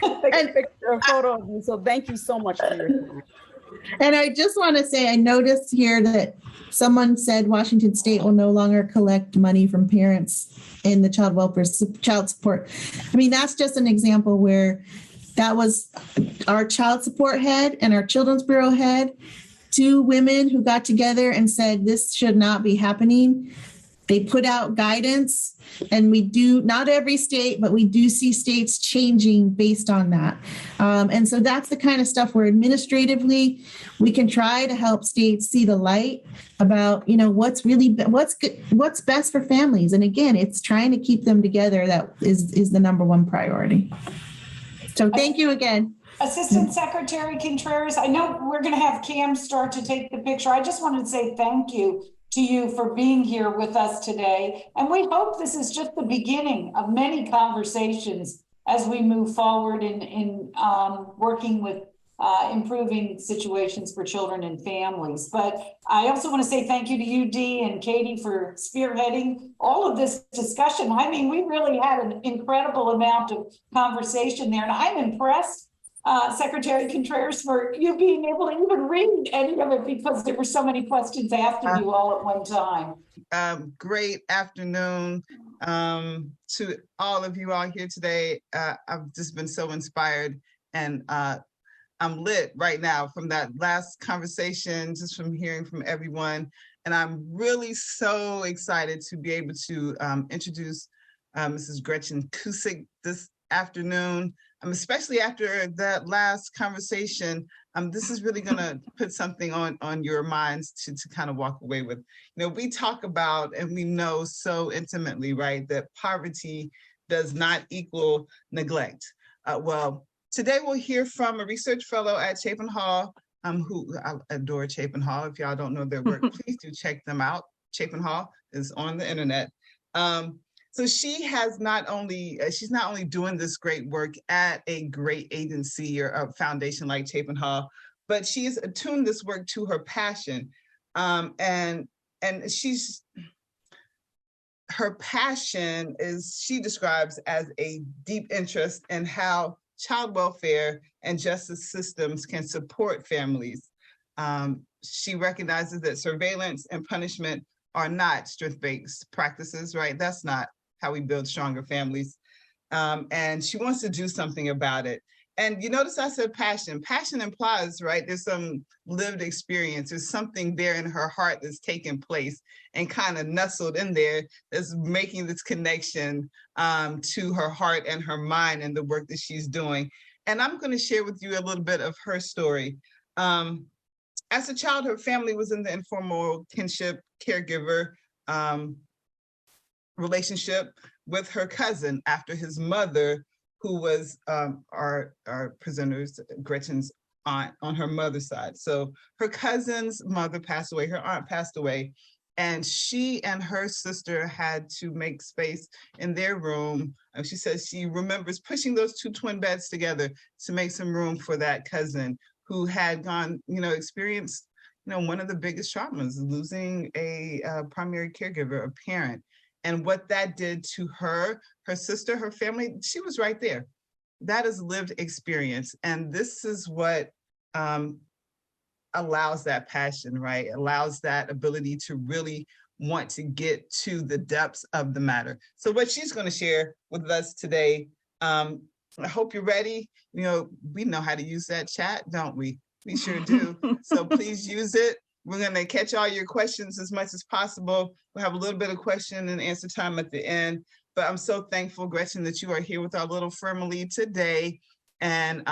Take a picture, a photo of you. So thank you so much for your time.
And I just want to say, I noticed here that someone said Washington State will no longer collect money from parents in the child welfare, child support. I mean, that's just an example where that was our child support head and our children's bureau head, two women who got together and said, this should not be happening. They put out guidance, and we do, not every state, but we do see states changing based on that. And so that's the kind of stuff where administratively we can try to help states see the light about, what's good, what's best for families. And again, it's trying to keep them together. That is the number one priority. So thank you again.
Assistant Secretary Contreras, I know we're going to have Cam start to take the picture. I just wanted to say thank you to you for being here with us today. And we hope this is just the beginning of many conversations as we move forward in working with improving situations for children and families. But I also want to say thank you to you, Dee and Katie, for spearheading all of this discussion. I mean, we really had an incredible amount of conversation there, and I'm impressed, Secretary Contreras, for you being able to even read any of it because there were so many questions asked of you all at one time.
Great afternoon to all of you all here today. I've just been so inspired, and I'm lit right now from that last conversation, just from hearing from everyone. And I'm really so excited to be able to introduce Mrs. Gretchen Cusick this afternoon. Especially after that last conversation, this is really going to put something on your minds to kind of walk away with. We talk about, and we know so intimately, right, that poverty does not equal neglect. Well, today we'll hear from a research fellow at Chapin Hall, who I adore Chapin Hall. If y'all don't know their work, please do check them out. Chapin Hall is on the internet. So she has she's not only doing this great work at a great agency or a foundation like Chapin Hall, but she's attuned this work to her passion. And her passion is, she describes as a deep interest in how child welfare and justice systems can support families. She recognizes that surveillance and punishment are not strength-based practices, right? That's not how we build stronger families. And she wants to do something about it. And you notice I said passion. Passion implies, right, there's some lived experience. There's something there in her heart that's taking place and kind of nestled in there that's making this connection to her heart and her mind and the work that she's doing. And I'm going to share with you a little bit of her story. As a child, her family was in the informal kinship caregiver relationship with her cousin after his mother, who was our presenter's Gretchen's aunt on her mother's side. So her cousin's mother passed away, her aunt passed away, and she and her sister had to make space in their room. And she says she remembers pushing those two twin beds together to make some room for that cousin who had experienced, one of the biggest traumas, losing a primary caregiver, a parent. And what that did to her sister, her family, she was right there. That is lived experience. And this is what allows that passion, right? Allows that ability to really want to get to the depths of the matter. So what she's going to share with us today, I hope you're ready. We know how to use that chat, don't we? We sure do. So please use it. We're going to catch all your questions as much as possible. We'll have a little bit of question and answer time at the end. But I'm so thankful, Gretchen, that you are here with our little family today. And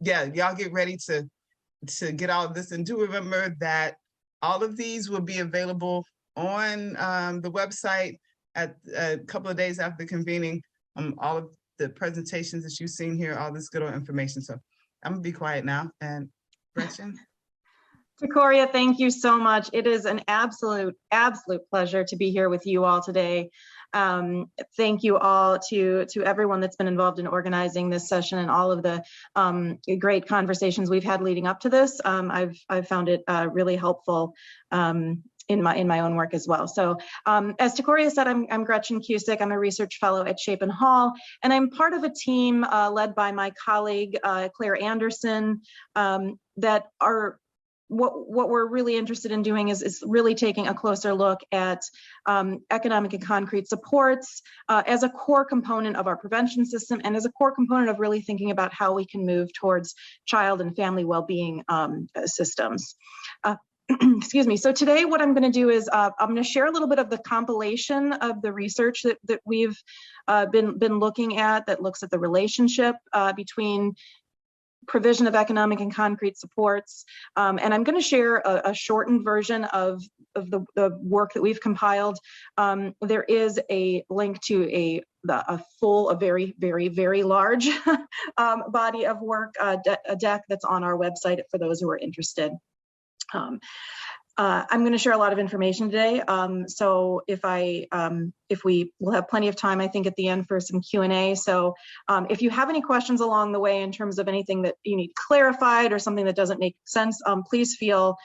yeah, y'all get ready to get all of this. And do remember that all of these will be available on the website at a couple of days after the convening. All of the presentations that you've seen here, all this good old information. So I'm gonna be quiet now. And Gretchen.
Takoria, thank you so much. It is an absolute pleasure to be here with you all today. Thank you all to everyone that's been involved in organizing this session and all of the great conversations we've had leading up to this. I've found it really helpful in my own work as well. So as Takoria said, I'm Gretchen Cusick. I'm a research fellow at Chapin Hall, and I'm part of a team led by my colleague, Claire Anderson, that are what we're really interested in doing is really taking a closer look at economic and concrete supports as a core component of our prevention system and as a core component of really thinking about how we can move towards child and family well-being systems. Excuse me. So today what I'm going to do is I'm going to share a little bit of the compilation of the research that we've been looking at that looks at the relationship between provision of economic and concrete supports. And I'm going to share a shortened version of the work that we've compiled. There is a link to a very, very, very large body of work, a deck that's on our website for those who are interested. I'm going to share a lot of information today. So if we will have plenty of time, I think at the end for some Q&A. So if you have any questions along the way in terms of anything that you need clarified or something that doesn't make sense, please feel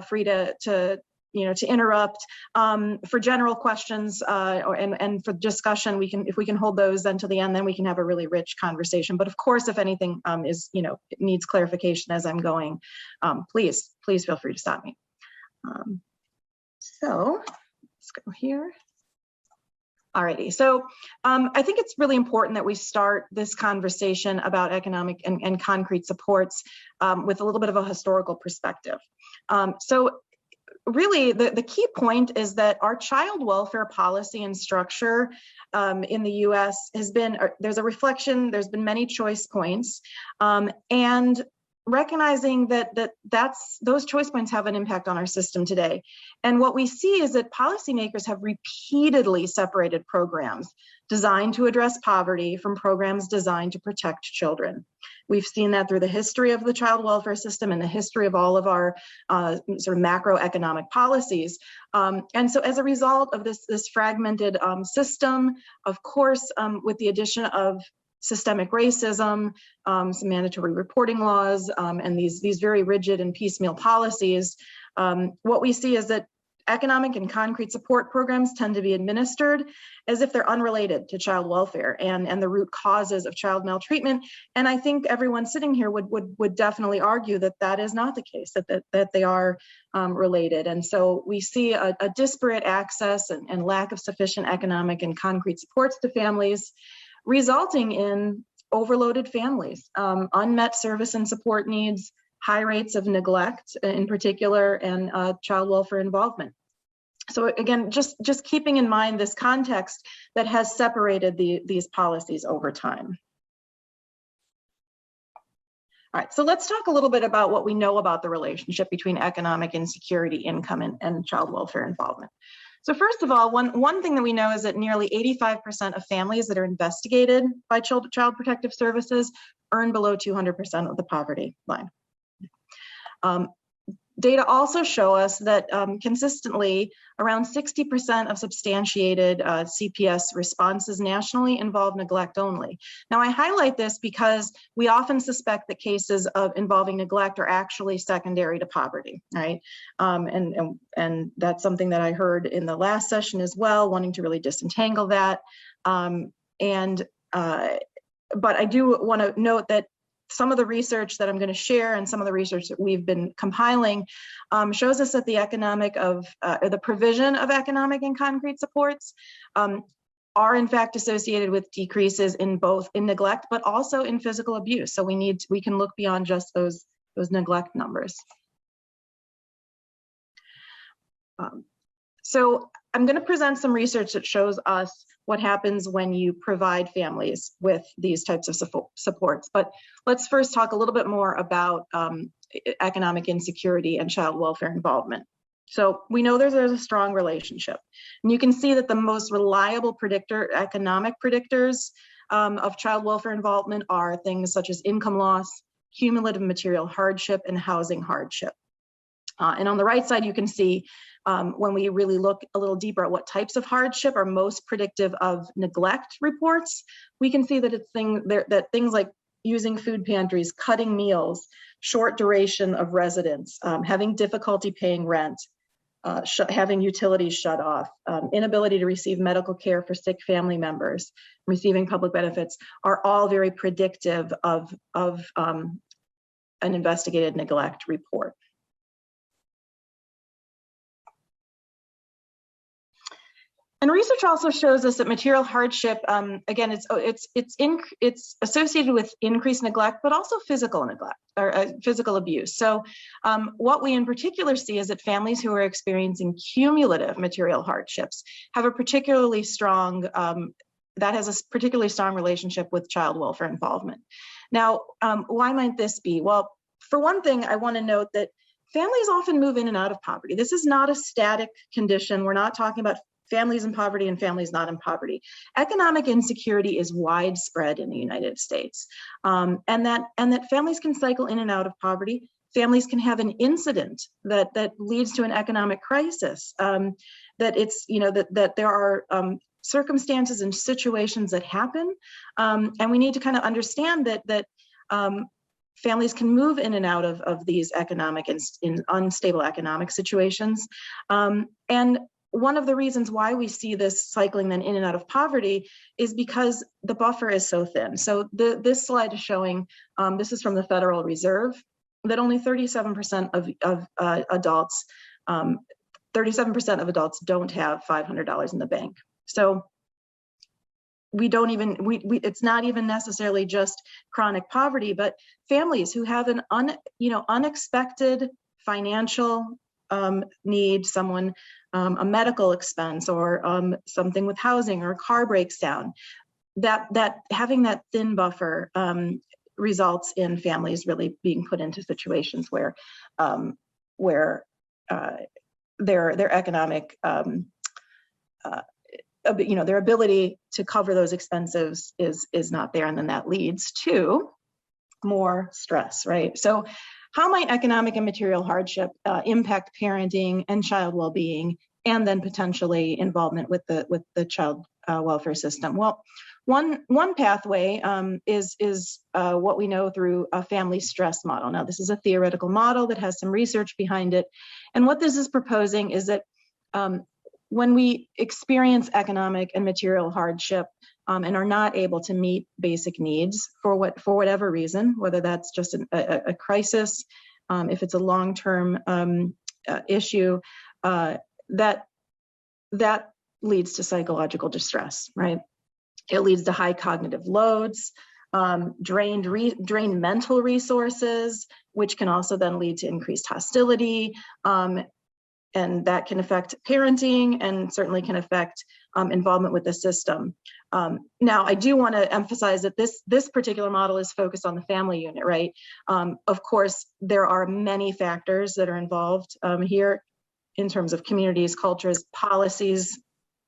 free to interrupt. For general questions and for discussion, if we can hold those until the end, then we can have a really rich conversation. But of course, if anything needs clarification as I'm going, please feel free to stop me. So let's go here. Alrighty, so I think it's really important that we start this conversation about economic and concrete supports with a little bit of a historical perspective. So really, the key point is that our child welfare policy and structure in the US has been, there's a reflection, there's been many choice points, and recognizing that those choice points have an impact on our system today. And what we see is that policymakers have repeatedly separated programs designed to address poverty from programs designed to protect children. We've seen that through the history of the child welfare system and the history of all of our sort of macroeconomic policies. And so as a result of this fragmented system, of course, with the addition of systemic racism, some mandatory reporting laws, and these very rigid and piecemeal policies, what we see is that economic and concrete support programs tend to be administered as if they're unrelated to child welfare and the root causes of child maltreatment. And I think everyone sitting here would definitely argue that that is not the case, that they are related. And so we see a disparate access and lack of sufficient economic and concrete supports to families, resulting in overloaded families, unmet service and support needs, high rates of neglect in particular, and child welfare involvement. So again, just keeping in mind this context that has separated these policies over time. All right, so let's talk a little bit about what we know about the relationship between economic insecurity, income, and child welfare involvement. So first of all, one thing that we know is that nearly 85% of families that are investigated by Child Protective Services earn below 200% of the poverty line. Data also show us that consistently around 60% of substantiated CPS responses nationally involve neglect only. Now I highlight this because we often suspect that cases of involving neglect are actually secondary to poverty, right? And that's something that I heard in the last session as well, wanting to really disentangle that. But I do want to note that some of the research that I'm going to share and some of the research that we've been compiling shows us that the provision of economic and concrete supports are in fact associated with decreases in both neglect, but also in physical abuse. So we can look beyond just those neglect numbers. So I'm going to present some research that shows us what happens when you provide families with these types of supports. But let's first talk a little bit more about economic insecurity and child welfare involvement. So we know there's a strong relationship. And you can see that the most reliable economic predictors of child welfare involvement are things such as income loss, cumulative material hardship, and housing hardship. And on the right side, you can see when we really look a little deeper at what types of hardship are most predictive of neglect reports, we can see that that things like using food pantries, cutting meals, short duration of residence, having difficulty paying rent, having utilities shut off, inability to receive medical care for sick family members, receiving public benefits are all very predictive of an investigated neglect report. And research also shows us that material hardship, again, it's associated with increased neglect, but also physical neglect or physical abuse. So what we in particular see is that families who are experiencing cumulative material hardships have a particularly strong, that has a particularly strong relationship with child welfare involvement. Now, why might this be? Well, for one thing, I want to note that families often move in and out of poverty. This is not a static condition. We're not talking about families in poverty and families not in poverty. Economic insecurity is widespread in the United States, and that families can cycle in and out of poverty. Families can have an incident that leads to an economic crisis. That there are circumstances and situations that happen, and we need to kind of understand that families can move in and out of these economic and in unstable economic situations, and one of the reasons why we see this cycling then in and out of poverty is because the buffer is so thin. So this slide is showing, this is from the Federal Reserve, that only 37% of adults, 37% of adults don't have $500 in the bank. So we don't even, it's not even necessarily just chronic poverty, but families who have an unexpected financial need, someone, a medical expense or something with housing or a car breaks down, that having that thin buffer results in families really being put into situations where their economic their ability to cover those expenses is not there, and then that leads to more stress, right? So how might economic and material hardship impact parenting and child well-being, and then potentially involvement with the child welfare system? Well, one pathway is what we know through a family stress model. Now, this is a theoretical model that has some research behind it, and what this is proposing is that when we experience economic and material hardship and are not able to meet basic needs for whatever reason, whether that's just a crisis, if it's a long-term issue, that leads to psychological distress, right? It leads to high cognitive loads, drained mental resources, which can also then lead to increased hostility, and that can affect parenting and certainly can affect involvement with the system. Now, I do want to emphasize that this particular model is focused on the family unit, right? Of course, there are many factors that are involved here in terms of communities, cultures, policies,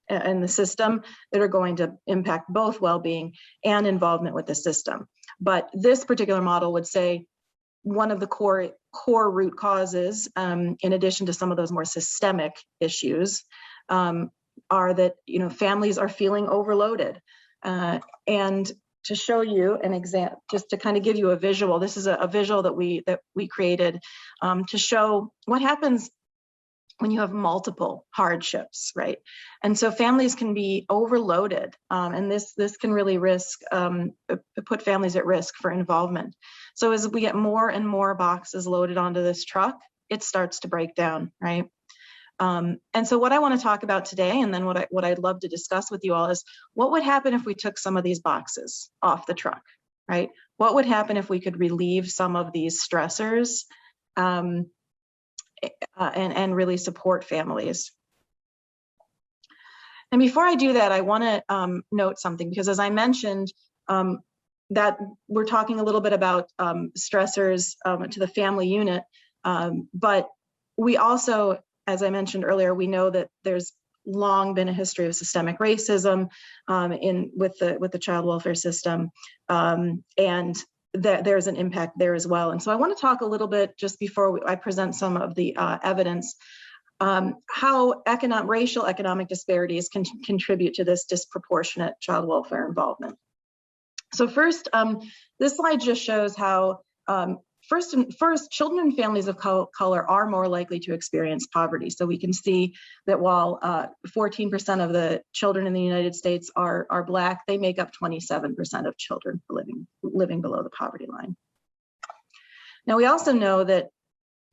and the system that are going to impact both well-being and involvement with the system. But this particular model would say one of the core root causes, in addition to some of those more systemic issues, are that families are feeling overloaded. And to show you an example, just to kind of give you a visual, this is a visual that we created to show what happens when you have multiple hardships, right? And so families can be overloaded, and this can really put families at risk for involvement. So as we get more and more boxes loaded onto this truck, it starts to break down, right? And so what I want to talk about today, and then what I'd love to discuss with you all, is what would happen if we took some of these boxes off the truck, right? What would happen if we could relieve some of these stressors and really support families? And before I do that, I want to note something, because as I mentioned, that we're talking a little bit about stressors to the family unit, but we also, as I mentioned earlier, we know that there's long been a history of systemic racism with the child welfare system, and that there's an impact there as well. And so I want to talk a little bit, just before I present some of the evidence, how racial economic disparities can contribute to this disproportionate child welfare involvement. So first, this slide just shows how First, children and families of color are more likely to experience poverty. So we can see that while 14% of the children in the United States are Black, they make up 27% of children living below the poverty line. Now, we also know that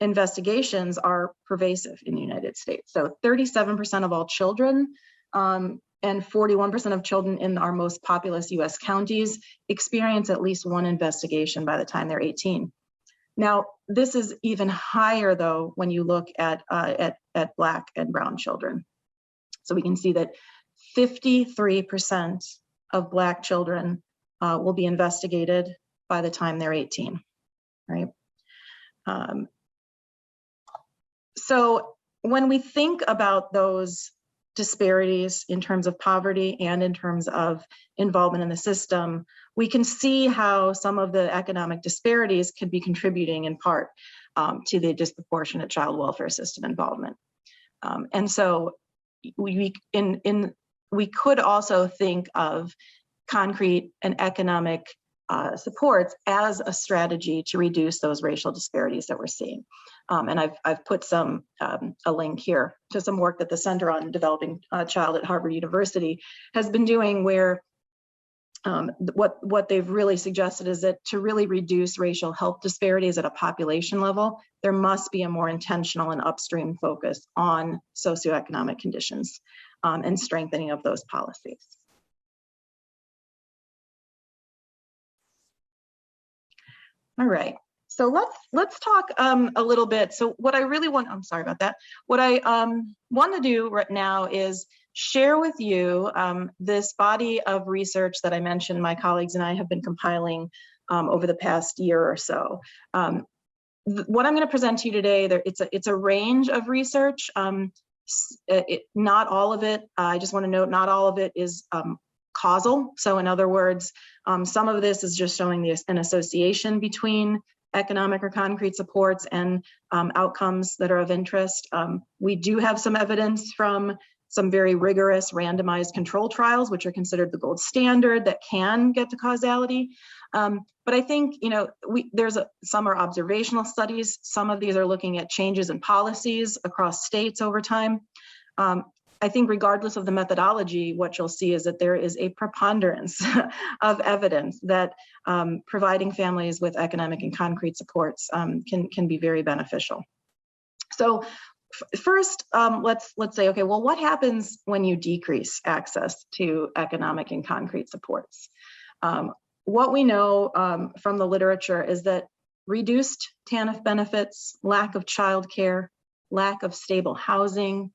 investigations are pervasive in the United States. So 37% of all children and 41% of children in our most populous US counties experience at least one investigation by the time they're 18. Now, this is even higher, though, when you look at Black and brown children. So we can see that 53% of Black children will be investigated by the time they're 18, right? So when we think about those disparities in terms of poverty and in terms of involvement in the system, we can see how some of the economic disparities could be contributing in part to the disproportionate child welfare system involvement. And so we could also think of concrete and economic supports as a strategy to reduce those racial disparities that we're seeing. And I've put a link here to some work that the Center on Developing a Child at Harvard University has been doing, where what they've really suggested is that to really reduce racial health disparities at a population level, there must be a more intentional and upstream focus on socioeconomic conditions and strengthening of those policies. All right, so let's talk a little bit. So what I really want, I'm sorry about that. What I want to do right now is share with you this body of research that I mentioned my colleagues and I have been compiling over the past year or so. What I'm going to present to you today, it's a range of research. Not all of it, I just want to note, not all of it is causal. So in other words, some of this is just showing an association between economic or concrete supports and outcomes that are of interest. We do have some evidence from some very rigorous randomized control trials, which are considered the gold standard, that can get to causality. But I think, you know, some are observational studies. Some of these are looking at changes in policies across states over time. I think regardless of the methodology, what you'll see is that there is a preponderance of evidence that providing families with economic and concrete supports can be very beneficial. So first, let's say, okay, well, what happens when you decrease access to economic and concrete supports? What we know from the literature is that reduced TANF benefits, lack of childcare, lack of stable housing,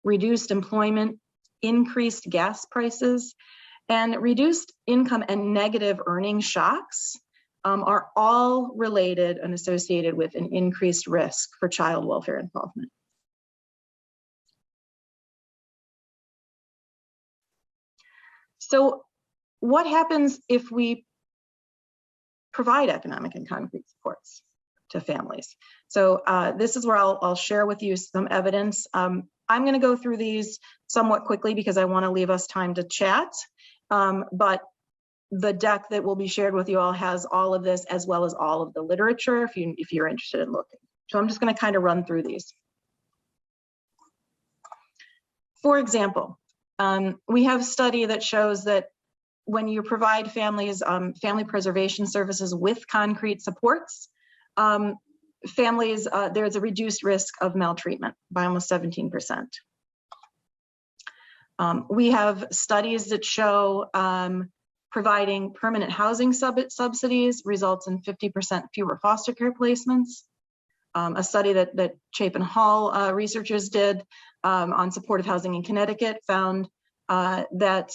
reduced employment, increased gas prices, and reduced income and negative earning shocks are all related and associated with an increased risk for child welfare involvement. So what happens if we provide economic and concrete supports to families? So this is where I'll share with you some evidence. I'm going to go through these somewhat quickly because I want to leave us time to chat. But the deck that will be shared with you all has all of this, as well as all of the literature if you're interested in looking. So I'm just going to kind of run through these. For example, we have a study that shows that when you provide families family preservation services with concrete supports, there's a reduced risk of maltreatment by almost 17%. We have studies that show providing permanent housing subsidies results in 50% fewer foster care placements. A study that Chapin Hall researchers did on supportive housing in Connecticut found that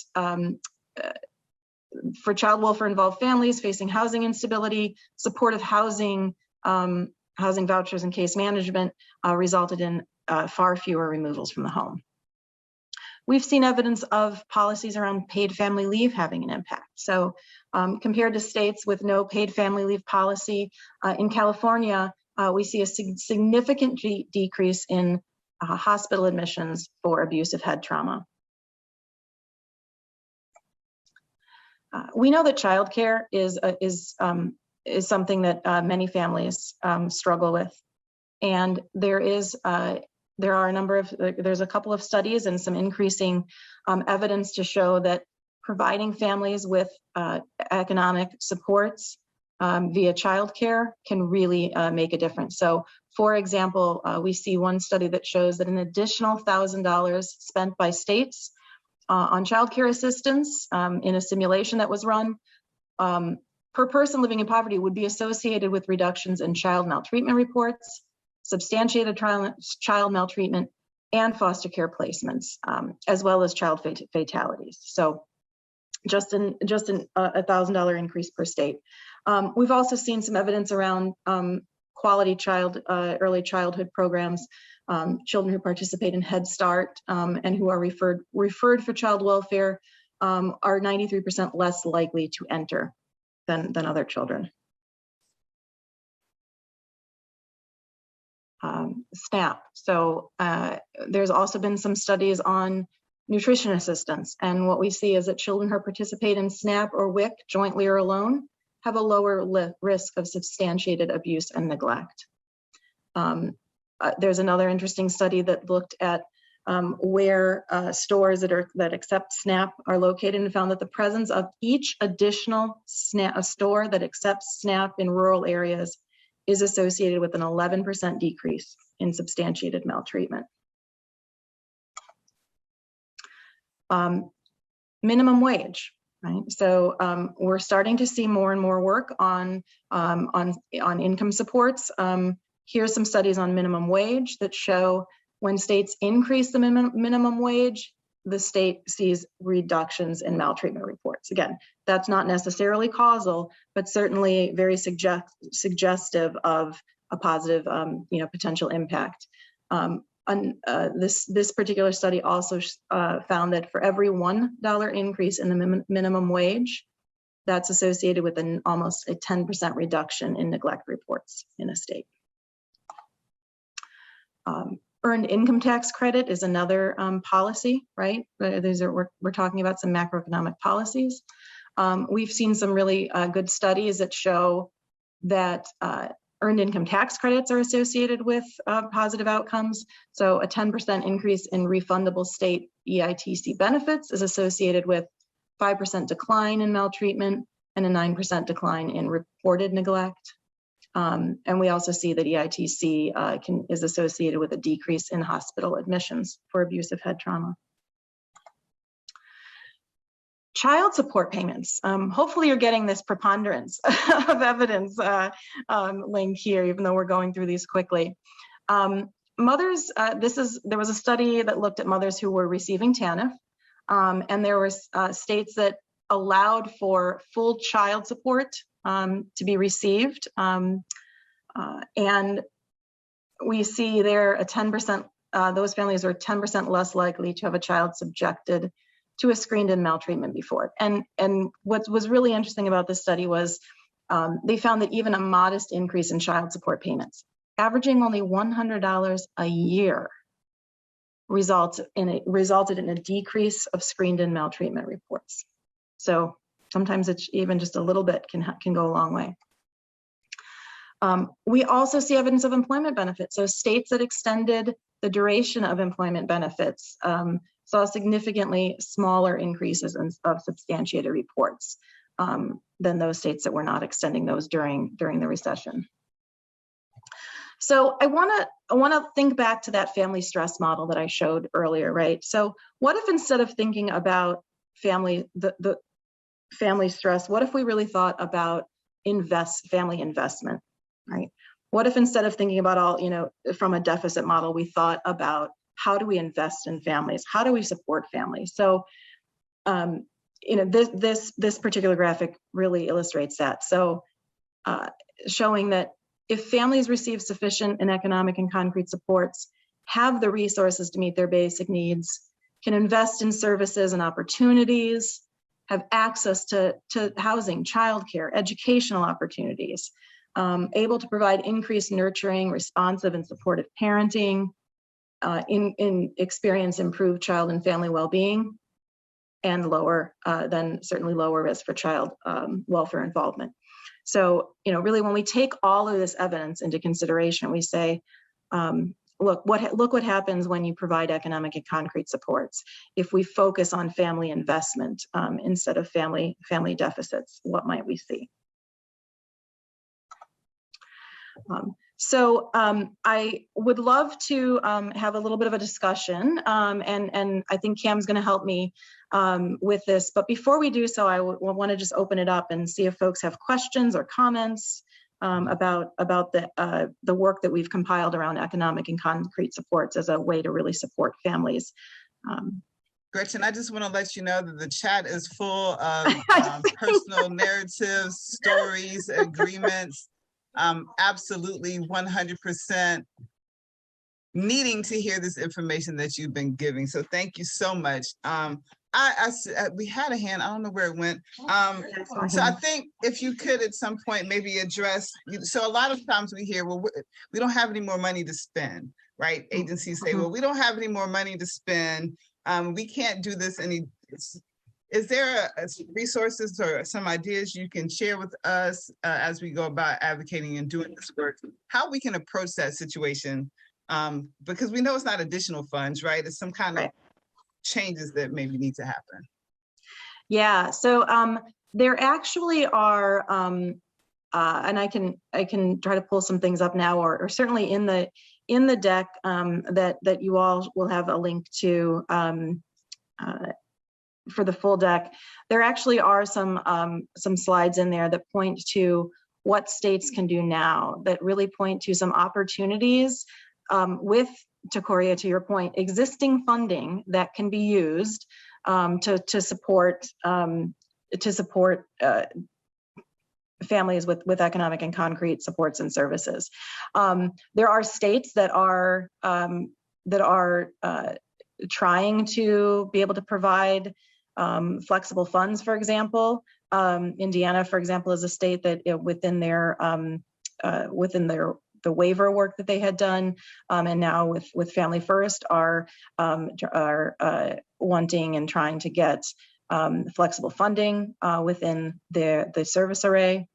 for child welfare involved families facing housing instability, supportive housing, housing vouchers and case management resulted in far fewer removals from the home. We've seen evidence of policies around paid family leave having an impact. So compared to states with no paid family leave policy, in California, we see a significant decrease in hospital admissions for abusive head trauma. We know that childcare is something that many families struggle with, and there's a couple of studies and some increasing evidence to show that providing families with economic supports via childcare can really make a difference. So, for example, we see one study that shows that an additional $1,000 spent by states on childcare assistance in a simulation that was run per person living in poverty would be associated with reductions in child maltreatment reports, substantiated child maltreatment, and foster care placements, as well as child fatalities. So just an $1,000 increase per state. We've also seen some evidence around quality early childhood programs, children who participate in Head Start and who are referred for child welfare are 93% less likely to enter than other children. SNAP. So there's also been some studies on nutrition assistance, and what we see is that children who participate in SNAP or WIC jointly or alone have a lower risk of substantiated abuse and neglect. There's another interesting study that looked at where stores that accept SNAP are located, and found that the presence of each additional store that accepts SNAP in rural areas is associated with an 11% decrease in substantiated maltreatment. Minimum wage, right? So we're starting to see more and more work on income supports. Here's some studies on minimum wage that show when states increase the minimum wage, the state sees reductions in maltreatment reports. Again, that's not necessarily causal, but certainly very suggestive of a positive, potential impact. This particular study also found that for every $1 increase in the minimum wage, that's associated with almost a 10% reduction in neglect reports in a state. Earned income tax credit is another policy, right? We're talking about some macroeconomic policies. We've seen some really good studies that show that earned income tax credits are associated with positive outcomes. So a 10% increase in refundable state EITC benefits is associated with 5% decline in maltreatment and a 9% decline in reported neglect. And we also see that EITC is associated with a decrease in hospital admissions for abusive head trauma. Child support payments. Hopefully you're getting this preponderance of evidence link here, even though we're going through these quickly. Mothers, there was a study that looked at mothers who were receiving TANF, and there were states that allowed for full child support to be received. And we see there a 10%, those families are 10% less likely to have a child subjected to a screened-in maltreatment before. And what was really interesting about this study was they found that even a modest increase in child support payments, averaging only $100 a year, resulted in a decrease of screened-in maltreatment reports. So sometimes it's even just a little bit can go a long way. We also see evidence of employment benefits. So states that extended the duration of employment benefits saw significantly smaller increases of substantiated reports than those states that were not extending those during the recession. So I want to think back to that family stress model that I showed earlier, right? So what if instead of thinking about the family stress, what if we really thought about family investment, right? What if instead of thinking about all, from a deficit model, we thought about how do we invest in families? How do we support families? So this particular graphic really illustrates that. So showing that if families receive sufficient and economic and concrete supports, have the resources to meet their basic needs, can invest in services and opportunities, have access to housing, childcare, educational opportunities, able to provide increased nurturing, responsive, and supportive parenting, experience improved child and family well-being, and certainly lower risk for child welfare involvement. So, really, when we take all of this evidence into consideration, we say, look what happens when you provide economic and concrete supports. If we focus on family investment instead of family deficits, what might we see? So I would love to have a little bit of a discussion, and I think Cam's going to help me with this. But before we do so, I want to just open it up and see if folks have questions or comments about the work that we've compiled around economic and concrete supports as a way to really support families.
Gretchen, I just want to let you know that the chat is full of personal narratives, stories, agreements. Absolutely 100% needing to hear this information that you've been giving. So thank you so much. We had a hand, I don't know where it went. So I think if you could at some point maybe address, so a lot of times we hear, well, we don't have any more money to spend, right? Agencies say, well, we don't have any more money to spend. We can't do this Is there resources or some ideas you can share with us as we go about advocating and doing this work, how we can approach that situation? Because we know it's not additional funds, right? It's some kind of changes that maybe need to happen.
Yeah, so there actually are, and I can try to pull some things up now, or certainly in the deck that you all will have a link to for the full deck. There actually are some slides in there that point to what states can do now, that really point to some opportunities with, Coria, to your point, existing funding that can be used to support families with economic and concrete supports and services. There are states that are trying to be able to provide flexible funds, for example. Indiana, for example, is a state that within the waiver work that they had done, and now with Family First are wanting and trying to get flexible funding within the service array.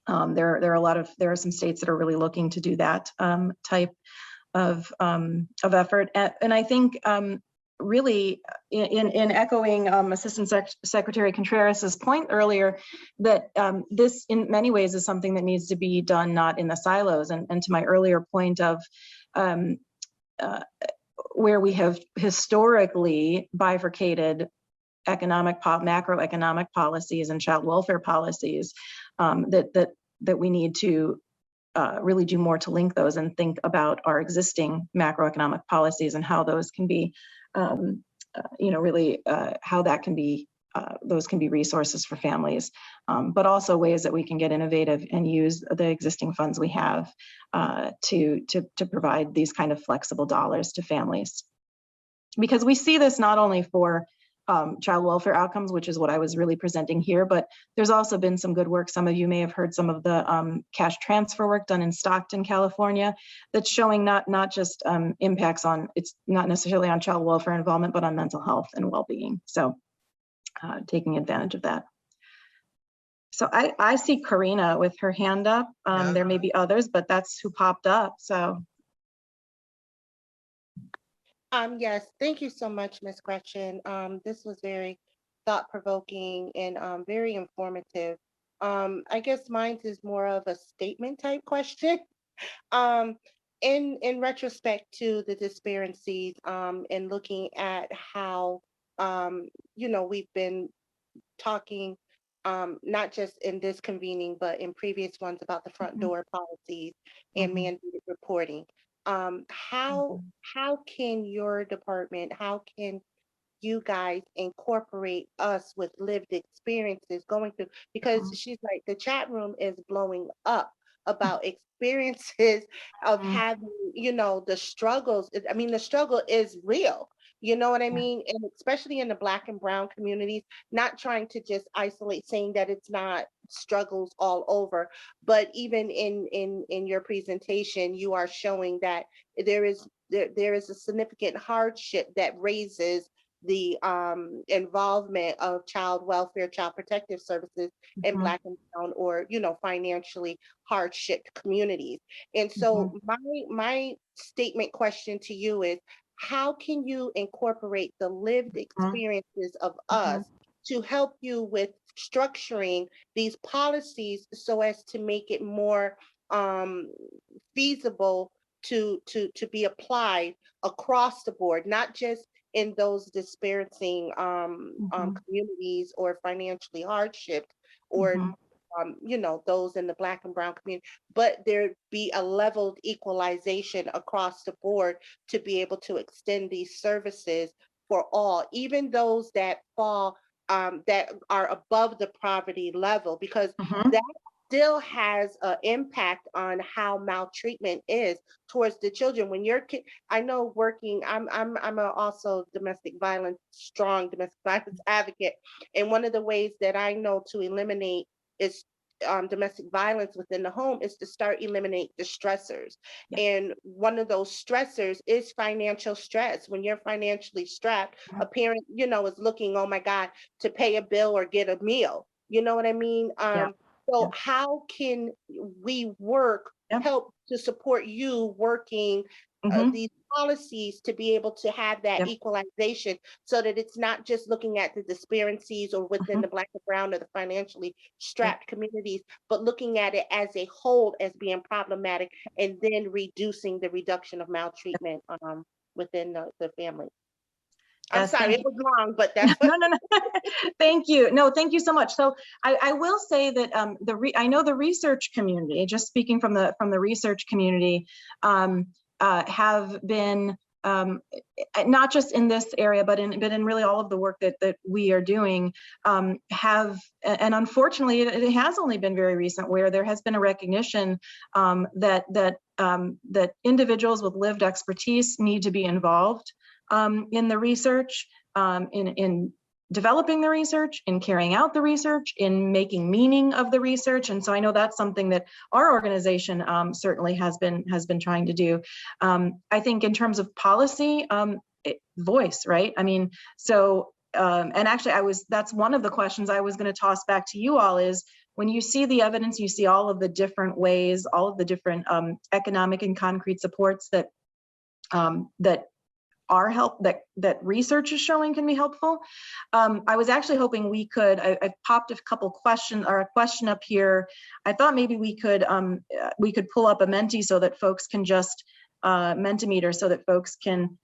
There are some states that are really looking to do that type of effort, and I think really in echoing Assistant Secretary Contreras's point earlier, that this in many ways is something that needs to be done not in the silos, and to my earlier point of where we have historically bifurcated macroeconomic policies and child welfare policies, that we need to really do more to link those and think about our existing macroeconomic policies and how those can be really how that can be, those can be resources for families, but also ways that we can get innovative and use the existing funds we have to provide these kind of flexible dollars to families. Because we see this not only for child welfare outcomes, which is what I was really presenting here, but there's also been some good work. Some of you may have heard some of the cash transfer work done in Stockton, California, that's showing not just impacts on, it's not necessarily on child welfare involvement, but on mental health and well-being. So taking advantage of that. So I see Karina with her hand up. There may be others, but that's who popped up. So.
Yes, thank you so much, Ms. Gretchen. This was very thought-provoking and very informative. I guess mine is more of a statement type question. In retrospect to the disparities and looking at how, we've been talking not just in this convening, but in previous ones about the front door policies and mandated reporting. How can your department, how can you guys incorporate us with lived experiences going through, because she's like, the chat room is blowing up about experiences of having, you know, the struggles. I mean, the struggle is real. You know what I mean? And especially in the Black and Brown communities, not trying to just isolate, saying that it's not struggles all over, but even in your presentation, you are showing that there is a significant hardship that raises the involvement of child welfare, child protective services in Black and Brown, or, you know, financially hardship communities. And so my statement question to you is, how can you incorporate the lived experiences of us to help you with structuring these policies so as to make it more feasible to be applied across the board, not just in those disparaging communities or financially hardship, or you know, those in the Black and Brown community, but there be a leveled equalization across the board to be able to extend these services for all, even those that fall that are above the poverty level, because that still has an impact on how maltreatment is towards the children. When your kid, I know working, I'm also strong domestic violence advocate, and one of the ways that I know to eliminate is domestic violence within the home is to start eliminate the stressors. And one of those stressors is financial stress. When you're financially strapped, a parent, you know, is looking, oh my God, to pay a bill or get a meal. You know what I mean? So how can we help to support you working these policies to be able to have that equalization, so that it's not just looking at the disparities or within the Black and Brown or the financially strapped communities, but looking at it as a whole as being problematic, and then reducing the reduction of maltreatment within the family. I'm sorry, it was long, but that's
no. Thank you. No, thank you so much. So I will say that I know the research community, just speaking from the research community, have been not just in this area, but in really all of the work that we are doing, and unfortunately, it has only been very recent where there has been a recognition that individuals with lived expertise need to be involved in the research, in developing the research, in carrying out the research, in making meaning of the research. And so I know that's something that our organization certainly has been trying to do. I think in terms of policy, voice, right? I mean, so, and actually that's one of the questions I was going to toss back to you all is, when you see the evidence, you see all of the different ways, all of the different economic and concrete supports that that research is showing can be helpful. I was actually hoping we could, I popped a couple questions or a question up here. I thought maybe we could pull up a Menti so that folks can just Mentimeter so that folks can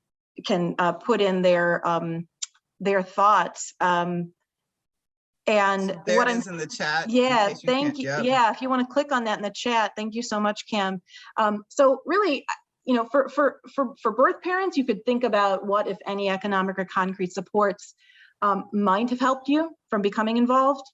put in their thoughts. And
so there it is in the chat.
Yeah, thank you. Yep. Yeah, if you want to click on that in the chat, thank you so much, Kim. So really, you know, for birth parents, you could think about what, if any, economic or concrete supports might have helped you from becoming involved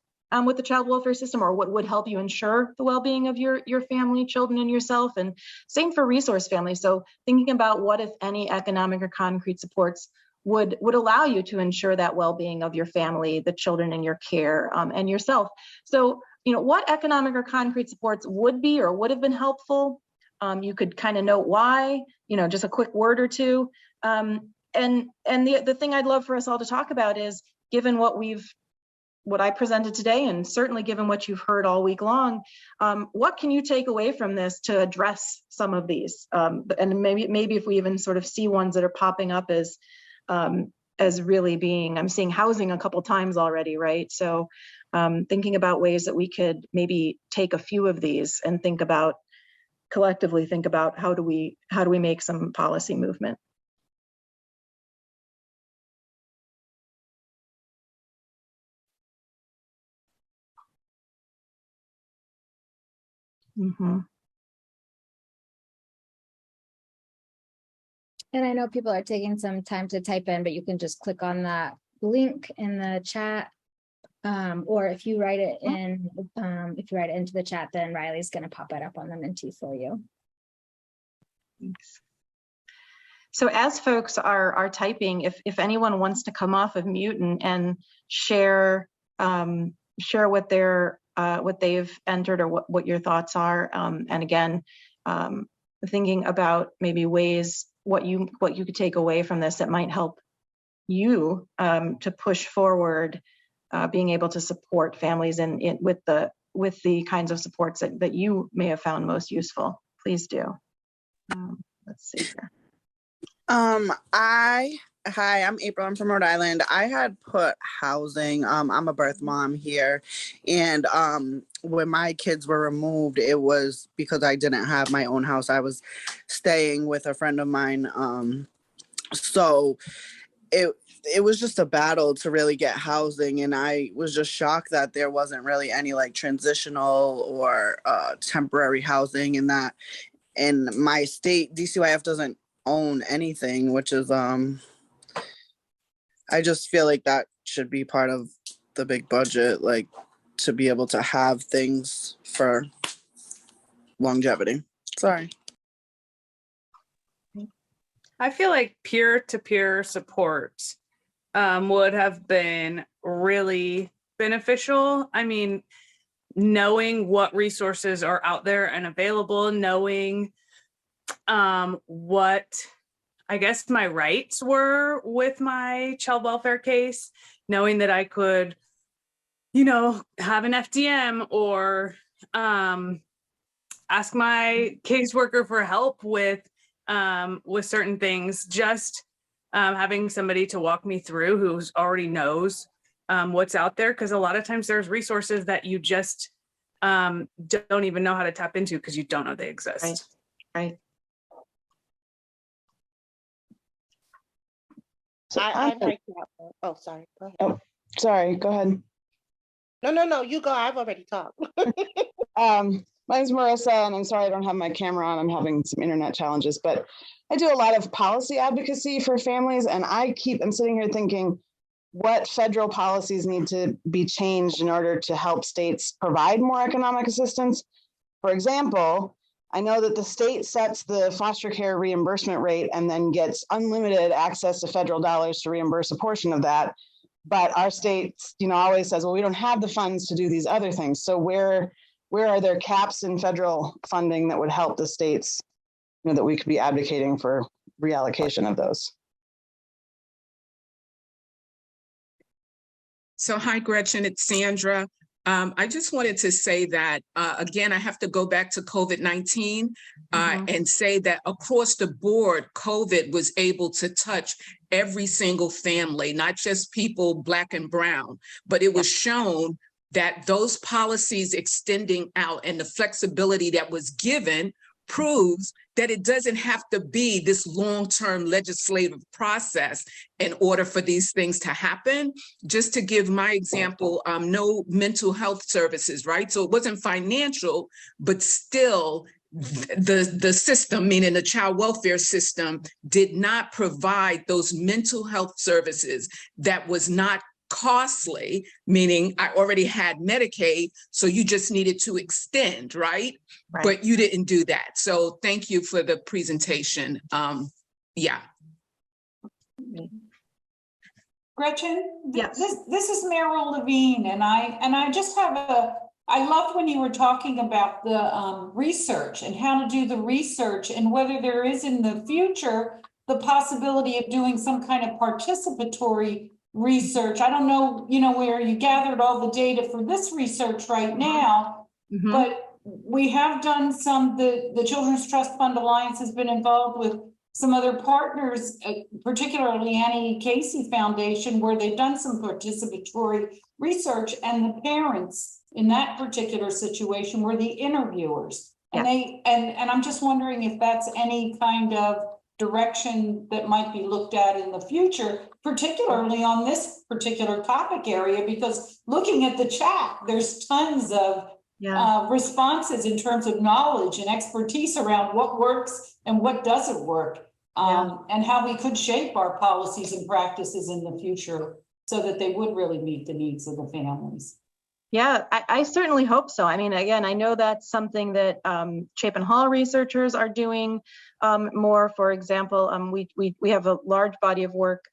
with the child welfare system, or what would help you ensure the well-being of your family, children, and yourself. And same for resource families. So thinking about what, if any, economic or concrete supports would allow you to ensure that well-being of your family, the children in your care, and yourself. So, you know, what economic or concrete supports would be or would have been helpful. You could kind of note why, you know, just a quick word or two. And the thing I'd love for us all to talk about is, given what I presented today, and certainly given what you've heard all week long, what can you take away from this to address some of these? And maybe if we even sort of see ones that are popping up as really being, I'm seeing housing a couple times already, right? So thinking about ways that we could maybe take a few of these and collectively think about how do we make some policy movement.
And I know people are taking some time to type in, but you can just click on that link in the chat. Or if you write it in, if you write it into the chat, then Riley's going to pop it up on the Menti for you.
Thanks. So as folks are typing, if anyone wants to come off of mute and share what they've entered or what your thoughts are, and again, thinking about maybe ways what you could take away from this that might help you to push forward being able to support families with the kinds of supports that you may have found most useful. Please do. Let's see here.
Hi, I'm April. I'm from Rhode Island. I had put housing. I'm a birth mom here. And when my kids were removed, it was because I didn't have my own house. I was staying with a friend of mine. So it was just a battle to really get housing. And I was just shocked that there wasn't really any like transitional or temporary housing in that. In my state, DCYF doesn't own anything, which is I just feel like that should be part of the big budget, like to be able to have things for longevity. Sorry.
I feel like peer-to-peer support would have been really beneficial. I mean, knowing what resources are out there and available, knowing what I guess my rights were with my child welfare case, knowing that I could, have an FDM or ask my caseworker for help with certain things, just having somebody to walk me through who already knows what's out there. Because a lot of times there's resources that you just don't even know how to tap into because you don't know they exist.
Right.
I might oh, sorry. Go ahead.
Oh, sorry. Go ahead.
No, you go. I've already talked.
My name's Marissa, and I'm sorry I don't have my camera on. I'm having some internet challenges, but I do a lot of policy advocacy for families, and I'm sitting here thinking, what federal policies need to be changed in order to help states provide more economic assistance? For example, I know that the state sets the foster care reimbursement rate and then gets unlimited access to federal dollars to reimburse a portion of that. But our state, always says, well, we don't have the funds to do these other things. So where are there caps in federal funding that would help the states, that we could be advocating for reallocation of those?
So hi, Gretchen, it's Sandra. I just wanted to say that, again, I have to go back to COVID-19 and say that across the board, COVID was able to touch every single family, not just people Black and brown, but it was shown that those policies extending out and the flexibility that was given proves that it doesn't have to be this long-term legislative process in order for these things to happen. Just to give my example, no mental health services, right? So it wasn't financial, but still the system, meaning the child welfare system, did not provide those mental health services that was not costly, meaning I already had Medicaid, so you just needed to extend, right? But you didn't do that. So thank you for the presentation. Yeah.
Gretchen, yes. This is Meryl Levine, and I just have I loved when you were talking about the research and how to do the research and whether there is in the future the possibility of doing some kind of participatory research. I don't know, where you gathered all the data for this research right now, but we have done some, the Children's Trust Fund Alliance has been involved with some other partners, particularly Annie Casey Foundation, where they've done some participatory research, and the parents in that particular situation were the interviewers. And and I'm just wondering if that's any kind of direction that might be looked at in the future, particularly on this particular topic area, because looking at the chat, there's tons of responses in terms of knowledge and expertise around what works and what doesn't work. and how we could shape our policies and practices in the future so that they would really meet the needs of the families.
Yeah, I certainly hope so. I mean, again, I know that's something that Chapin Hall researchers are doing more. For example, we have a large body of work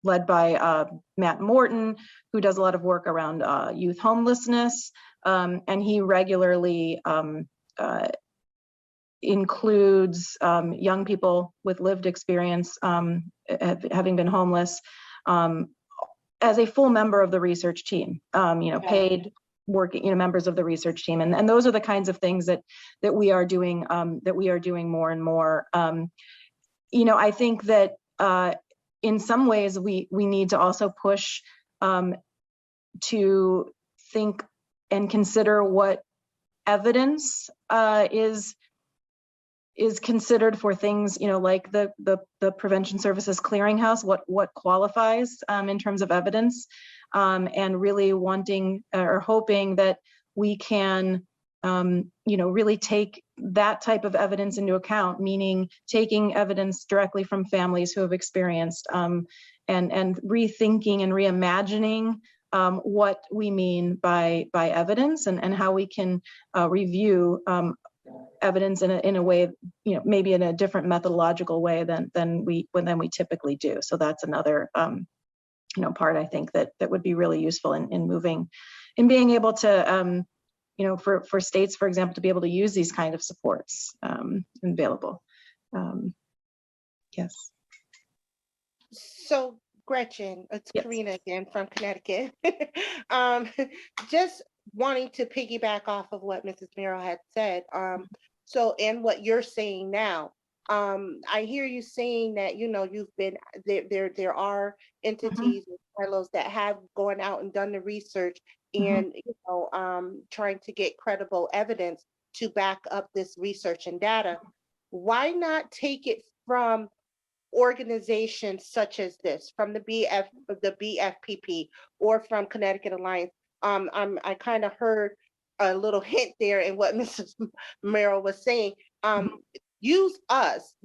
led by Matt Morton, who does a lot of work around youth homelessness, and he regularly includes young people with lived experience having been homeless as a full member of the research team, paid working, members of the research team. And those are the kinds of things that we are doing, more and more. I think that in some ways we need to also push to think and consider what evidence is considered for things, like the Prevention Services Clearinghouse, what qualifies in terms of evidence, and really wanting or hoping that we can, really take that type of evidence into account, meaning taking evidence directly from families who have experienced, and rethinking and reimagining what we mean by evidence, and how we can review evidence in a way, maybe in a different methodological way than we typically do. So that's another part, I think, that would be really useful in moving, in being able to for states, for example, to be able to use these kind of supports available. Yes.
So Gretchen, it's
Yes.
Karina again from Connecticut. Just wanting to piggyback off of what Mrs. Merrill had said. And what you're saying now, I hear you saying that, you've been there are entities and silos that have gone out and done the research and, trying to get credible evidence to back up this research and data. Why not take it from organizations such as this, from the BFPP or from Connecticut Alliance? I kind of heard a little hint there in what Mrs. Merrill was saying. Use us,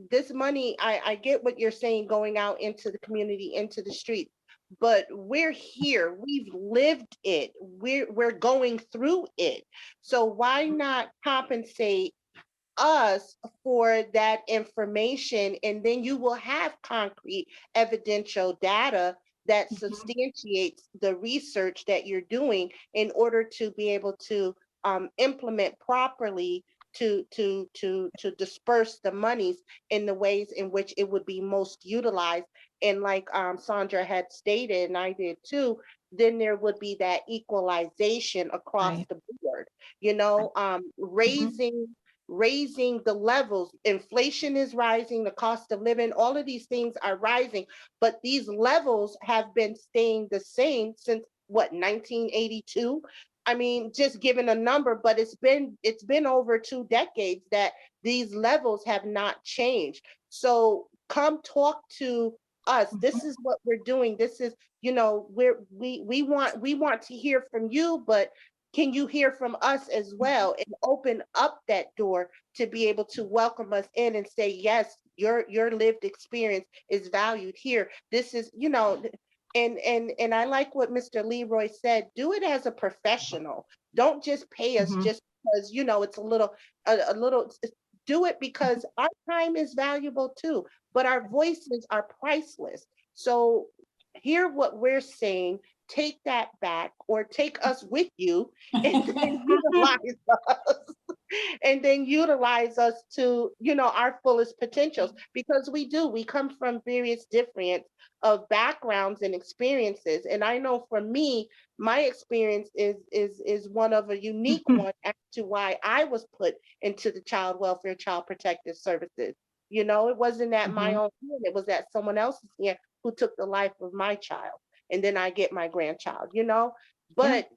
this money, I get what you're saying, going out into the community, into the street, but we're here, we've lived it, we're going through it. So why not compensate us for that information, and then you will have concrete evidential data that substantiates the research that you're doing in order to be able to implement properly to disperse the monies in the ways in which it would be most utilized. And like Sandra had stated, and I did too, then there would be that equalization across the board, raising the levels. Inflation is rising, the cost of living, all of these things are rising, but these levels have been staying the same since 1982? I mean, just giving a number, but it's been over 2 decades that these levels have not changed. So come talk to us. This is what we're doing. This is, we want to hear from you, but can you hear from us as well, and open up that door to be able to welcome us in and say, yes, your lived experience is valued here. This is, and I like what Mr. Leroy said, do it as a professional. Don't just pay us just because, it's a little, do it because our time is valuable too, but our voices are priceless. So hear what we're saying, take that back, or take us with you, and then utilize us to, our fullest potentials, because we come from various different of backgrounds and experiences. And I know for me, my experience is one of a unique one as to why I was put into the child welfare, child protective services. It wasn't at my own hand, it was at someone else's hand who took the life of my child. And then I get my grandchild, but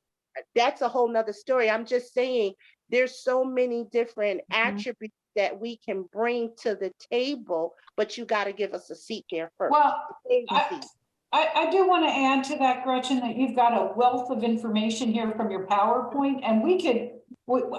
that's a whole nother story. I'm just saying there's so many different attributes that we can bring to the table, but you got to give us a seat there first.
Well, I do want to add to that, Gretchen, that you've got a wealth of information here from your PowerPoint, and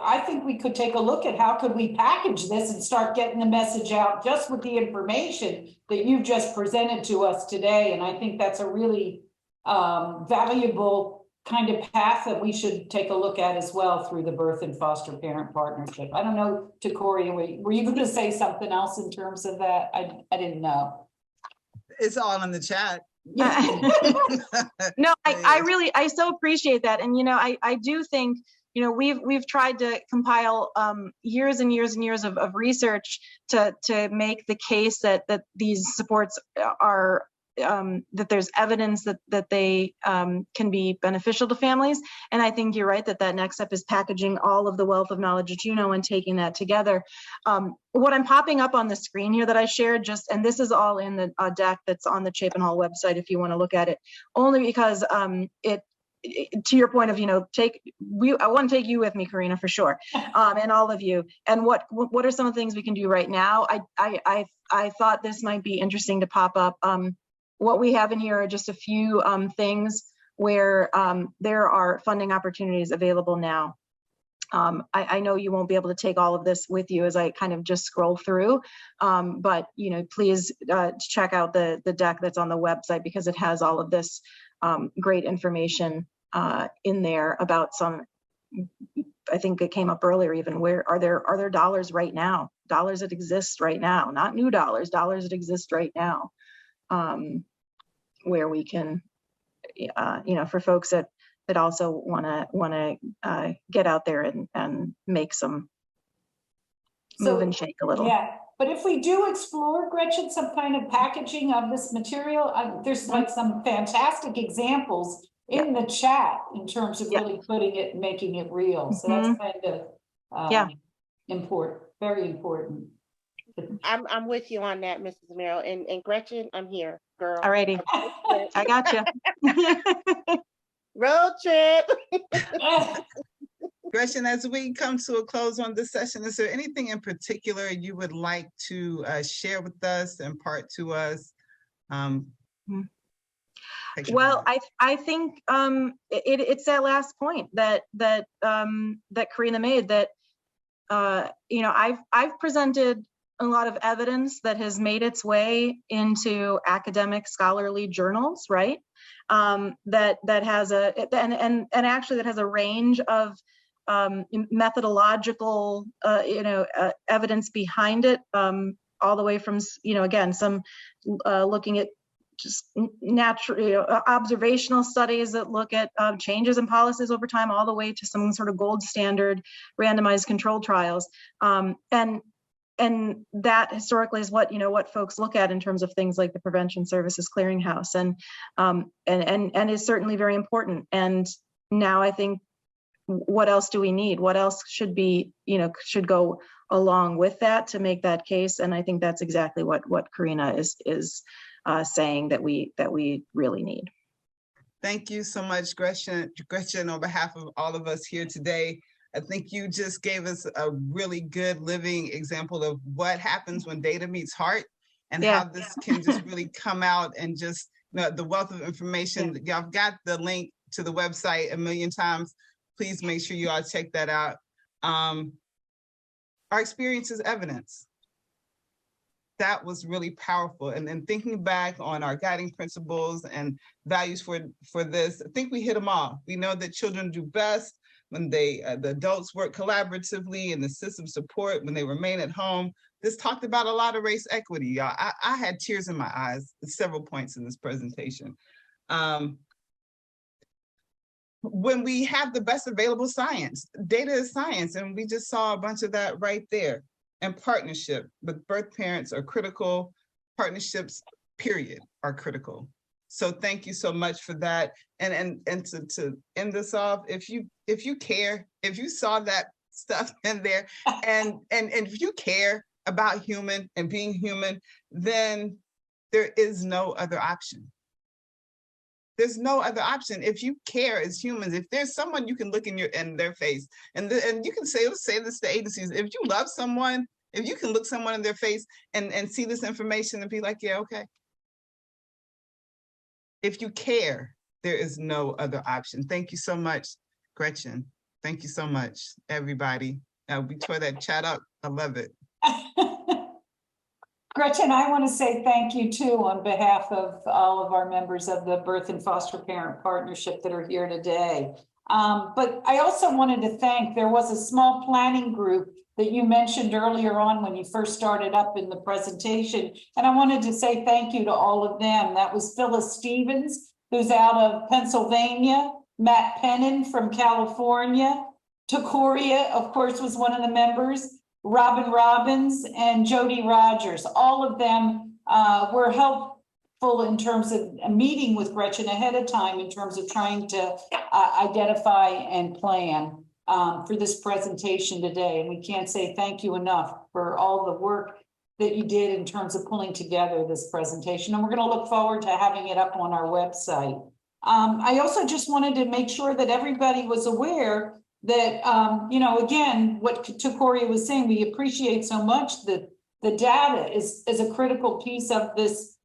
I think we could take a look at how could we package this and start getting the message out just with the information that you've just presented to us today. And I think that's a really valuable kind of path that we should take a look at as well through the birth and foster parent partnership. I don't know, Takoria, were you going to say something else in terms of that? I didn't know.
It's all in the chat.
No, I so appreciate that. And, I do think, we've tried to compile years and years and years of research to make the case that these supports are, that there's evidence that they can be beneficial to families. And I think you're right that next step is packaging all of the wealth of knowledge that and taking that together. What I'm popping up on the screen here that I shared and this is all in the deck that's on the Chapin Hall website if you want to look at it, only because to your point of, I want to take you with me, Karina, for sure, and all of you. And what are some of the things we can do right now? I thought this might be interesting to pop up. What we have in here are just a few things where there are funding opportunities available now. I know you won't be able to take all of this with you as I kind of just scroll through, but please check out the deck that's on the website because it has all of this great information in there about some. I think it came up earlier even, where are there dollars right now, dollars that exist right now, not new dollars that exist right now, where we can, for folks that also want to get out there and make some move and shake a little.
Yeah, but if we do explore, Gretchen, some kind of packaging of this material, there's like some fantastic examples in the chat in terms of really putting it and making it real. So that's kind of important, very important.
I'm with you on that, Mrs. Merrill. And Gretchen, I'm here, girl.
Alrighty. I got you.
Road trip.
Gretchen, as we come to a close on this session, is there anything in particular you would like to share with us, impart to us?
Well, I think it's that last point that Karina made, that I've presented a lot of evidence that has made its way into academic scholarly journals, right? That has and actually that has a range of methodological evidence behind it, all the way from again some looking at just natural observational studies that look at changes in policies over time, all the way to some sort of gold standard randomized controlled trials, and that historically is what folks look at in terms of things like the Prevention Services Clearinghouse, and is certainly very important. And now I think, what else do we need? What else should should go along with that to make that case? And I think that's exactly what Karina is saying that we really need.
Thank you so much, Gretchen, on behalf of all of us here today. I think you just gave us a really good living example of what happens when data meets heart, and how this can just really come out, and just the wealth of information. Y'all got the link to the website a million times. Please make sure you all check that out. Our experience is evidence. That was really powerful. And then thinking back on our guiding principles and values for this, I think we hit them all. We know that children do best when the adults work collaboratively, and the system support when they remain at home. This talked about a lot of race equity, y'all. I had tears in my eyes at several points in this presentation. When we have the best available science, data is science, and we just saw a bunch of that right there. And partnership with birth parents are critical. Partnerships, period, are critical. So thank you so much for that. And to end this off, if you care, if you saw that stuff in there, and if you care about human and being human, then there is no other option. There's no other option. If you care as humans, if there's someone you can look in their face, and you can say this to agencies, if you love someone, if you can look someone in their face and see this information and be like, yeah, okay. if you care, there is no other option. Thank you so much, Gretchen. Thank you so much, everybody. We tore that chat up. I love it.
Gretchen, I want to say thank you too on behalf of all of our members of the Birth and Foster Parent Partnership that are here today. But I also wanted to thank, there was a small planning group that you mentioned earlier on when you first started up in the presentation. And I wanted to say thank you to all of them. That was Phyllis Stevens, who's out of Pennsylvania, Matt Pennon from California, Takoria, of course, was one of the members, Robin Robbins and Jody Rogers. All of them were helpful in terms of a meeting with Gretchen ahead of time in terms of trying to identify and plan for this presentation today. And we can't say thank you enough for all the work that you did in terms of pulling together this presentation. And we're going to look forward to having it up on our website. I also just wanted to make sure that everybody was aware that, you know, again, what Takoria was saying, we appreciate so much that the data is a critical piece of this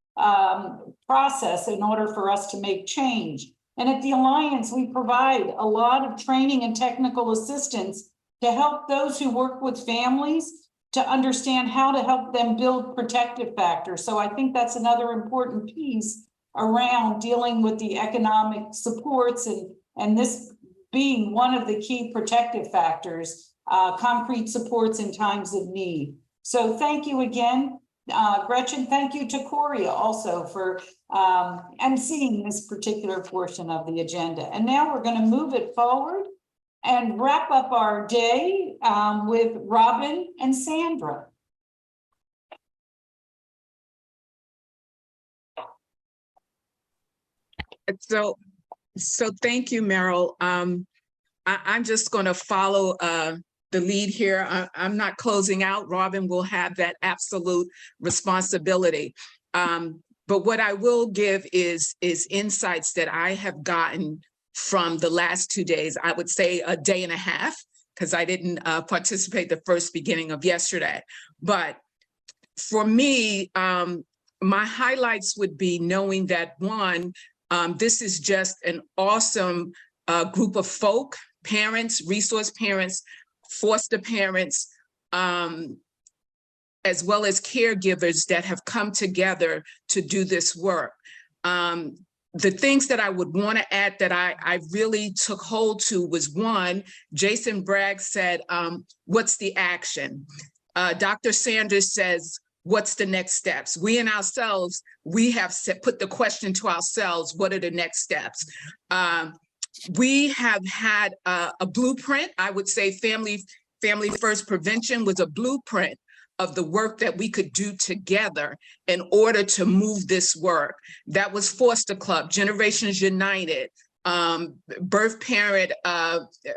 process in order for us to make change. And at the Alliance, we provide a lot of training and technical assistance to help those who work with families to understand how to help them build protective factors. So I think that's another important piece around dealing with the economic supports and this being one of the key protective factors, concrete supports in times of need. So thank you again, Gretchen. Thank you to Takoria also for emceeing this particular portion of the agenda. And now we're going to move it forward and wrap up our day with Robin and Sandra.
So thank you, Meryl. I'm just going to follow the lead here. I'm not closing out. Robin will have that absolute responsibility. But what I will give is insights that I have gotten from the last 2 days. I would say a day and a half, because I didn't participate the first beginning of yesterday. But for me, my highlights would be knowing that, one, this is just an awesome group of folk, parents, resource parents, foster parents, as well as caregivers that have come together to do this work. The things that I would want to add that I really took hold to was, one, Jason Bragg said, what's the action? Dr. Sanders says, what's the next steps? We in ourselves, we have put the question to ourselves, what are the next steps? We have had a blueprint. I would say Family First Prevention was a blueprint of the work that we could do together in order to move this work. That was Foster Club, Generations United, Birth Parent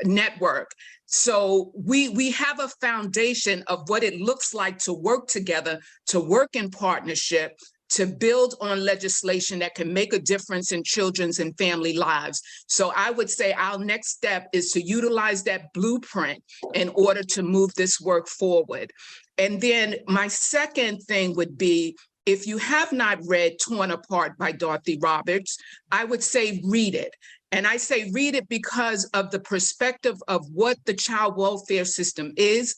Network. So we have a foundation of what it looks like to work together, to work in partnership, to build on legislation that can make a difference in children's and family lives. So I would say our next step is to utilize that blueprint in order to move this work forward. And then my second thing would be, if you have not read Torn Apart by Dorothy Roberts, I would say read it. And I say read it because of the perspective of what the child welfare system is,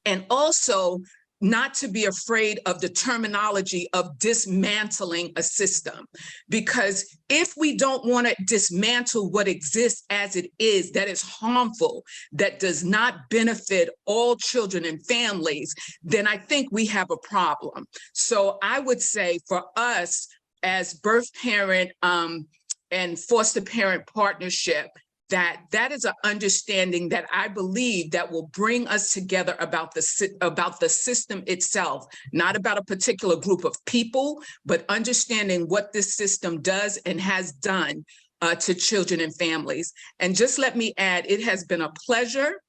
and also not to be afraid of the terminology of dismantling a system. Because if we don't want to dismantle what exists as it is, that is harmful, that does not benefit all children and families, then I think we have a problem. So I would say for us as birth parent and foster parent partnership, that is an understanding that I believe that will bring us together about the system itself, not about a particular group of people, but understanding what this system does and has done to children and families. And just let me add, it has been a pleasure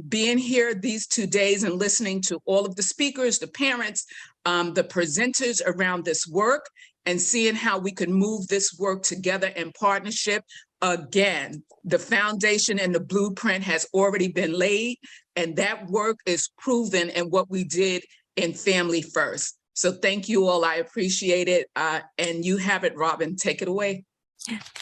being here these 2 days and listening to all of the speakers, the parents, the presenters around this work, and seeing how we can move this work together in partnership. Again, the foundation and the blueprint has already been laid, and that work is proven in what we did in Family First. So thank you all. I appreciate it. And you have it, Robin. Take it away.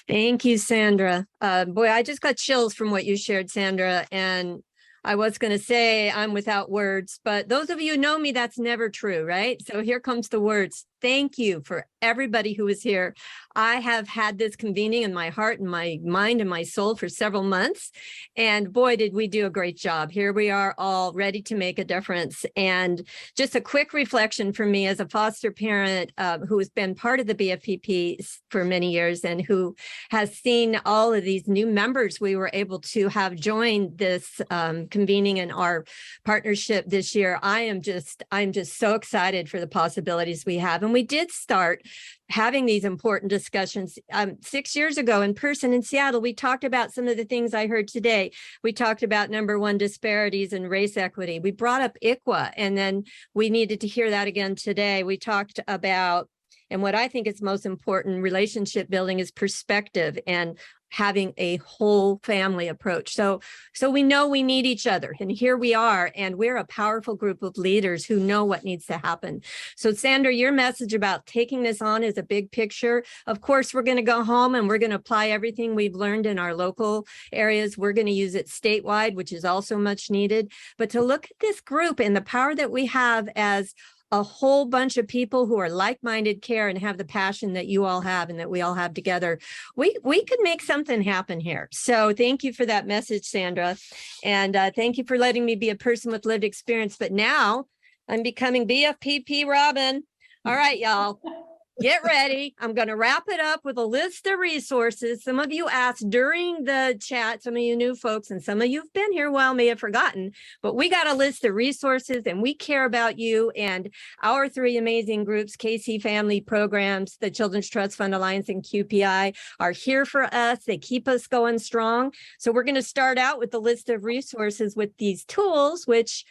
Thank you, Sandra. Boy, I just got chills from what you shared, Sandra. And I was going to say I'm without words, but those of you who know me, that's never true, right? So here comes the words. Thank you for everybody who was here. I have had this convening in my heart and my mind and my soul for several months. And boy, did we do a great job. Here we are all ready to make a difference. And just a quick reflection for me as a foster parent who has been part of the BFPP for many years and who has seen all of these new members we were able to have join this convening in our partnership this year. I'm just so excited for the possibilities we have. And we did start having these important discussions 6 years ago in person in Seattle. We talked about some of the things I heard today. We talked about number one, disparities and race equity. We brought up ICWA, and then we needed to hear that again today. We talked about, and what I think is most important, relationship building is perspective and having a whole family approach. So we know we need each other, and here we are, and we're a powerful group of leaders who know what needs to happen. So Sandra, your message about taking this on is a big picture. Of course, we're going to go home and we're going to apply everything we've learned in our local areas. We're going to use it statewide, which is also much needed. But to look at this group and the power that we have as a whole bunch of people who are like-minded, care, and have the passion that you all have and that we all have together, we could make something happen here. So thank you for that message, Sandra. And thank you for letting me be a person with lived experience. But now I'm becoming BFPP Robin. All right, y'all. Get ready. I'm going to wrap it up with a list of resources. Some of you asked during the chat, some of you new folks, and some of you have been here a while, may have forgotten, but we got a list of resources and we care about you and our three amazing groups, KC Family Programs, the Children's Trust Fund Alliance, and QPI are here for us. They keep us going strong. So we're going to start out with the list of resources with these tools, which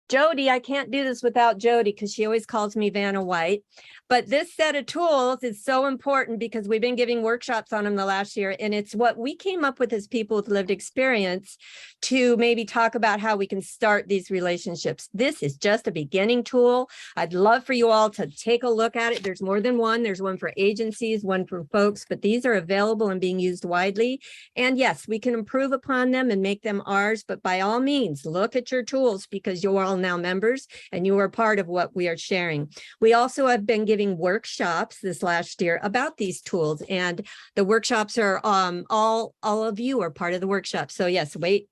Jody, I can't do this without Jody because she always calls me Vanna White. But this set of tools is so important because we've been giving workshops on them the last year. And it's what we came up with as people with lived experience to maybe talk about how we can start these relationships. This is just a beginning tool. I'd love for you all to take a look at it. There's more than one. There's one for agencies, one for folks, but these are available and being used widely. And yes, we can improve upon them and make them ours. But by all means, look at your tools because you're all now members and you are part of what we are sharing. We also have been giving workshops this last year about these tools, and the workshops are all of you are part of the workshop. So yes, wait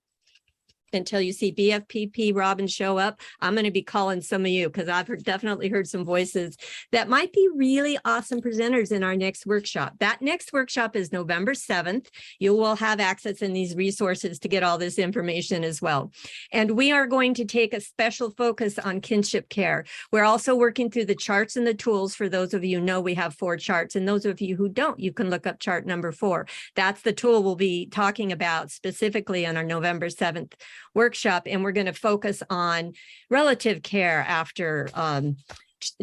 until you see BFPP Robin show up. I'm going to be calling some of you because I've definitely heard some voices that might be really awesome presenters in our next workshop. That next workshop is November 7th. You will have access in these resources to get all this information as well. And we are going to take a special focus on kinship care. We're also working through the charts and the tools. For those of you who know, we have 4 charts, and those of you who don't, you can look up chart number 4. That's the tool we'll be talking about specifically on our November 7th workshop, and we're going to focus on relative care after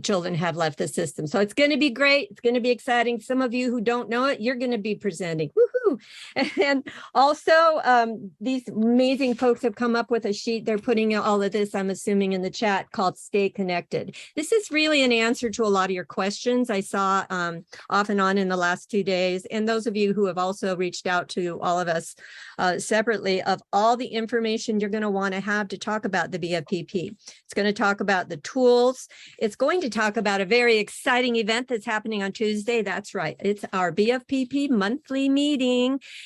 children have left the system. So it's going to be great. It's going to be exciting. Some of you who don't know it, you're going to be presenting. Woohoo! And also, these amazing folks have come up with a sheet. They're putting all of this, I'm assuming, in the chat called Stay Connected. This is really an answer to a lot of your questions I saw off and on in the last 2 days. And those of you who have also reached out to all of us separately of all the information you're going to want to have to talk about the BFPP. It's going to talk about the tools. It's going to talk about a very exciting event that's happening on Tuesday. That's right. It's our BFPP monthly meeting.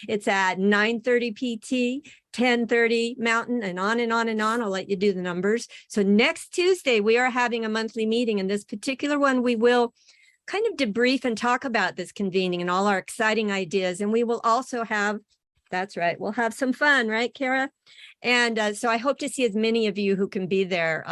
It's at 9:30 PT, 10:30 Mountain, and on and on and on. I'll let you do the numbers. So next Tuesday, we are having a monthly meeting. And this particular one, we will kind of debrief and talk about this convening and all our exciting ideas. And we will also have, that's right, we'll have some fun, right, Kara? And so I hope to see as many of you who can be there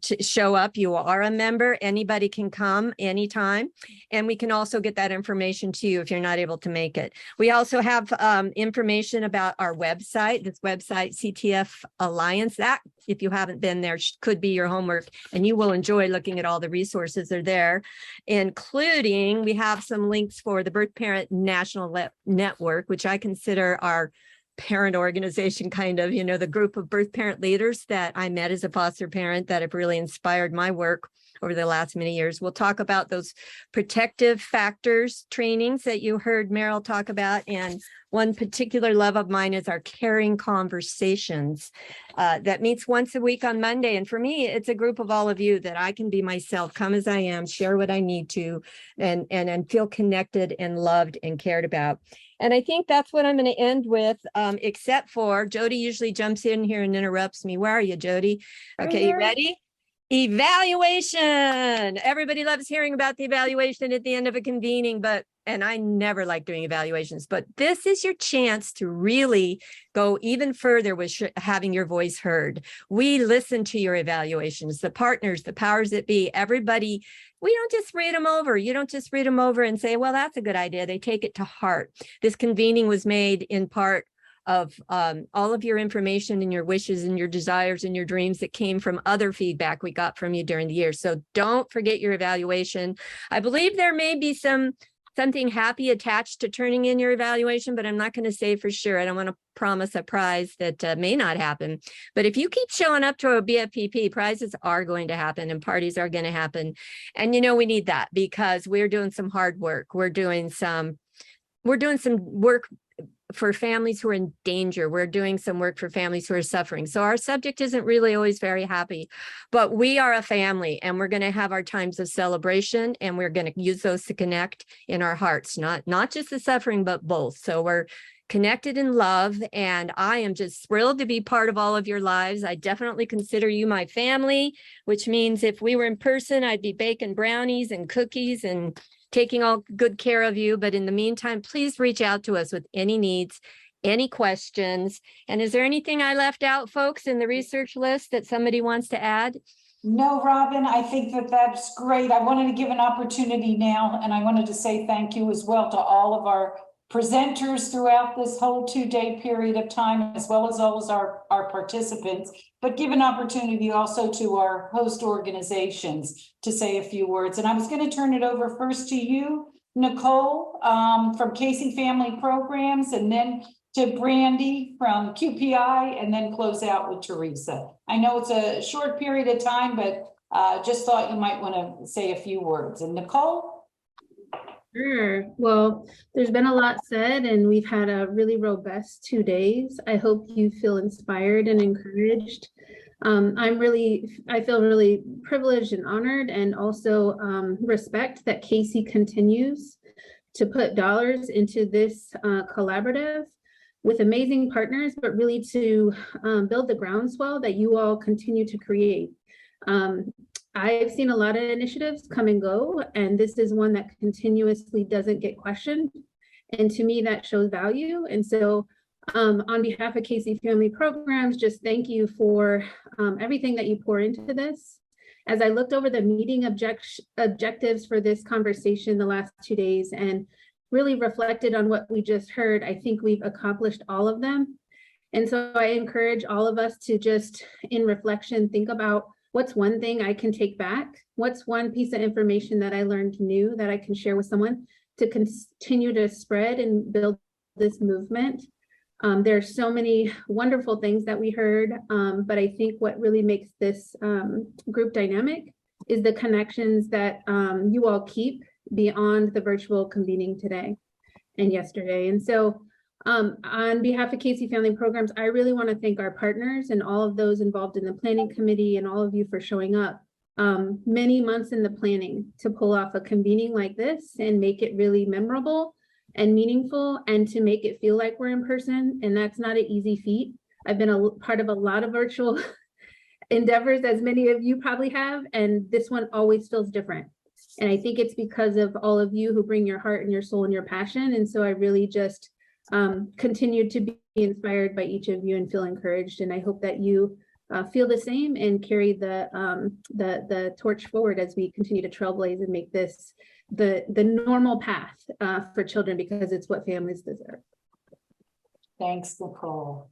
to show up. You are a member. Anybody can come anytime. And we can also get that information to you if you're not able to make it. We also have information about our website, this website, CTF Alliance. That, if you haven't been there, could be your homework, and you will enjoy looking at all the resources that are there, including we have some links for the Birth Parent National Network, which I consider our parent organization, kind of, you know, the group of birth parent leaders that I met as a foster parent that have really inspired my work over the last many years. We'll talk about those protective factors trainings that you heard Meryl talk about. And one particular love of mine is our caring conversations that meets once a week on Monday. And for me, it's a group of all of you that I can be myself, come as I am, share what I need to, and feel connected and loved and cared about. And I think that's what I'm going to end with, except for Jody usually jumps in here and interrupts me. Where are you, Jody? Okay, you ready? Evaluation. Everybody loves hearing about the evaluation at the end of a convening, and I never like doing evaluations, but this is your chance to really go even further with having your voice heard. We listen to your evaluations, the partners, the powers that be, everybody. We don't just read them over. You don't just read them over and say, well, that's a good idea. They take it to heart. This convening was made in part of all of your information and your wishes and your desires and your dreams that came from other feedback we got from you during the year. So don't forget your evaluation. I believe there may be something happy attached to turning in your evaluation, but I'm not going to say for sure. I don't want to promise a prize that may not happen. But if you keep showing up to a BFPP, prizes are going to happen and parties are going to happen. And we need that because we're doing some hard work. We're doing some work for families who are in danger. We're doing some work for families who are suffering. So our subject isn't really always very happy, but we are a family and we're going to have our times of celebration and we're going to use those to connect in our hearts, not just the suffering, but both. So we're connected in love, and I am just thrilled to be part of all of your lives. I definitely consider you my family, which means if we were in person, I'd be baking brownies and cookies and taking all good care of you. But in the meantime, please reach out to us with any needs, any questions. And is there anything I left out, folks, in the research list that somebody wants to add?
No, Robin, I think that's great. I wanted to give an opportunity now, and I wanted to say thank you as well to all of our presenters throughout this whole 2-day period of time, as well as all of our participants, but give an opportunity also to our host organizations to say a few words. And I was going to turn it over first to you, Nicole, from Casey Family Programs, and then to Brandy from QPI, and then close out with Teresa. I know it's a short period of time, but just thought you might want to say a few words. And Nicole?
Sure. Well, there's been a lot said and we've had a really robust 2 days. I hope you feel inspired and encouraged. I feel really privileged and honored, and also respect that Casey continues to put dollars into this collaborative with amazing partners, but really to build the groundswell that you all continue to create. I've seen a lot of initiatives come and go, and this is one that continuously doesn't get questioned. And to me, that shows value. And so on behalf of Casey Family Programs, just thank you for everything that you pour into this. As I looked over the meeting objectives for this conversation the last 2 days and really reflected on what we just heard, I think we've accomplished all of them. And so I encourage all of us to just, in reflection, think about what's one thing I can take back? What's one piece of information that I learned new that I can share with someone to continue to spread and build this movement? There are so many wonderful things that we heard, but I think what really makes this group dynamic is the connections that you all keep beyond the virtual convening today and yesterday. And so on behalf of Casey Family Programs, I really want to thank our partners and all of those involved in the planning committee and all of you for showing up many months in the planning to pull off a convening like this and make it really memorable and meaningful, and to make it feel like we're in person. And that's not an easy feat. I've been a part of a lot of virtual endeavors, as many of you probably have, and this one always feels different. And I think it's because of all of you who bring your heart and your soul and your passion. And so I really just continue to be inspired by each of you and feel encouraged. And I hope that you feel the same and carry the torch forward as we continue to trailblaze and make this the normal path for children, because it's what families deserve.
Thanks, Nicole.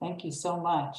Thank you so much.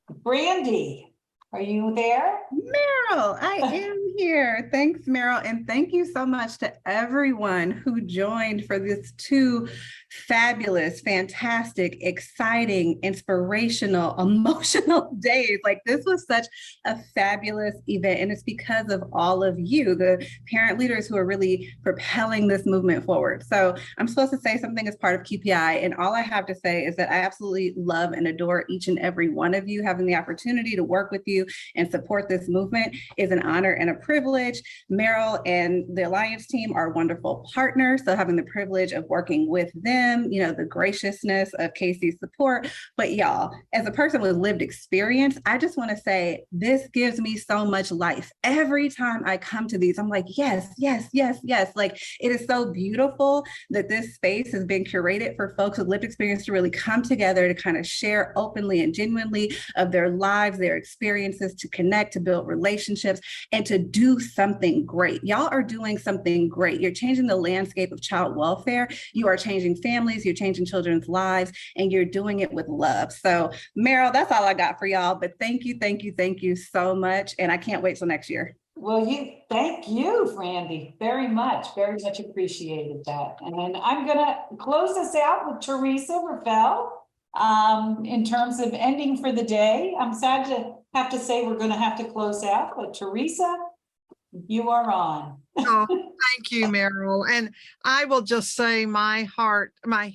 Brandy, are you there?
Meryl, I am here. Thanks, Meryl. And thank you so much to everyone who joined for this 2
fabulous, fantastic, exciting, inspirational, emotional days. Like this was such a fabulous event. And it's because of all of you, the parent leaders who are really propelling this movement forward. So I'm supposed to say something as part of QPI. And all I have to say is that I absolutely love and adore each and every one of you. Having the opportunity to work with you and support this movement is an honor and a privilege. Meryl and the Alliance team are wonderful partners. So having the privilege of working with them, you know, the graciousness of Casey's support. But y'all, as a person with lived experience, I just want to say this gives me so much life. Every time I come to these, I'm like, yes, yes, yes, yes. Like it is so beautiful that this space has been curated for folks with lived experience to really come together to kind of share openly and genuinely of their lives, their experiences, to connect, to build relationships, and to do something great. Y'all are doing something great. You're changing the landscape of child welfare. You are changing families, you're changing children's lives, and you're doing it with love. So Meryl, that's all I got for y'all, but thank you so much. And I can't wait till next year.
Well, thank you, Randy, very much appreciated that. And then I'm gonna close this out with Teresa Rafael. In terms of ending for the day, I'm sad to have to say we're gonna have to close out, but Teresa, you are on.
Oh, thank you, Meryl. And I will just say my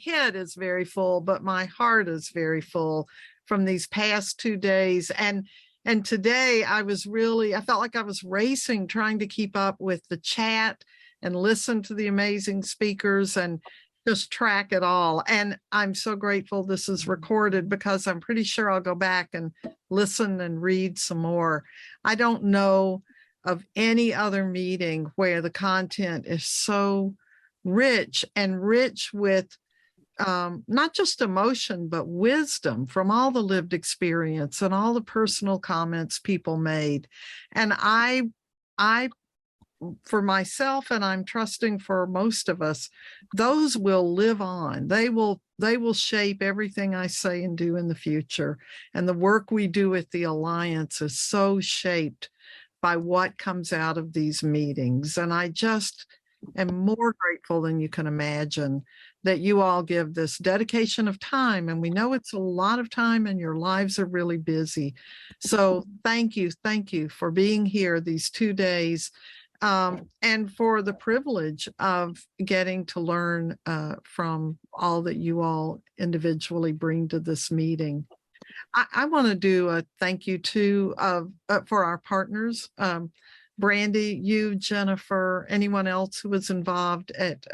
head is very full, but my heart is very full from these past 2 days. And today I felt like I was racing, trying to keep up with the chat and listen to the amazing speakers and just track it all. And I'm so grateful this is recorded because I'm pretty sure I'll go back and listen and read some more. I don't know of any other meeting where the content is so rich and rich with not just emotion, but wisdom from all the lived experience and all the personal comments people made. And I, for myself, and I'm trusting for most of us, those will live on. They will shape everything I say and do in the future. And the work we do at the Alliance is so shaped by what comes out of these meetings. And I just am more grateful than you can imagine that you all give this dedication of time. And we know it's a lot of time and your lives are really busy. So thank you for being here these 2 days and for the privilege of getting to learn from all that you all individually bring to this meeting. I want to do a thank you too for our partners, Brandy, you, Jennifer, anyone else who was involved at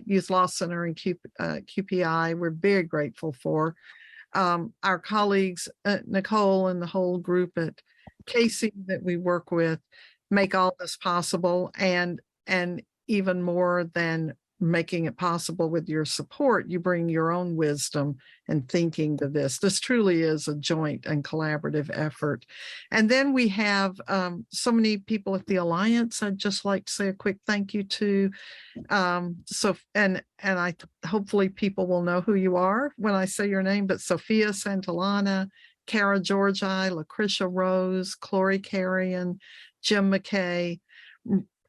Youth Law Center and QPI. We're very grateful for our colleagues, Nicole and the whole group at Casey that we work with, make all this possible, and even more than making it possible with your support, you bring your own wisdom and thinking to this. This truly is a joint and collaborative effort. And then we have so many people at the Alliance. I'd just like to say a quick thank you to. So I hopefully people will know who you are when I say your name, but Sophia Santillana, Kara Georgi, Lucretia Rose, Clory Carrion, Jim McKay.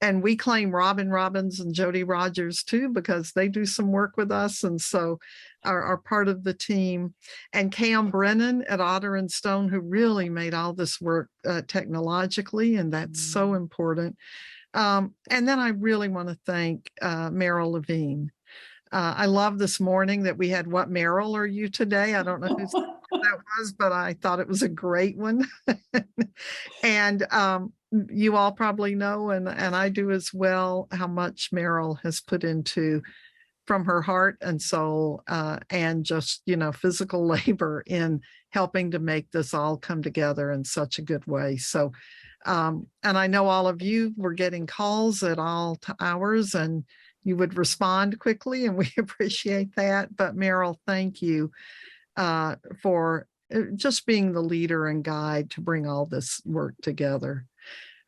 And we claim Robin Robbins and Jody Rogers too, because they do some work with us and so are part of the team. And Cam Brennan at Otter and Stone, who really made all this work technologically, and that's so important. And then I really want to thank Meryl Levine. I love this morning that we had What Meryl Are You Today? I don't know who that was, but I thought it was a great one. And you all probably know, and I do as well, how much Meryl has put into from her heart and soul and just, physical labor in helping to make this all come together in such a good way. So, and I know all of you were getting calls at all hours and you would respond quickly, and we appreciate that. But Meryl, thank you for just being the leader and guide to bring all this work together.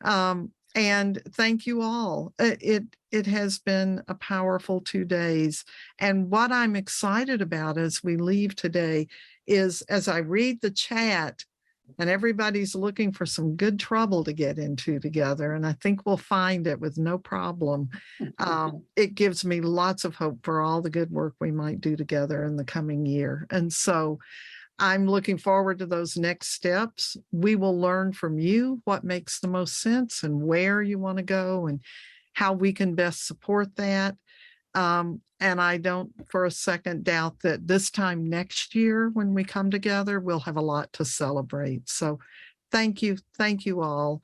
And thank you all. It has been a powerful 2 days. And what I'm excited about as we leave today is, as I read the chat, and everybody's looking for some good trouble to get into together. And I think we'll find it with no problem. It gives me lots of hope for all the good work we might do together in the coming year. And so I'm looking forward to those next steps. We will learn from you what makes the most sense and where you want to go and how we can best support that. And I don't for a second doubt that this time next year, when we come together, we'll have a lot to celebrate. So thank you all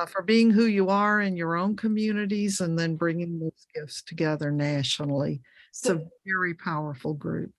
for being who you are in your own communities and then bringing those gifts together nationally. It's a very powerful group.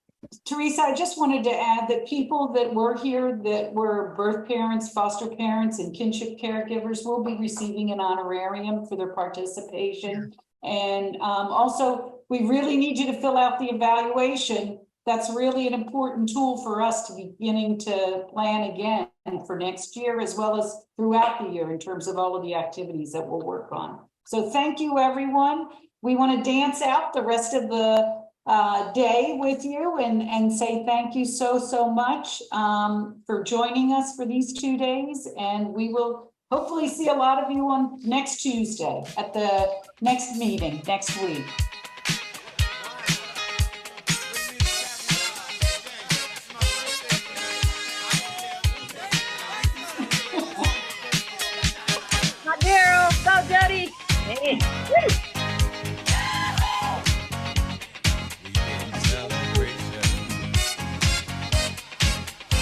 Teresa, I just wanted to add that people that were here that were birth parents, foster parents, and kinship caregivers will be receiving an honorarium for their participation. And also, we really need you to fill out the evaluation. That's really an important tool for us to beginning to plan again for next year, as well as throughout the year in terms of all of the activities that we'll work on. So thank you, everyone. We want to dance out the rest of the day with you and say thank you so much for joining us for these 2 days. And we will hopefully see a lot of you on next Tuesday at the next meeting next week.
Hot girl, go Jody. Hey.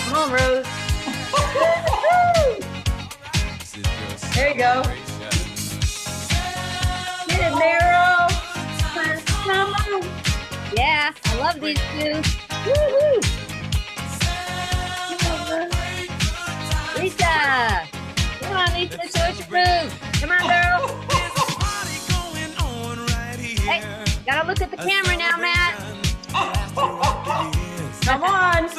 Come on, Rose. There you go. Get it, Meryl. Come on. Yeah, I love these two. Woo-hoo. Lisa. Come on, Lisa, show us your moves. Come on, girl. Hey, gotta look at the camera now, Matt. Come on.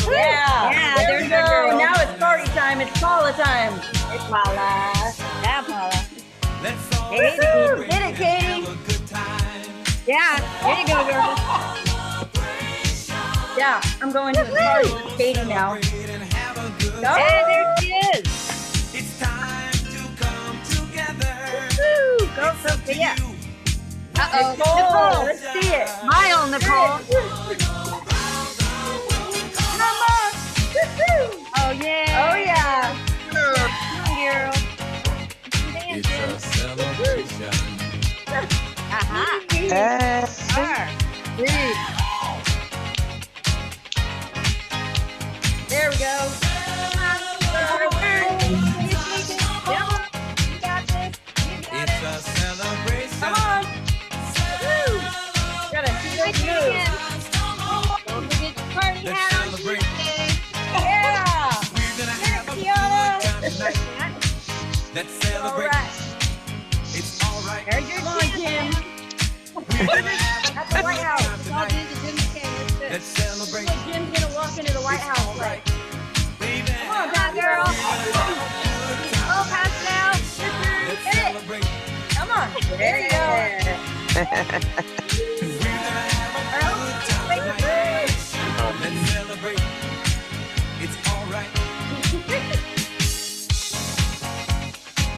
Yeah, there we go. Now it's party time. It's Paula time.
It's Paula. Yeah, Paula.
Hey, hit it, Katie.
Yeah, there you go, girl.
Yeah, I'm going to the party with Katie now. Go.
Hey, there she is.
It's time to come together.
Woo, go, Sophia. Uh-oh,
Nicole, let's see it.
Smile, Nicole. Oh, yeah.
Oh, yeah.
Come on, girl.
It's a celebration.
Aha.
There we go.
It's a celebration.
Come on. Woo. Gotta see those moves.
Don't forget your party
Let's
hat on
celebrate.
Tuesday.
Yeah.
We're gonna have a
Tiana.
good time tonight. Let's celebrate.
All right.
It's all right.
There's your
Come on, Kim.
We're gonna have
At the White House.
I'll do the Jimmy King.
Let's celebrate.
So Jim's gonna walk into the White House like,
Baby.
come on,
Come on, girl.
Oh, pass it out.
Let's
Hit it.
celebrate.
Come on. There you go.